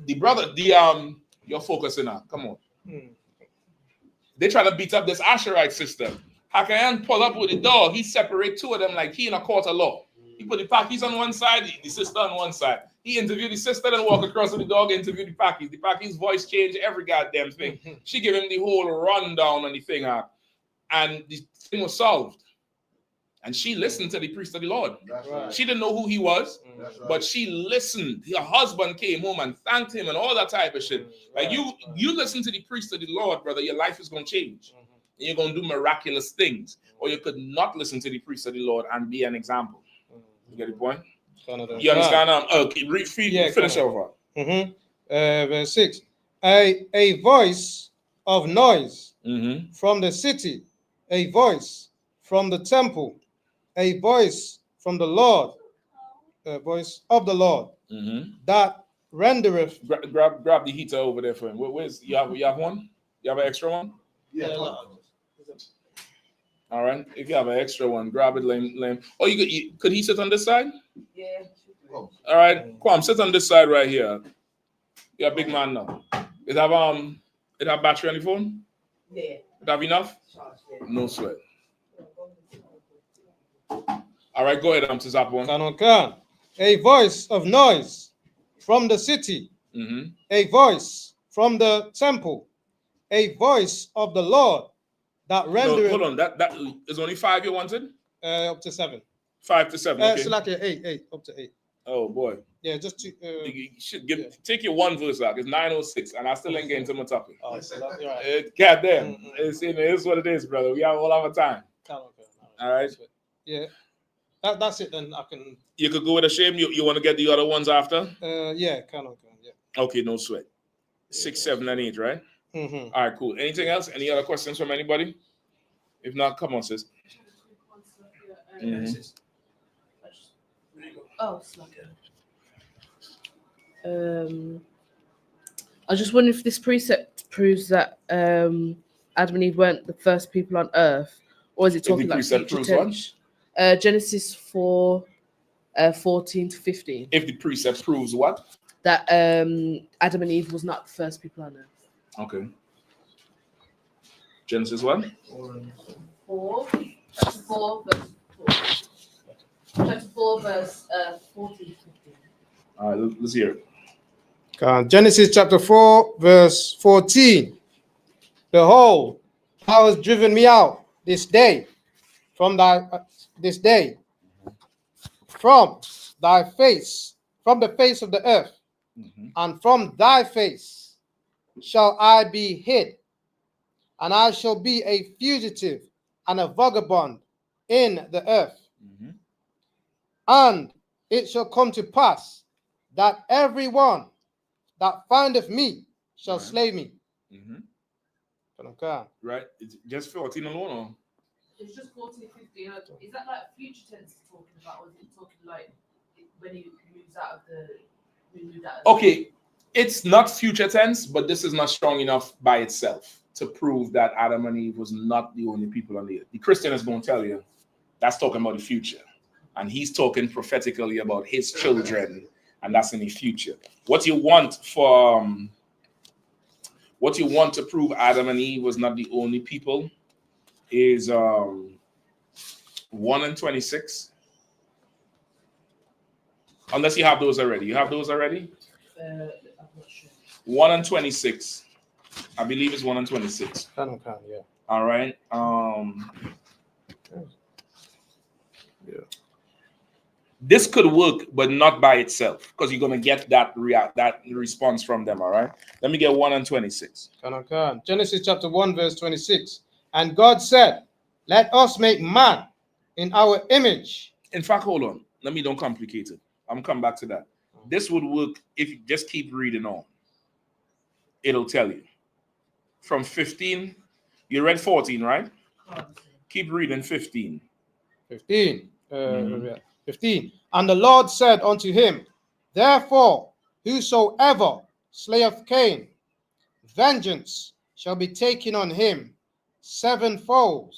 The brother, you're focusing on. Come on. They try to beat up this Asherite sister. Hakayan pull up with the dog. He separate two of them like he in a court of law. He put the Pakis on one side, the sister on one side. He interviewed the sister, then walk across with the dog, interview the Pakis. The Pakis' voice changed every goddamn thing. She gave him the whole rundown on the thing, and the thing was solved. And she listened to the priest of the Lord.
Right.
She didn't know who he was, but she listened. Her husband came home and thanked him and all that type of shit. Like you listen to the priest of the Lord, brother, your life is going to change. And you're going to do miraculous things. Or you could not listen to the priest of the Lord and be an example. You get the point? You understand? Finish over.
Verse 6. A voice of noise from the city, a voice from the temple, a voice from the Lord, a voice of the Lord, that rendereth.
Grab the heater over there for him. Where's you have one? You have an extra one?
Yeah.
All right. If you have an extra one, grab it. Lame. Oh, could he sit on this side?
Yeah.
All right. Kwam, sit on this side right here. You're a big man now. It have battery on the phone?
Yeah.
It have enough? No sweat. All right, go ahead, Zap one.
A voice of noise from the city, a voice from the temple, a voice of the Lord that rendereth.
Hold on, that is only 5 you wanted?
Up to 7.
5 to 7. Okay.
So like 8, up to 8.
Oh boy.
Yeah, just to.
You should take your one verse out. It's 9:06, and I still ain't getting to my topic.
Oh, so that's right.
Goddamn, it's what it is, brother. We have all our time. All right.
Yeah, that's it. Then I can.
You could go with a shame. You want to get the other ones after?
Yeah, kind of. Yeah.
Okay, no sweat. 6, 7, and 8, right? All right, cool. Anything else? Any other questions from anybody? If not, come on, sis.
Oh, it's like I just wonder if this precept proves that Adam and Eve weren't the first people on earth, or is it talking like future tense? Genesis 4, 14 to 15.
If the precept proves what?
That Adam and Eve was not the first people on earth.
Okay. Genesis 1?
4, chapter 4, verse 4. Chapter 4, verse 14 to 15.
All right, let's hear it.
Genesis chapter 4, verse 14. Behold, thou hast driven me out this day from thy from thy face, from the face of the earth, and from thy face shall I be hid, and I shall be a fugitive and a vagabond in the earth. And it shall come to pass that everyone that findeth me shall slay me.
Right? It's just 14 alone, or?
It's just 14, 15. Is that like future tense talking about, or is it talking like when he moves out of the?
Okay, it's not future tense, but this is not strong enough by itself to prove that Adam and Eve was not the only people on the earth. The Christian is going to tell you that's talking about the future, and he's talking prophetically about his children, and that's in the future. What you want to prove Adam and Eve was not the only people is 1 and 26. Unless you have those already. You have those already?
I'm not sure.
1 and 26. I believe it's 1 and 26.
Can, yeah.
All right.
Yeah.
This could work, but not by itself, because you're gonna get that response from them. All right. Let me get 1 and 26.
Can. Genesis chapter 1, verse 26. And God said, "Let us make man in our image."
In fact, hold on. Let me don't complicate it. I'm coming back to that. This would work if you just keep reading on. It'll tell you. From 15, you read 14, right? Keep reading 15.
15. 15. And the Lord said unto him, "Therefore, whosoever slayeth Cain, vengeance shall be taken on him sevenfold.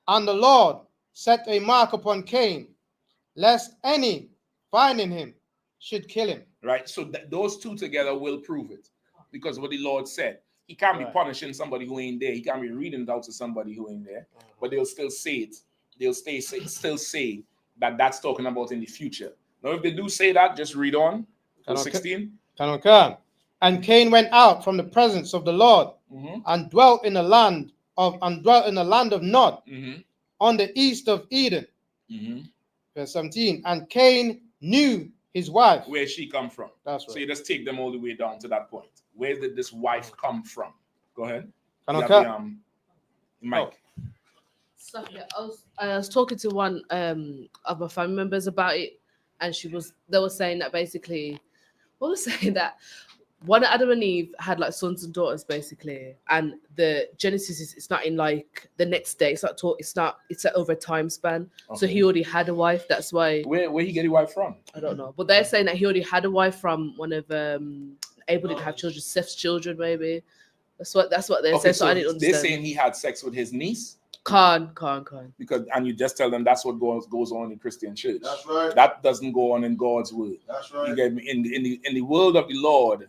And the Lord set a mark upon Cain, lest any finding him should kill him."
Right? So those two together will prove it. Because what the Lord said. He can't be punishing somebody who ain't there. He can't be reading it out to somebody who ain't there. But they'll still say it. They'll still say that that's talking about in the future. Now, if they do say that, just read on. Verse 16.
And Cain went out from the presence of the Lord and dwelt in the land of Nod, on the east of Eden. Verse 17. And Cain knew his wife.
Where she come from? That's right. So you just take them all the way down to that point. Where did this wife come from? Go ahead. Mike.
So, yeah, I was talking to one of my family members about it, and they were saying that basically, one Adam and Eve had like sons and daughters basically, and the Genesis it's not in like the next day. It's over a time span. Okay. So he already had a wife. That's why.
Where he get a wife from?
I don't know, but they're saying that he already had a wife from one of Abel didn't have children, Seth's children maybe. That's what they're saying. So I didn't understand.
They're saying he had sex with his niece.
Can't.
Because you just tell them that's what goes on in Christian church.
That's right.
That doesn't go on in God's word.
That's right.
You get me? In the world of the Lord,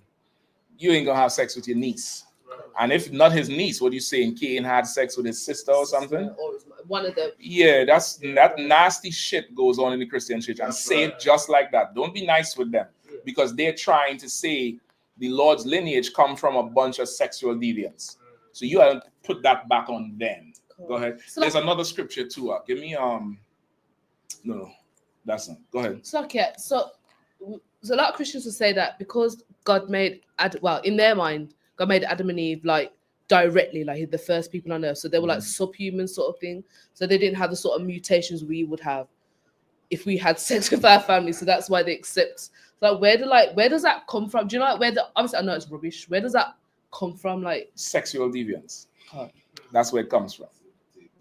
you ain't gonna have sex with your niece. Right. And if not his niece, what are you saying? Cain had sex with his sister or something?
Or one of them.
Yeah, that nasty shit goes on in the Christian church. And say it just like that. Don't be nice with them. Because they're trying to say the Lord's lineage come from a bunch of sexual deviants. So you have to put that back on them. Go ahead. So there's another scripture too. Give me no, that's not. Go ahead.
So a lot of Christians will say that because God made in their mind, God made Adam and Eve like directly, like the first people on earth. So they were like subhuman sort of thing. So they didn't have the sort of mutations we would have if we had sex with our family. So that's why they accept. Like where does that come from? Do you know like obviously I know it's rubbish. Where does that come from? Like
sexual deviance. That's where it comes from.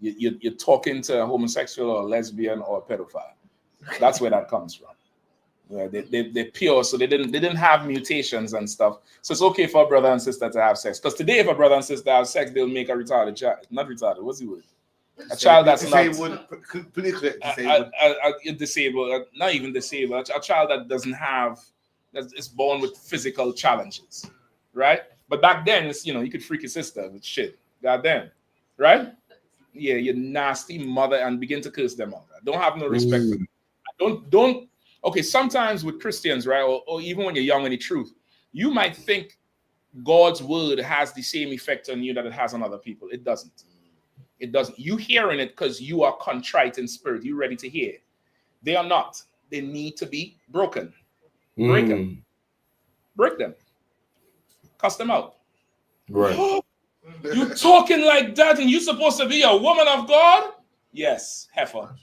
You're talking to a homosexual or a lesbian or a pedophile. That's where that comes from. Yeah, they're pure, so they didn't have mutations and stuff. So it's okay for a brother and sister to have sex. Because today, if a brother and sister have sex, they'll make a retarded child. Not retarded. What's the word? A child that's
disabled,
disabled, not even disabled. A child that doesn't have, that is born with physical challenges, right? But back then, it's you could freak your sister with shit. Goddamn, right? Yeah, you nasty mother, and begin to curse them out. Don't have no respect for them. Don't. Okay, sometimes with Christians, right, or even when you're young in the truth, you might think God's word has the same effect on you that it has on other people. It doesn't. It doesn't. You hearing it because you are contrite in spirit. You're ready to hear. They are not. They need to be broken. Break them. Break them. Cuss them out.
Right.
You talking like that and you supposed to be a woman of God? Yes, heifer.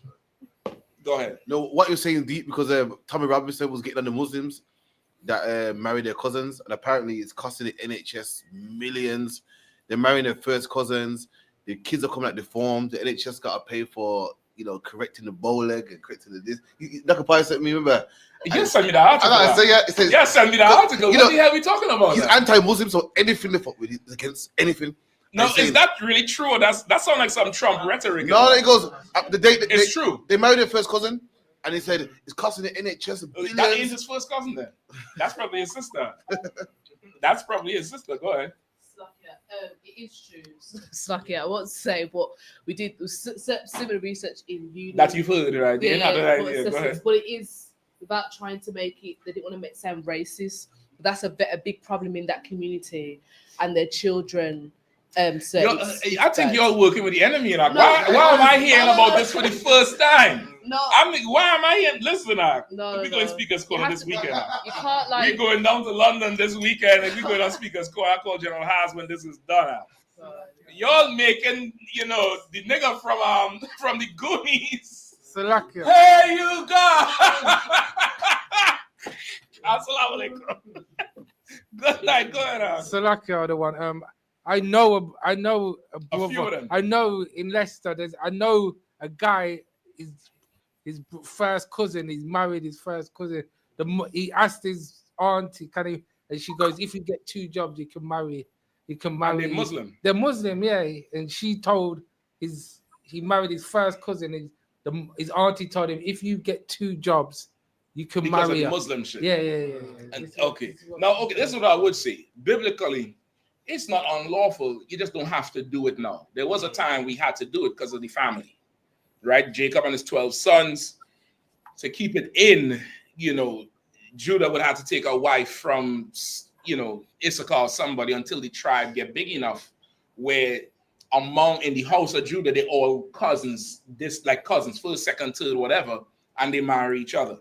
Go ahead.
No, what you're saying deep because Tommy Robinson was getting on the Muslims that marry their cousins, and apparently it's costing the NHS millions. They're marrying their first cousins. The kids are coming out deformed. The NHS got to pay for correcting the bow leg and correcting the this. Dr. Pai sent me, remember?
You sent me the article. Yeah, send me the article. What the hell are we talking about?
He's anti-Muslim, so anything they fuck with, he's against anything.
No, is that really true? That sounds like some Trump rhetoric.
No, it goes
it's true.
They married their first cousin, and he said it's costing the NHS billions.
That is his first cousin then. That's probably his sister. That's probably his sister. Go ahead.
It is true. I won't say, but we did similar research in uni.
That you've heard, right?
Yeah,
Go ahead.
but it is without trying to make it, they didn't want to make it sound racist. That's a big problem in that community, and their children. So
I think you're working with the enemy. You know?
No,
why am I hearing about this for the first time?
No.
Why am I here? Listen,
No,
we're going to Speakers Corner this weekend.
You can't like.
We're going down to London this weekend, and we're going on Speakers Corner. I call General Haas when this is done. Y'all making, the nigga from the Goonies.
Salakia.
Hey, you go. Assalamu alaikum. Good night. Go ahead.
Salakia, the one. I know a brother.
few of them.
I know in Leicester. I know a guy. His first cousin. He's married his first cousin. He asked his auntie, "Can he?" And she goes, "If you get 2 jobs, you can marry. You can marry."
And they're Muslim.
They're Muslim, yeah. And she told he married his first cousin. His auntie told him, "If you get 2 jobs, you can
Because
marry
of the
her."
Muslim shit.
Yeah.
And, okay. Now, this is what I would say. Biblically, it's not unlawful. You just don't have to do it now. There was a time we had to do it because of the family, right? Jacob and his 12 sons. To keep it in, Judah would have to take a wife from, Issachar or somebody until the tribe get big enough where in the house of Judah, they're all cousins, cousins, first, second, third, whatever, and they marry each other.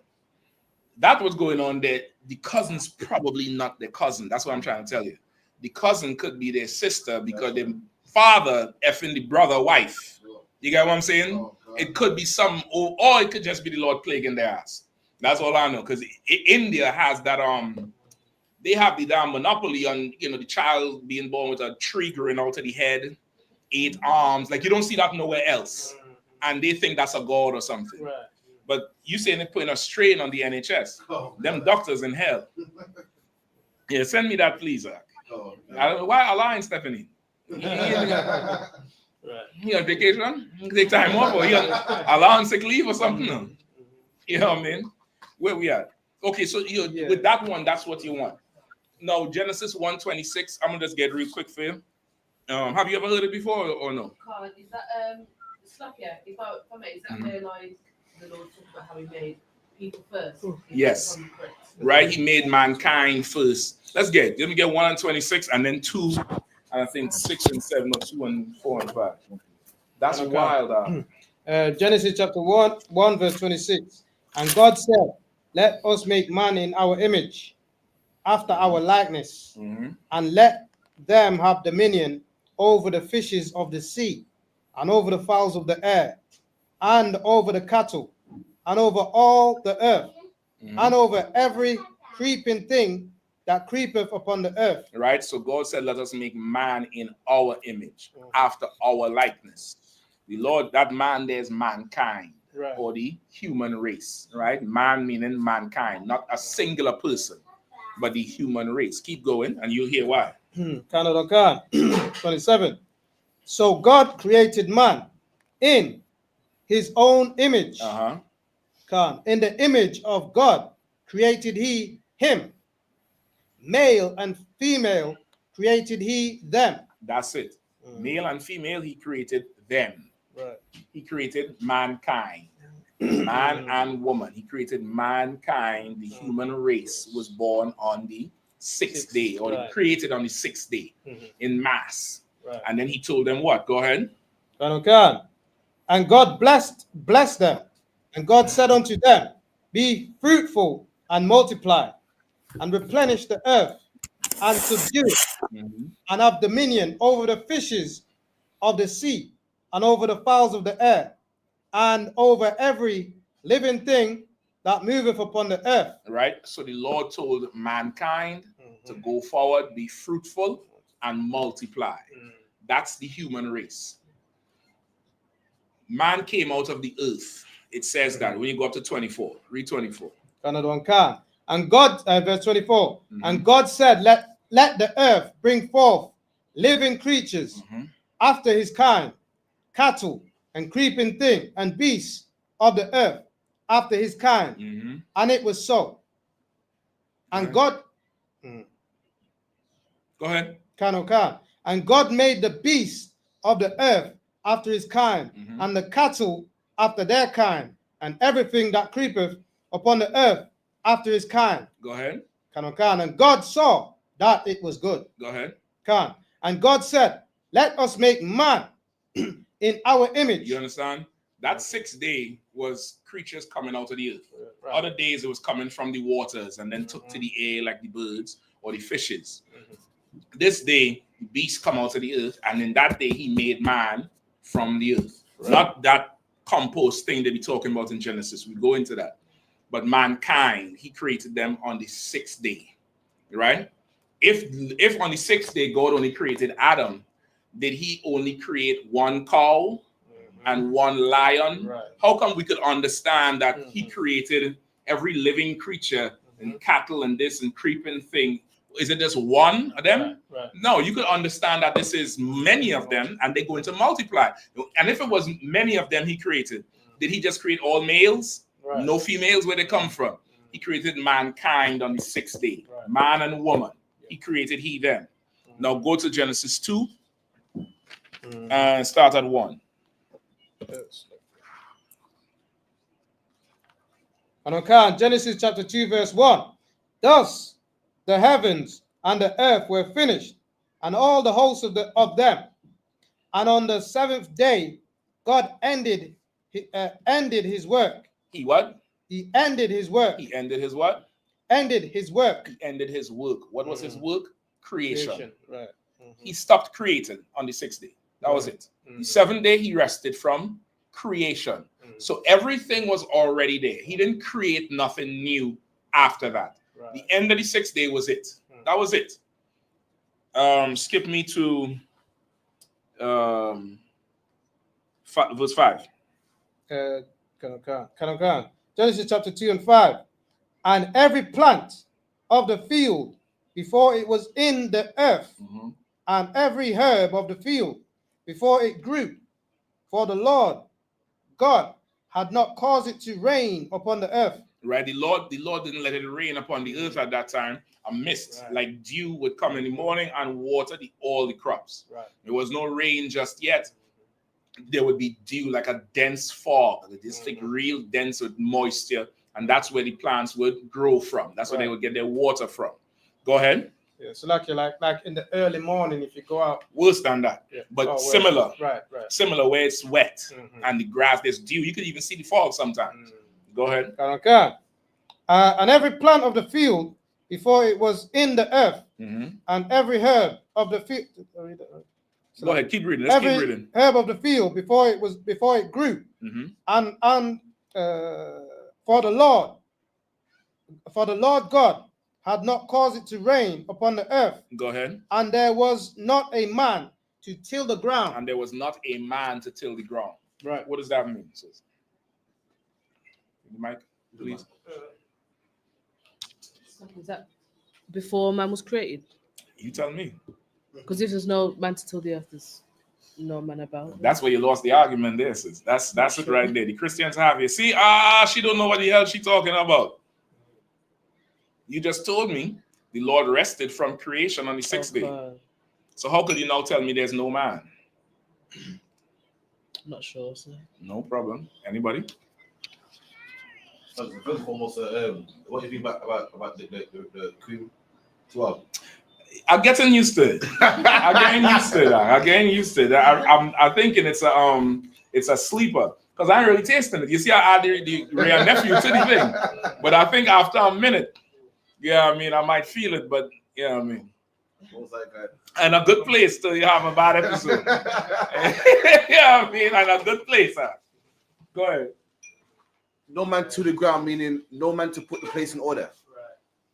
That was going on there. The cousin's probably not their cousin. That's what I'm trying to tell you. The cousin could be their sister because their father effing the brother wife. You get what I'm saying? It could be or it could just be the Lord plaguing their ass. That's all I know. Because India has that they have the damn monopoly on the child being born with a tree growing out of the head, 8 arms. Like you don't see that nowhere else, and they think that's a god or something.
Right.
But you saying they're putting a strain on the NHS? Them doctors in hell. Yeah, send me that, please, Zach. I don't know why Allah ain't stepping in. He on vacation? He take time off, or he on sick leave or something? No. You know what I mean? Where we at? Okay, so with that one, that's what you want. Now, Genesis 1:26, I'm gonna just get real quick for you. Have you ever heard it before or no?
God, is that Slakia? Is that where like the Lord talked about how He made people first?
Yes. Right, He made mankind first. Let me get 1 and 26, and then 2, and I think 6 and 7, or 2 and 4 and 5. That's wild.
Genesis chapter 1 verse 26. And God said, "Let us make man in our image, after our likeness, and let them have dominion over the fishes of the sea, and over the fowls of the air, and over the cattle, and over all the earth, and over every creeping thing that creepeth upon the earth."
Right? So God said, let us make man in our image, after our likeness. The Lord, that man there is mankind, or the human race, right? Man meaning mankind, not a singular person, but the human race. Keep going, and you'll hear why.
27. So God created man in His own image. In the image of God created He him. Male and female created He them.
That's it. Male and female, He created them.
Right.
He created mankind. Man and woman. He created mankind. The human race was born on the 6th day, or created on the 6th day in mass.
Right.
And then He told them what? Go ahead.
And God blessed them. And God said unto them, "Be fruitful and multiply, and replenish the earth, and subdue it, and have dominion over the fishes of the sea, and over the fowls of the air, and over every living thing that moveth upon the earth."
Right? So the Lord told mankind to go forward, be fruitful, and multiply. That's the human race. Man came out of the earth. It says that when you go up to 24. Read 24.
And God, verse 24, and God said, let the earth bring forth living creatures after his kind, cattle and creeping thing and beasts of the earth after his kind. And it was so. And God,
go ahead.
And God made the beasts of the earth after his kind, and the cattle after their kind, and everything that creepeth upon the earth after his kind.
Go ahead.
And God saw that it was good.
Go ahead.
And God said, let us make man in our image.
You understand? That 6th day was creatures coming out of the earth. Right. Other days it was coming from the waters and then took to the air like the birds or the fishes. This day, beasts come out of the earth, and in that day he made man from the earth. Right. Not that compost thing that we're talking about in Genesis. We go into that. But mankind, he created them on the 6th day. Right? If on the 6th day God only created Adam, did he only create one cow and one lion? Right. How come we could understand that he created every living creature and cattle and this and creeping thing? Is it just one of them? Right. No, you could understand that this is many of them and they're going to multiply. And if it was many of them he created, did he just create all males? Right. No females, where they come from? He created mankind on the 6th day. Right. Man and woman. He created he them. Now go to Genesis 2 and start at 1.
And Genesis chapter 2 verse 1. Thus the heavens and the earth were finished, and all the hosts of them. And on the 7th day, God ended his work.
He what?
He ended his work.
He ended his what?
Ended his work.
He ended his work. What was his work? Creation.
Right.
He stopped creating on the 6th day. That was it. The 7th day he rested from creation. So everything was already there. He didn't create nothing new after that. Right. The end of the 6th day was it. That was it. Skip me to verse 5.
Genesis chapter 2 and 5. And every plant of the field before it was in the earth, and every herb of the field before it grew, for the Lord God had not caused it to rain upon the earth.
Right, the Lord didn't let it rain upon the earth at that time. A mist, like dew, would come in the morning and water all the crops. Right. There was no rain just yet. There would be dew, like a dense fog, this thick, real dense with moisture, and that's where the plants would grow from. That's where they would get their water from. Go ahead.
Yeah, so like in the early morning, if you go out.
Worse than that, but similar.
Right.
Similar, where it's wet and the grass, there's dew. You could even see the fog sometimes. Go ahead.
And every plant of the field before it was in the earth, and every herb of the field.
Go ahead, keep reading. Let's keep reading.
Herb of the field before it grew, and for the Lord God had not caused it to rain upon the earth.
Go ahead.
And there was not a man to till the ground.
And there was not a man to till the ground.
Right.
What does that mean? Mike, please.
Is that before man was created?
You tell me.
Because if there's no man to till the earth, there's no man about.
That's where you lost the argument there, sis. That's it right there. The Christians have it. See, she don't know what the hell she talking about. You just told me the Lord rested from creation on the 6th day. So how could you now tell me there's no man?
Not sure, sir.
No problem. Anybody?
First and foremost, what do you think about the Queen 12?
I'm getting used to it. I'm getting used to that. I'm thinking it's a sleeper because I ain't really tasting it. You see, I add the real nephew to the thing, but I think after a minute, I might feel it, but I mean. And a good place till you have a bad episode. And a good place. Go ahead.
No man to the ground, meaning no man to put the place in order.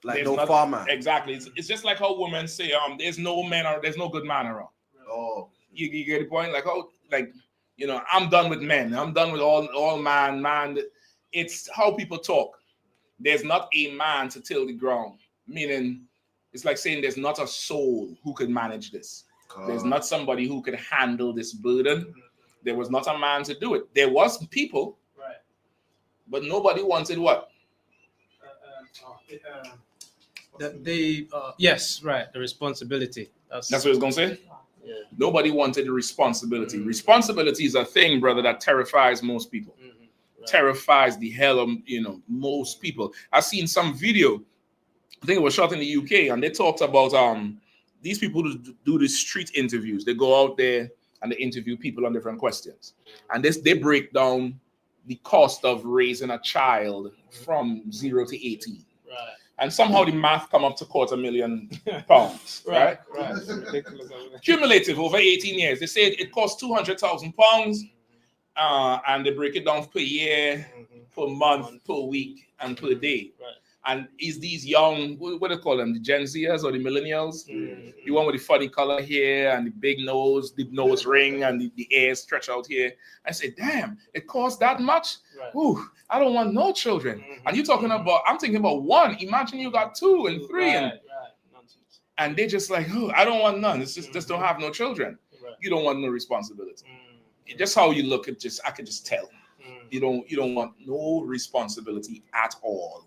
Like there's no farmer.
Exactly. It's just like how women say, there's no man or there's no good man around.
Oh.
You get the point? I'm done with men. I'm done with all man. It's how people talk. There's not a man to till the ground. Meaning, it's like saying there's not a soul who could manage this. There's not somebody who could handle this burden. There was not a man to do it. There was people, but nobody wanted what?
The responsibility. That's
what I was gonna say.
Yeah.
Nobody wanted the responsibility. Responsibility is a thing, brother, that terrifies most people. terrifies the hell of most people. I've seen some video. I think it was shot in the UK, and they talked about these people who do these street interviews. They go out there and they interview people on different questions, and they break down the cost of raising a child from 0 to 18.
Right.
And somehow the math come up to £250,000, right? Cumulative over 18 years. They said it costs £200,000, and they break it down per year, per month, per week, and per day.
Right.
And is these young, what do they call them, the Gen Zers or the millennials? The one with the funny color hair and the big nose, the nose ring, and the ears stretch out here. I say, damn, it costs that much?
Right.
Ooh, I don't want no children. And you're talking about, I'm thinking about one. Imagine you got 2 and 3. And they just like, oh, I don't want none. It's just don't have no children.
Right.
You don't want no responsibility. Just how you look, I can just tell. You don't want no responsibility at all.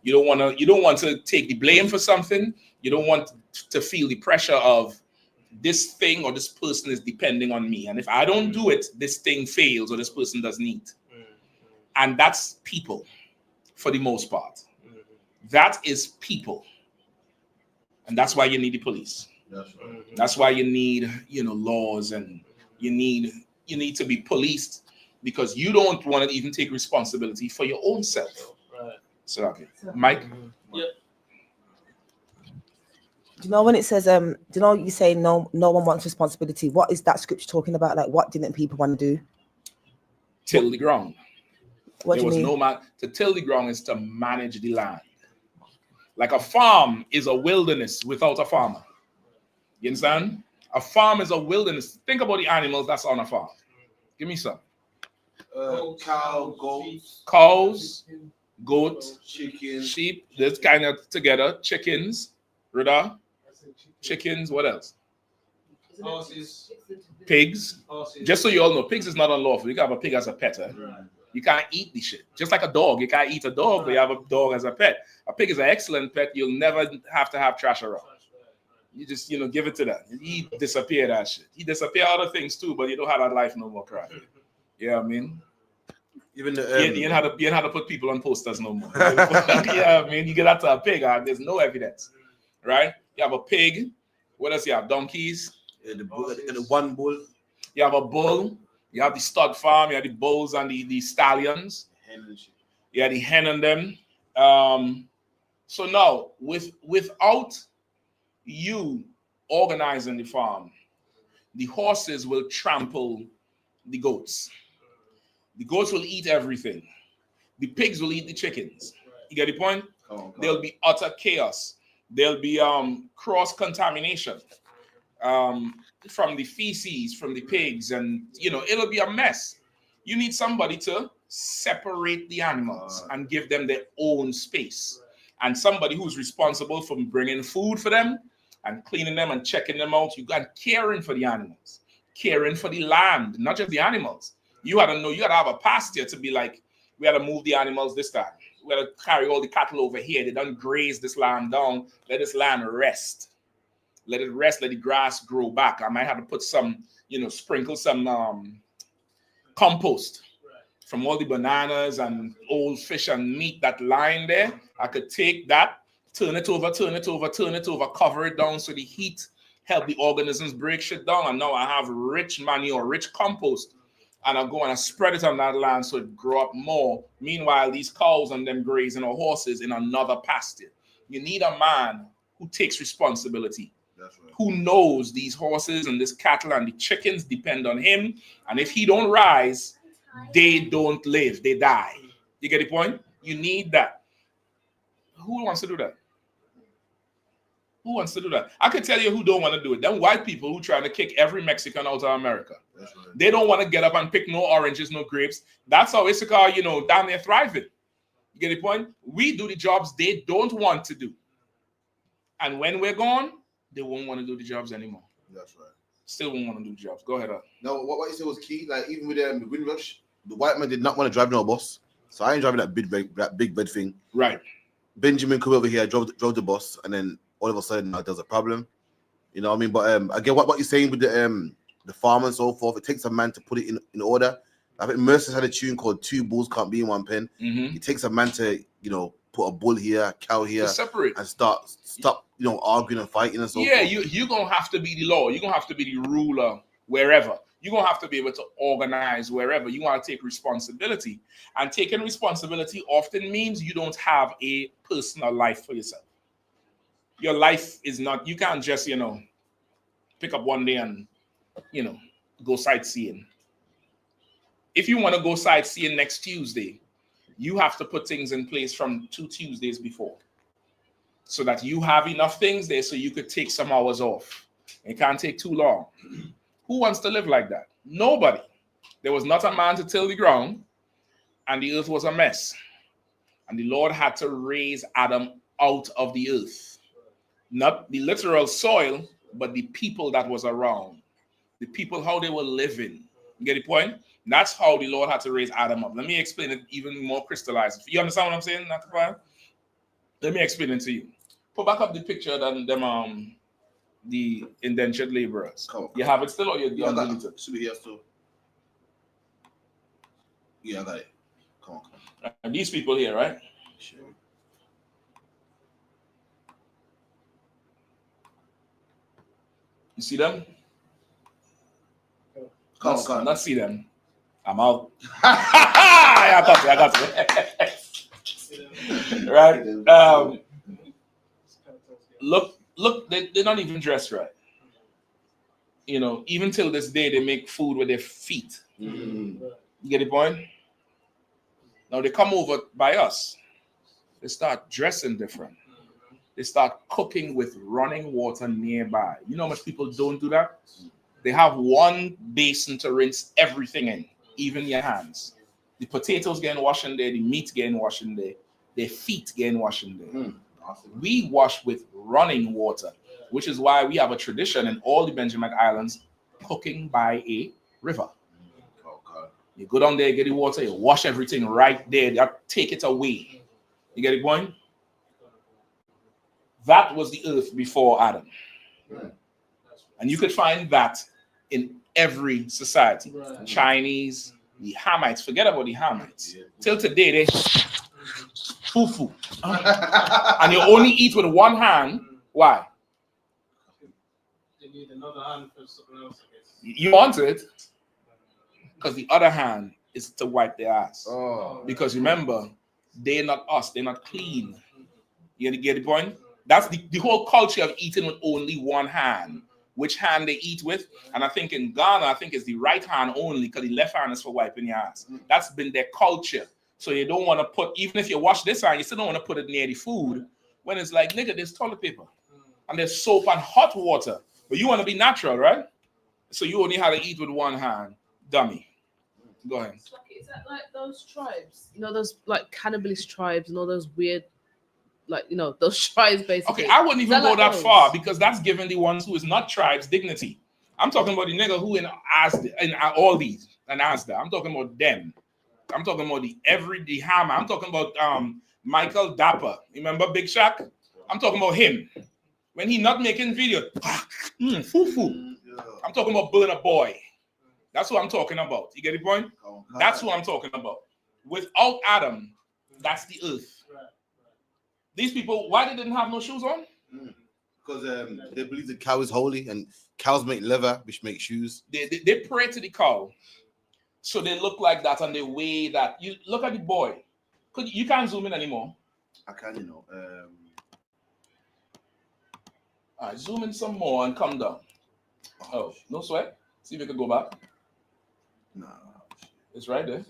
You don't want to take the blame for something. You don't want to feel the pressure of this thing or this person is depending on me. And if I don't do it, this thing fails or this person doesn't eat. And that's people for the most part. That is people. And that's why you need the police. That's why you need, laws, and you need to be policed, because you don't want to even take responsibility for your own self.
Right.
So, okay. Mike?
Yep.
Do you know when it says, do you know you say no one wants responsibility? What is that scripture talking about? Like, what didn't people want to do?
Till the ground.
What
There
do you
was
mean?
no man. To till the ground is to manage the land. Like a farm is a wilderness without a farmer. You understand? A farm is a wilderness. Think about the animals that's on a farm. Give me some.
Cow, goats.
Cows, goats,
chickens,
sheep. This kind of together. Chickens, Rida. Chickens. What else?
Horses.
Pigs. Just so you all know, pigs is not unlawful. You can have a pig as a pet. You can't eat the shit. Just like a dog. You can't eat a dog, but you have a dog as a pet. A pig is an excellent pet. You'll never have to have trash around. You just, give it to that. He disappear that shit. He disappear other things too, but you don't have that life no more, crap. Yeah, I mean.
Even the
you ain't how to put people on posters no more. Yeah, I mean, you get that to a pig, there's no evidence. Right? You have a pig. What else you have? Donkeys.
Yeah, the one bull.
You have a bull. You have the stud farm. You have the bulls and the stallions. Yeah, the hen and them. So now, without you organizing the farm, the horses will trample the goats. The goats will eat everything. The pigs will eat the chickens. You get the point? There'll be utter chaos. There'll be cross-contamination from the feces, from the pigs, and it'll be a mess. You need somebody to separate the animals and give them their own space. And somebody who's responsible for bringing food for them and cleaning them and checking them out. You got caring for the animals, caring for the land, not just the animals. You got to know, you got to have a pasture to be like, we got to move the animals this time. We got to carry all the cattle over here. They don't graze this land down. Let this land rest. Let it rest. Let the grass grow back. I might have to put some, sprinkle some compost from all the bananas and old fish and meat that lying there. I could take that, turn it over, cover it down so the heat help the organisms break shit down. And now I have rich manure, rich compost. And I go and I spread it on that land so it grow up more. Meanwhile, these cows and them grazing or horses in another pasture. You need a man who takes responsibility. That's right. Who knows these horses and this cattle and the chickens depend on him. And if he don't rise, they don't live, they die. You get the point? You need that. Who wants to do that? Who wants to do that? I can tell you who don't want to do it. Them white people who trying to kick every Mexican out of America. That's right. They don't want to get up and pick no oranges, no grapes. That's how I.S.U.P.K, down there thriving. You get the point? We do the jobs they don't want to do. And when we're gone, they won't want to do the jobs anymore.
That's right.
Still won't want to do the jobs. Go ahead.
No, what you said was key. Like, even with the Windrush, the white man did not want to drive no bus. So I ain't driving that big red thing.
Right.
Benjamin come over here, drove the bus, and then all of a sudden there's a problem. You know what I mean? But again, what you're saying with the farm and so forth, it takes a man to put it in order. I think Mercer's had a tune called Two Bulls Can't Be in One Pen. It takes a man to, put a bull here, a cow here,
separate
and stop, arguing and fighting and so
yeah,
forth.
you're going to have to be the law. You're going to have to be the ruler wherever. You're going to have to be able to organize wherever. You want to take responsibility. And taking responsibility often means you don't have a personal life for yourself. Your life is not, you can't just, pick up one day and, go sightseeing. If you want to go sightseeing next Tuesday, you have to put things in place from 2 Tuesdays before so that you have enough things there so you could take some hours off. It can't take too long. Who wants to live like that? Nobody. There was not a man to till the ground, and the earth was a mess. And the Lord had to raise Adam out of the earth. Not the literal soil, but the people that was around. The people, how they were living. You get the point? That's how the Lord had to raise Adam up. Let me explain it even more crystallized. You understand what I'm saying, Nakapaya? Let me explain it to you. Put back up the picture of them, the indentured laborers. You have it still, or you're deleted?
Should be here still. Yeah, I got it. Come on.
And these people here, right?
Sure.
You see them?
Not
see them. I'm out. I got you. Right? Look, they're not even dressed right. Even till this day, they make food with their feet. You get the point? Now they come over by us. They start dressing different. They start cooking with running water nearby. You know how much people don't do that? They have one basin to rinse everything in, even your hands. The potatoes getting washed in there, the meat getting washed in there, their feet getting washed in there. We wash with running water, which is why we have a tradition in all the Benjamin Islands, cooking by a river. You go down there, get the water, you wash everything right there, you take it away. You get the point? That was the earth before Adam. And you could find that in every society. Chinese, the Hamites, forget about the Hamites. Till today, they fufu. And you only eat with one hand. Why?
They need another hand for something else, I guess.
You want it because the other hand is to wipe their ass. Because remember, they're not us, they're not clean. You get the point? That's the whole culture of eating with only one hand. Which hand they eat with. And I think in Ghana, it's the right hand only because the left hand is for wiping your ass. That's been their culture. So you don't want to put, even if you wash this hand, you still don't want to put it near the food when it's like, nigga, there's toilet paper and there's soap and hot water. But you want to be natural, right? So you only have to eat with one hand. Dummy. Go ahead.
Is that like those tribes? Those like cannibalist tribes and all those weird, those tribes basically.
Okay, I wouldn't even go that far because that's giving the ones who is not tribes dignity. I'm talking about the nigga who in Asda, in all these, and Asda. I'm talking about them. I'm talking about the Hammer. I'm talking about Michael Dapper. Remember Big Shaq? I'm talking about him. When he not making video, foo-foo. I'm talking about Burna Boy. That's what I'm talking about. You get the point? That's what I'm talking about. Without Adam, that's the earth. These people, why they didn't have no shoes on?
Because they believe the cow is holy and cows make leather, which makes shoes.
They pray to the cow. So they look like that and they weigh that. You look at the boy. You can't zoom in anymore.
I can,
All right, zoom in some more and come down. Oh, no sweat. See if we can go back.
No.
It's right there.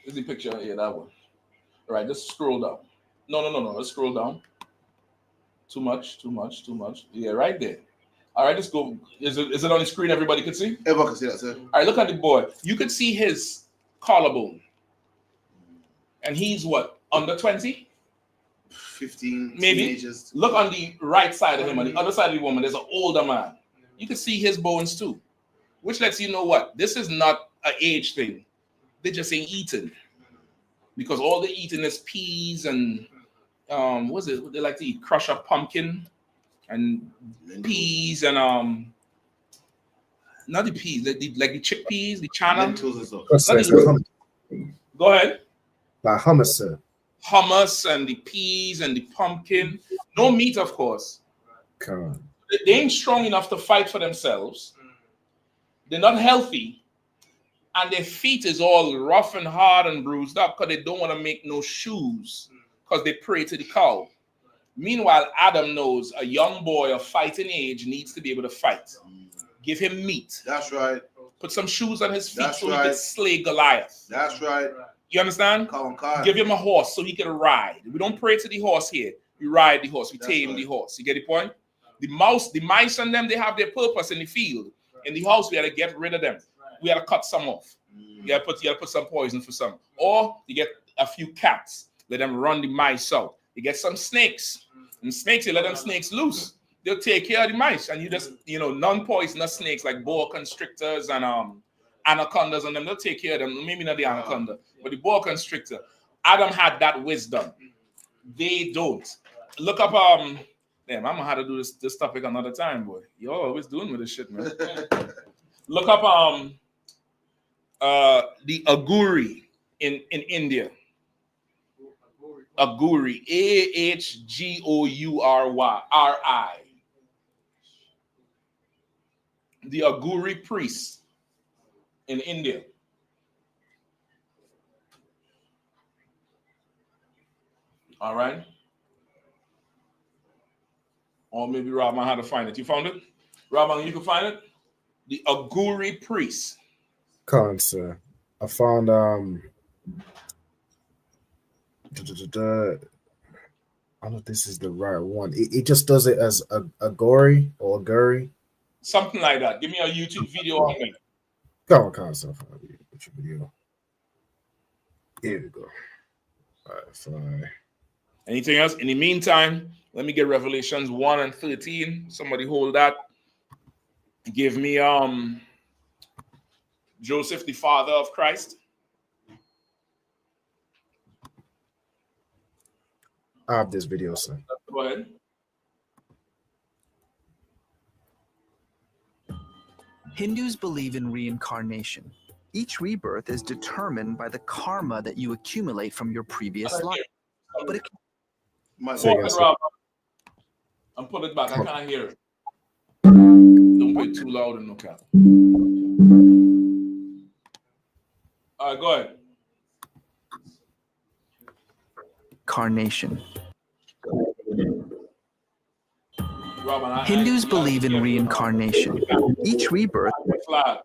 Is the picture? Yeah, that one. All right, just scroll down. No. Let's scroll down. Too much. Yeah, right there. All right, let's go. Is it on the screen? Everybody can see?
Everyone can see that, sir.
All right, look at the boy. You could see his collarbone. And he's what? Under 20?
15,
maybe.
Teenagers.
Look on the right side of him. On the other side of the woman, there's an older man. You can see his bones too. Which lets you know what? This is not an age thing. They just ain't eating. Because all they're eating is peas and what's it? They like to eat crushed up pumpkin and peas and not the peas, like the chickpeas, the chana.
Lentils and stuff.
What's
Not
that?
the- Go ahead.
Like hummus, sir.
Hummus and the peas and the pumpkin. No meat, of course.
Come on.
They ain't strong enough to fight for themselves. They're not healthy. And their feet is all rough and hard and bruised up because they don't want to make no shoes because they pray to the cow. Meanwhile, Adam knows a young boy of fighting age needs to be able to fight. Give him meat.
That's right.
Put some shoes on his feet
That's
so he
right.
can slay Goliath.
That's right.
You understand? Give him a horse so he can ride. We don't pray to the horse here. We ride the horse. We tame the horse. You get the point? The mice and them, they have their purpose in the field. In the house, we had to get rid of them. We had to cut some off. You had to put some poison for some. Or you get a few cats. Let them run the mice out. You get some snakes. And snakes, you let them snakes loose. They'll take care of the mice. And you just, non-poisonous snakes like boa constrictors and anacondas and them, they'll take care of them. Maybe not the anaconda, but the boa constrictor. Adam had that wisdom. They don't. Look up, damn, I'm gonna have to do this topic another time, boy. You're always doing with this shit, man. Look up the Aguri in India. Aguri, AHGOURI. The Aguri priests in India. All right. Or maybe Rahman had to find it. You found it? Rahman, you can find it? The Aguri priests.
Come on, sir. I found I don't know if this is the right one. It just does it as a gory or a guri.
Something like that. Give me a YouTube video on it.
Come on, sir. Video. Here we go. All right, fine.
Anything else? In the meantime, let me get Revelations 1 and 13. Somebody hold that. Give me Joseph, the father of Christ.
I have this video, sir.
Go ahead.
Hindus believe in reincarnation. Each rebirth is determined by the karma that you accumulate from your previous life. But it
I'm putting it back. I can't hear it. Don't play too loud in no cap. All right, go ahead.
Carnation.
Robin,
Hindus believe in reincarnation. Each rebirth.
Flag.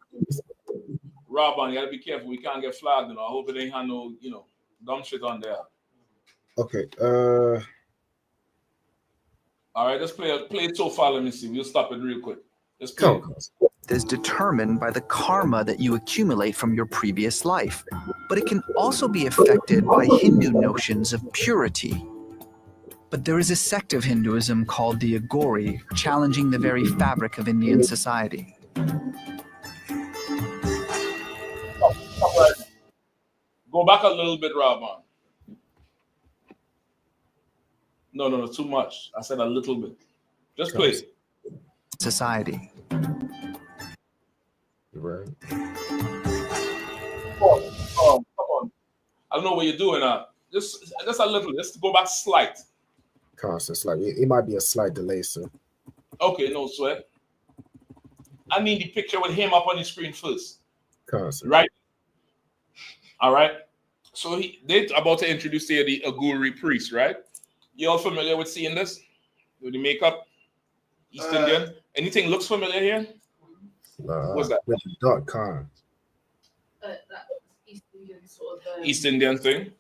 Robin, you gotta be careful. We can't get flagged. I hope it ain't have no, dumb shit on there.
Okay.
All right, let's play it so far. Let me see. We'll stop it real quick. Let's play.
Is determined by the karma that you accumulate from your previous life, but it can also be affected by Hindu notions of purity. But there is a sect of Hinduism called the Agori, challenging the very fabric of Indian society.
Go back a little bit, Rahman. No, too much. I said a little bit. Just play it.
Society.
Right.
Come on. I don't know what you're doing now. Just a little. Let's go back slight.
Constant, like it might be a slight delay, sir.
Okay, no sweat. I need the picture with him up on the screen first.
Constant.
Right? All right. So they're about to introduce here the Aguri priest, right? You all familiar with seeing this? With the makeup? East Indian? Anything looks familiar here? What's that?
With the dark con.
East Indian thing.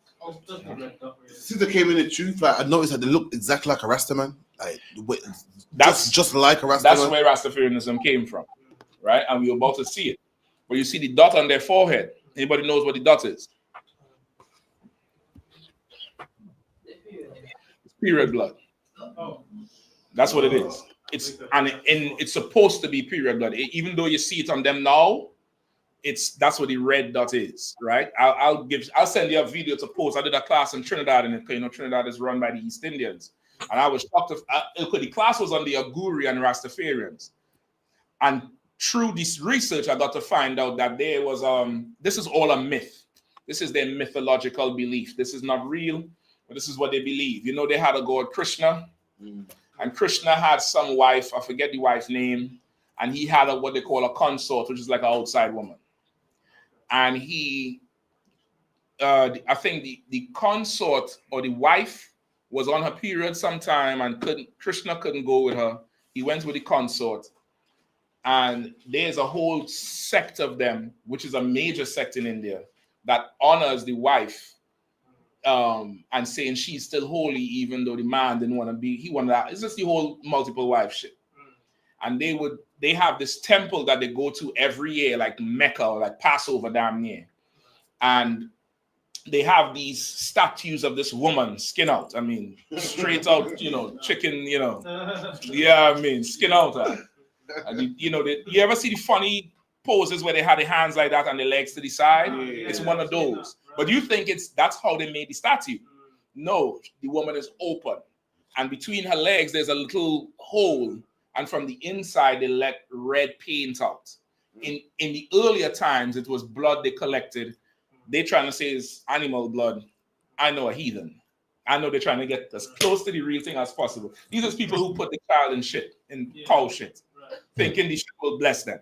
Since they came in the truth, like I noticed that they look exactly like a Rasta man. Like that's just like a Rasta man.
That's where Rastafarianism came from, right? And we're about to see it. But you see the dot on their forehead. Anybody knows what the dot is? It's period blood. That's what it is. It's supposed to be period blood. Even though you see it on them now, that's what the red dot is, right? I'll send you a video to post. I did a class in Trinidad, and Trinidad is run by the East Indians, and I was shocked. The class was on the Aguri and Rastafarians, and through this research, I got to find out that there was this is all a myth. This is their mythological belief. This is not real, but this is what they believe. You know, they had a god Krishna, and Krishna had some wife. I forget the wife's name, and he had what they call a consort, which is like an outside woman. And he, I think the consort or the wife was on her period sometime, and Krishna couldn't go with her. He went with the consort. And there's a whole sect of them, which is a major sect in India, that honors the wife and saying she's still holy, even though the man didn't want to be. He wanted that. It's just the whole multiple wife shit. And they have this temple that they go to every year, like Mecca or like Passover damn near. And they have these statues of this woman, skin out. I mean, straight out, chicken, yeah, I mean, skin out. And you ever see the funny poses where they had their hands like that and their legs to the side? It's one of those. But you think that's how they made the statue? No, the woman is open, and between her legs there's a little hole, and from the inside they let red paint out. In the earlier times, it was blood they collected. They trying to say it's animal blood. I know a heathen. I know they're trying to get as close to the real thing as possible. These are people who put the child in shit, in cow shit, thinking the shit will bless them.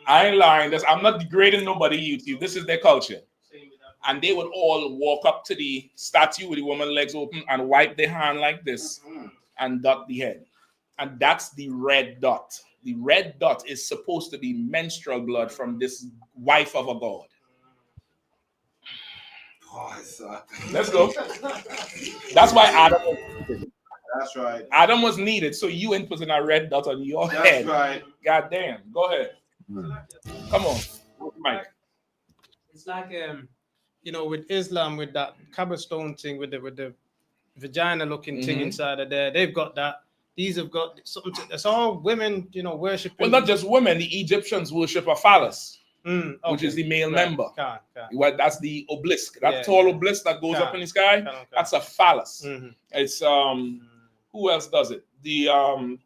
I ain't lying. I'm not degrading nobody YouTube. This is their culture. And they would all walk up to the statue with the woman's legs open and wipe their hand like this and dot the head. And that's the red dot. The red dot is supposed to be menstrual blood from this wife of a god. Let's go. That's why Adam was needed.
That's right.
Adam was needed, so you ain't putting a red dot on your head.
That's right.
God damn. Go ahead. Come on, Mike.
It's like with Islam, with that Kaaba stone thing, with the vagina looking thing inside of there, they've got that. These have got something. It's all women, worshiping.
Well, not just women. The Egyptians worship a phallus, which is the male member. Well, that's the obelisk. That tall obelisk that goes up in the sky. That's a phallus. It's who else does it? The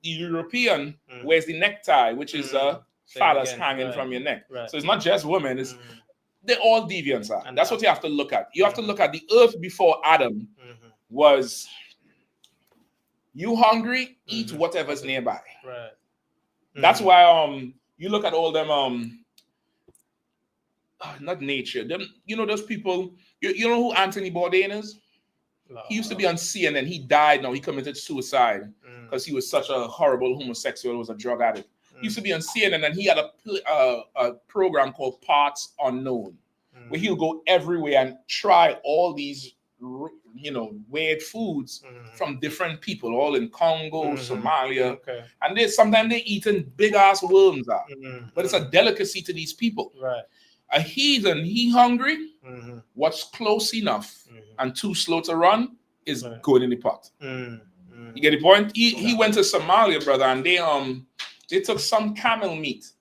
European wears the necktie, which is a phallus hanging from your neck. So it's not just women. It's they're all deviants. And that's what you have to look at. You have to look at the earth before Adam was. You hungry? Eat whatever's nearby.
Right.
That's why you look at all them not nature. Them those people. You know who Anthony Bourdain is? He used to be on CNN. He died now. He committed suicide because he was such a horrible homosexual. Was a drug addict. He used to be on CNN, and he had a program called Parts Unknown, where he'll go everywhere and try all these weird foods from different people, all in Congo, Somalia, and sometimes they're eating big ass worms out. But it's a delicacy to these people.
Right.
A heathen, he hungry, what's close enough and too slow to run is good in the pot. You get the point? He went to Somalia, brother, and they took some camel meat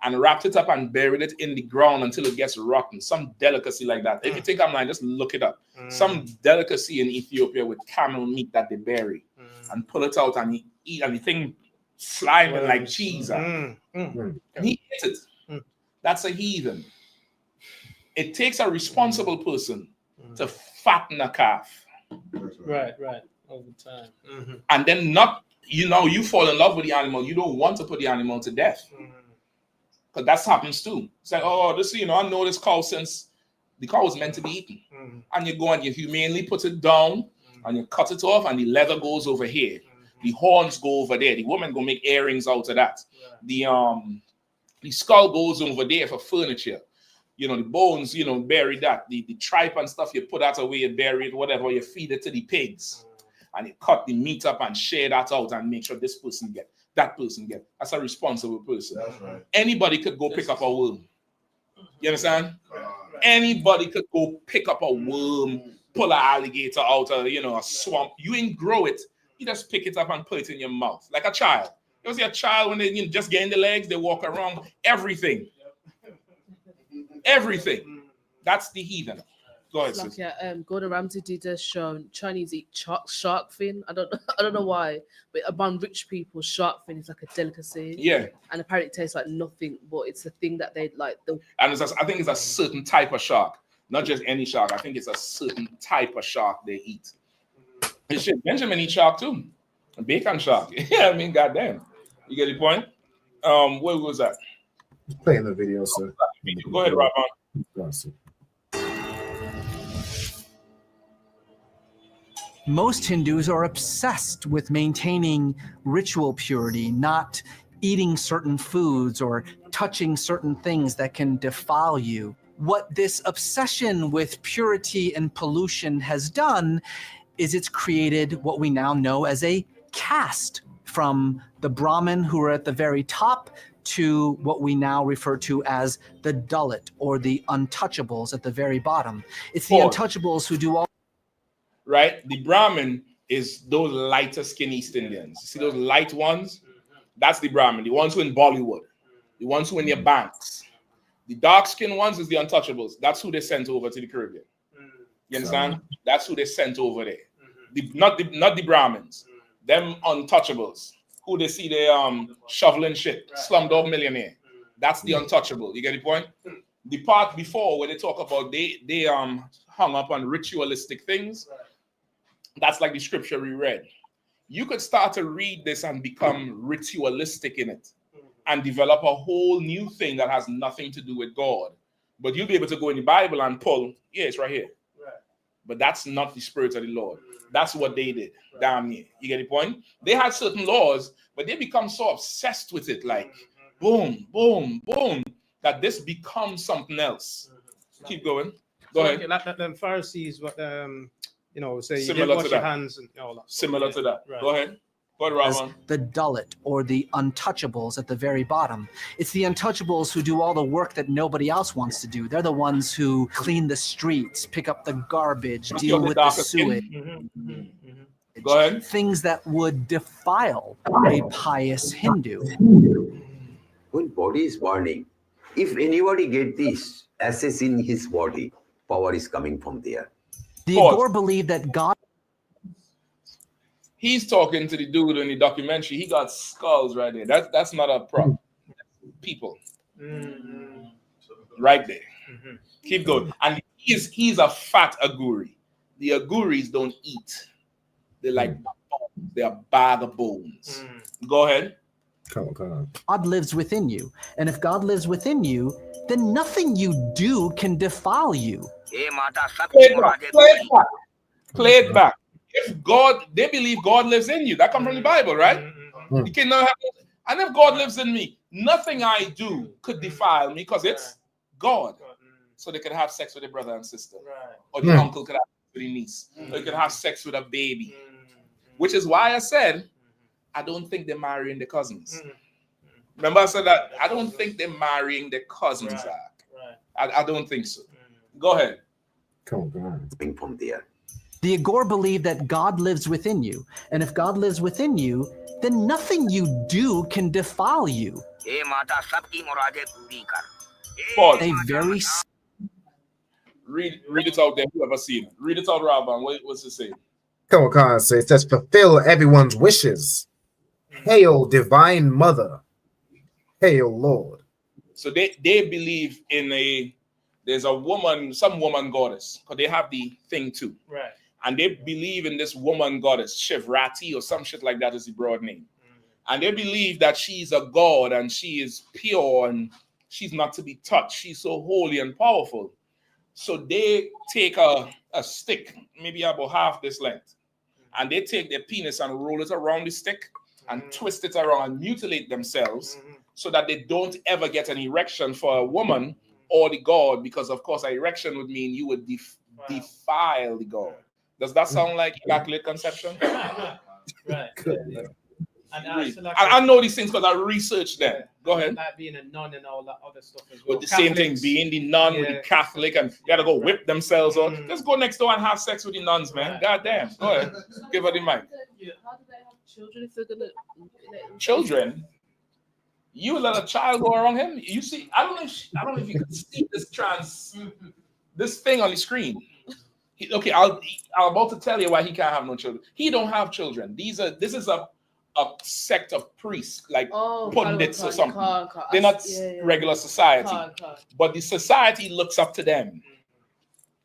and wrapped it up and buried it in the ground until it gets rotten. Some delicacy like that. If you think I'm lying, just look it up. Some delicacy in Ethiopia with camel meat that they bury and pull it out and you eat, and the thing sliming like cheese. And he ate it. That's a heathen. It takes a responsible person to fatten a calf.
Right. Over time.
And then you fall in love with the animal. You don't want to put the animal to death. Because that happens too. It's like, I know this cow since the cow was meant to be eaten. And you go and you humanely put it down and you cut it off and the leather goes over here. The horns go over there. The woman go make earrings out of that. The skull goes over there for furniture. The bones, bury that. The tripe and stuff, you put that away, you bury it, whatever, you feed it to the pigs. And you cut the meat up and share that out and make sure this person get, that person get. That's a responsible person.
That's right.
Anybody could go pick up a worm. You understand? Anybody could go pick up a worm, pull an alligator out of, a swamp. You ain't grow it. You just pick it up and put it in your mouth. Like a child. You see a child when they just get in the legs, they walk around. Everything. Everything. That's the heathen. Go ahead,
It's like,
sis.
yeah, Gordon Ramsay did a show. Chinese eat shark fin. I don't know why, but among rich people, shark fin is like a delicacy.
Yeah.
And apparently it tastes like nothing, but it's a thing that they like.
And I think it's a certain type of shark, not just any shark. I think it's a certain type of shark they eat. And shit, Benjamin eats shark too. A bacon shark. Yeah, I mean, goddamn. You get the point? What was that?
Playing the video, sir.
Go ahead, Rob.
Most Hindus are obsessed with maintaining ritual purity, not eating certain foods or touching certain things that can defile you. What this obsession with purity and pollution has done is it's created what we now know as a caste, from the Brahmin who are at the very top to what we now refer to as the Dalit, or the untouchables at the very bottom. It's the untouchables who do all.
Right? The Brahmin is those lighter skin East Indians. See those light ones? That's the Brahmin. The ones who in Bollywood. The ones who in your banks. The dark skinned ones is the untouchables. That's who they sent over to the Caribbean. You understand? That's who they sent over there. Not the Brahmins. Them untouchables. Who they see they shoveling shit. Slumdog Millionaire. That's the untouchable. You get the point? The part before where they talk about they hung up on ritualistic things. That's like the scripture we read. You could start to read this and become ritualistic in it and develop a whole new thing that has nothing to do with God. But you'll be able to go in the Bible and pull, yeah, it's right here. Right. But that's not the Spirit of the Lord. That's what they did down here. You get the point? They had certain laws, but they become so obsessed with it, like boom, boom, boom, that this becomes something else. Keep going. Go ahead.
Like them Pharisees, what say you
Similar
didn't wash
to
your
that.
hands and all that.
Similar to that.
Right.
Go ahead. Go ahead,
As
Rahman.
the Dalit, or the untouchables at the very bottom. It's the untouchables who do all the work that nobody else wants to do. They're the ones who clean the streets, pick up the garbage, deal with the sewage.
Go ahead.
Things that would defile a pious Hindu.
When body is burning, if anybody get this ashes in his body, power is coming from there.
The Igor believe that God.
He's talking to the dude in the documentary. He got skulls right there. That's not a prop. People. Right there. Keep going. And he's a fat Aguri. The Aguris don't eat. They're like bones. They're a bag of bones. Go ahead.
God lives within you. And if God lives within you, then nothing you do can defile you.
Play it back. Play it back. If God, they believe God lives in you. That comes from the Bible, right? You cannot have, and if God lives in me, nothing I do could defile me because it's God. So they could have sex with their brother and sister. Or the uncle could have sex with a niece. Or you could have sex with a baby. Which is why I said, I don't think they're marrying the cousins. Remember I said that? I don't think they're marrying the cousins, Zach. I don't think so. Go ahead.
From there.
The Igor believe that God lives within you. And if God lives within you, then nothing you do can defile you.
Pause.
A very...
Read it out there, whoever seen it. Read it out, Rabban. What's it say?
Come on, so it says, fulfill everyone's wishes. Hail, divine mother. Hail, Lord.
So they believe in there's a woman, some woman goddess, because they have the thing too.
Right.
And they believe in this woman goddess, Shivrati or some shit like that is the broad name. And they believe that she's a god and she is pure and she's not to be touched. She's so holy and powerful. So they take a stick, maybe about half this length, and they take their penis and roll it around the stick and twist it around and mutilate themselves so that they don't ever get an erection for a woman or the god, because of course an erection would mean you would defile the god. Does that sound like immaculate conception?
Right.
I know these things because I researched them. Go ahead.
Like being a nun and all that other stuff as well.
With the same thing, being the nun with the Catholic and you gotta go whip themselves on. Just go next door and have sex with the nuns, man. God damn. Go ahead. Give her the mic.
How do they have children if they're gonna
Children? You let a child go around him? You see, I don't know if you can see this thing on the screen. Okay, I'm about to tell you why he can't have no children. He don't have children. This is a sect of priests, like pundits or something. They're not regular society, but the society looks up to them.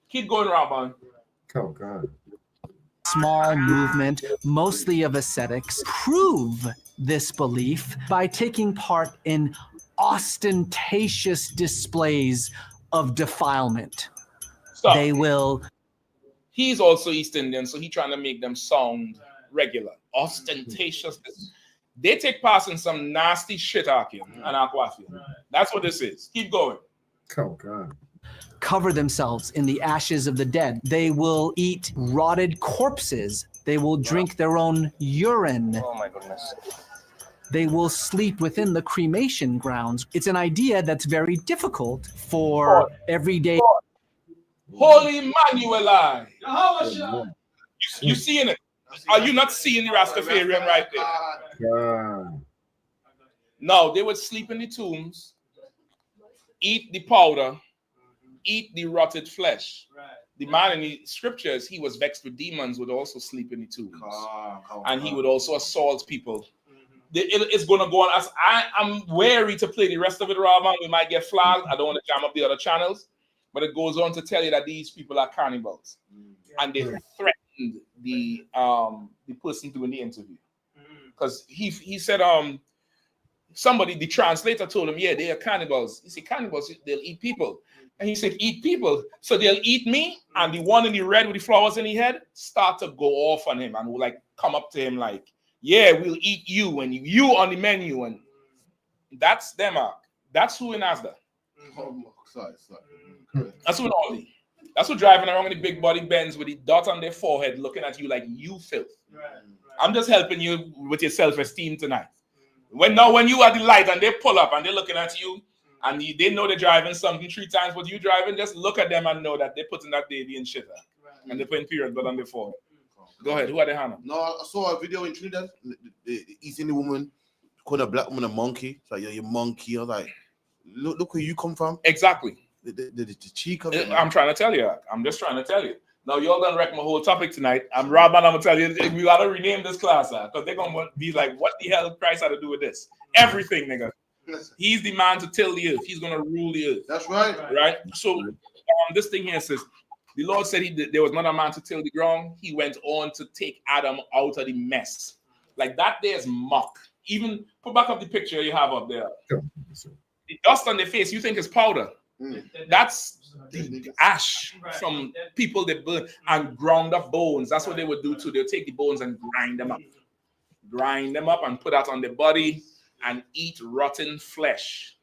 Keep going, Rahman.
Oh God.
Small movement, mostly of ascetics, prove this belief by taking part in ostentatious displays of defilement.
Stop.
They will.
He's also East Indian, so he's trying to make them sound regular, ostentatious. They take part in some nasty shit, Akim and Aquafia. That's what this is. Keep going.
Oh God.
Cover themselves in the ashes of the dead. They will eat rotted corpses. They will drink their own urine.
Oh my goodness.
They will sleep within the cremation grounds. It's an idea that's very difficult for everyday.
Holy Emmanuel, you seeing it? Are you not seeing the Rastafarian right there? No, they would sleep in the tombs, eat the powder, eat the rotted flesh. The man in the scriptures, he was vexed with demons, would also sleep in the tombs. And he would also assault people. It's going to go on. As I'm wary to play the rest of it, Rahman. We might get flagged. I don't want to jam up the other channels. But it goes on to tell you that these people are cannibals. And they threatened the person doing the interview. Because he said, somebody, the translator told him, yeah, they are cannibals. He said, cannibals, they'll eat people. And he said, eat people. So they'll eat me. And the one in the red with the flowers in his head start to go off on him and will like come up to him like, yeah, we'll eat you and you on the menu. And that's them. That's who in Asda. That's who in Aldi. That's who driving around in the big body Benz with the dot on their forehead looking at you like you filth. I'm just helping you with your self-esteem tonight. When you are the light and they pull up and they're looking at you and they know they're driving something 3 times what you driving, just look at them and know that they're putting that baby in shit and they're putting period blood on their forehead. Go ahead. Who are they, Hannah?
No, I saw a video in Trinidad. The East Indian woman called a black woman a monkey. It's like, you're monkey. I was like, look where you come from.
Exactly.
The cheek of it.
I'm trying to tell you. I'm just trying to tell you. Now, y'all done wreck my whole topic tonight. I'm Rob and I'm going to tell you, we got to rename this class because they're going to be like, what the hell Christ had to do with this? Everything, nigga. He's the man to till the earth. He's going to rule the earth.
That's right.
Right? So, this thing here says, the Lord said there was not a man to till the ground. He went on to take Adam out of the mess. Like that there's muck. Even put back up the picture you have up there. The dust on their face, you think is powder. That's the ash from people that burn and ground up bones. That's what they would do too. They'll take the bones and grind them up and put that on their body and eat rotten flesh.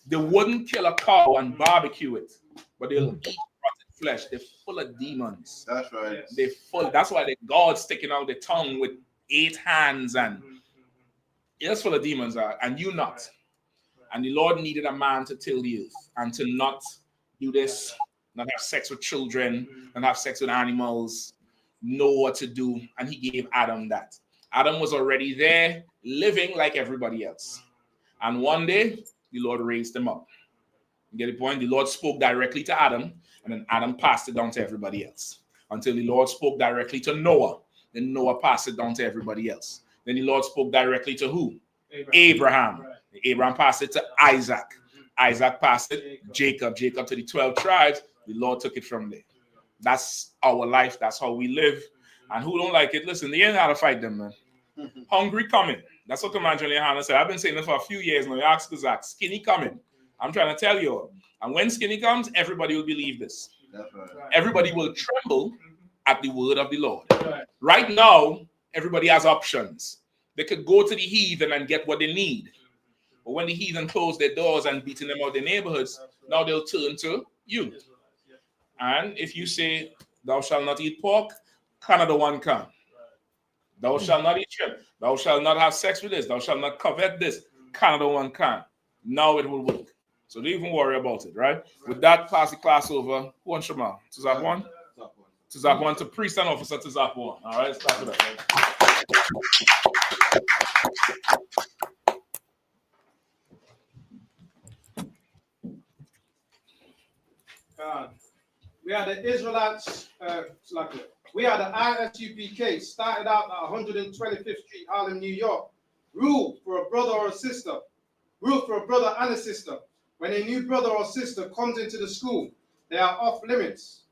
They wouldn't kill a cow and barbecue it, but they'll eat rotten flesh. They're full of demons.
That's right.
They're full. That's why the God sticking out the tongue with 8 hands and it's full of demons and you not. And the Lord needed a man to till the earth and to not do this, not have sex with children, not have sex with animals, know what to do. And he gave Adam that. Adam was already there, living like everybody else. And one day, the Lord raised him up. You get the point? The Lord spoke directly to Adam, and then Adam passed it down to everybody else. Until the Lord spoke directly to Noah, then Noah passed it down to everybody else. Then the Lord spoke directly to who? Abraham. Right. Abraham passed it to Isaac. Isaac passed it, Jacob to the 12 tribes. The Lord took it from there. That's our life. That's how we live. And who don't like it, listen, they ain't how to fight them, man. Hungry coming. That's what Commander Johnny said. I've been saying this for a few years now. You ask Zach, skinny coming. I'm trying to tell you. And when skinny comes, everybody will believe this.
That's right.
Everybody will tremble at the word of the Lord. Right now, everybody has options. They could go to the heathen and get what they need. But when the heathen close their doors and beating them out their neighborhoods, now they'll turn to you. And if you say, thou shalt not eat pork, Canada one can. Thou shalt not eat shrimp. Thou shalt not have sex with this. Thou shalt not covet this. Canada one can. Now it will work. So don't even worry about it, right? With that, pass the class over. Who wants Shema? To Zap 1? To Zap 1 to priest and officer to Zap 1. All right, start with that.
We are the Israelites. We are the I.S.U.P.K. Started out at 125th Street, Harlem, New York. Rule for a brother or a sister. Rule for a brother and a sister. When a new brother or sister comes into the school, they are off limits.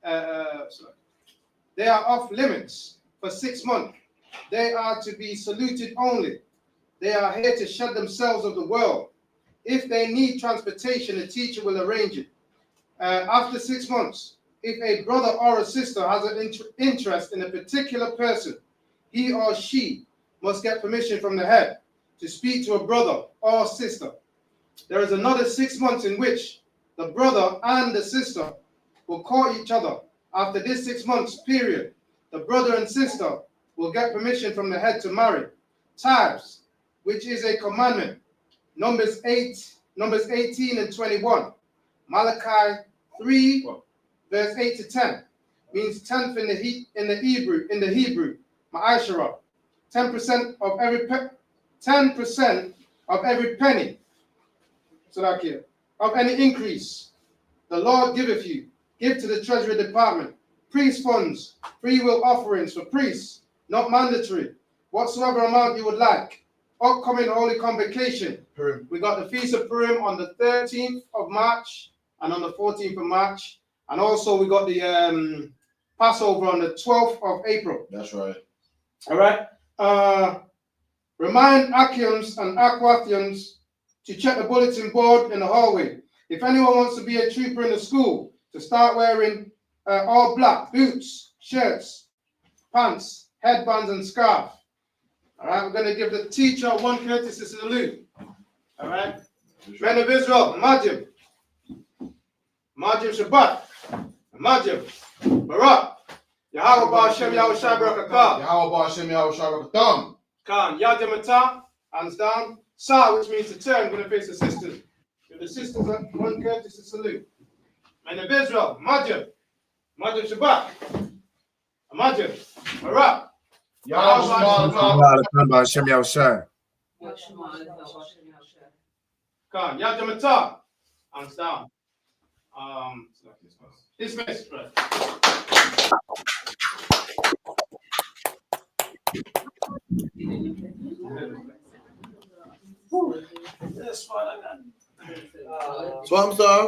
They are off limits for 6 months. They are to be saluted only. They are here to shed themselves of the world. If they need transportation, a teacher will arrange it. After 6 months, if a brother or a sister has an interest in a particular person, he or she must get permission from the head to speak to a brother or sister. There is another 6 months in which the brother and the sister will court each other. After this 6 months period, the brother and sister will get permission from the head to marry. Tithes, which is a commandment. Numbers 18 and 21. Malachi 3, verse 8 to 10 means tenth in the Hebrew. Ma'ashara. 10% of every penny. So that here, of any increase, the Lord giveth you. Give to the Treasury Department. Priest funds, free will offerings for priests, not mandatory. Whatsoever amount you would like. Upcoming Holy Convocation. We got the Feast of Purim on the 13th of March and on the 14th of March. And also we got the Passover on the 12th of April.
That's right.
All right. Remind Akians and Aquathians to check the bulletin board in the hallway. If anyone wants to be a trooper in the school, to start wearing all black boots, shirts, pants, headbands, and scarf. All right, we're going to give the teacher one courtesy salute. All right, men of Israel, Majim, Shabbat, Majim, Barak, Yahweh Ba'Shem Yahushua Barakatah,
Yahweh Ba'Shem Yahushua Barakatah.
Khan, Yadamata, hands down. Sa, which means to turn, going to face the sisters. Give the sisters one courtesy salute. Men of Israel, Majim, Shabbat, Majim, Barak, Khan, Yadamata, hands down. Dismissed, right?
Yes, fine, I got it. So I'm sorry.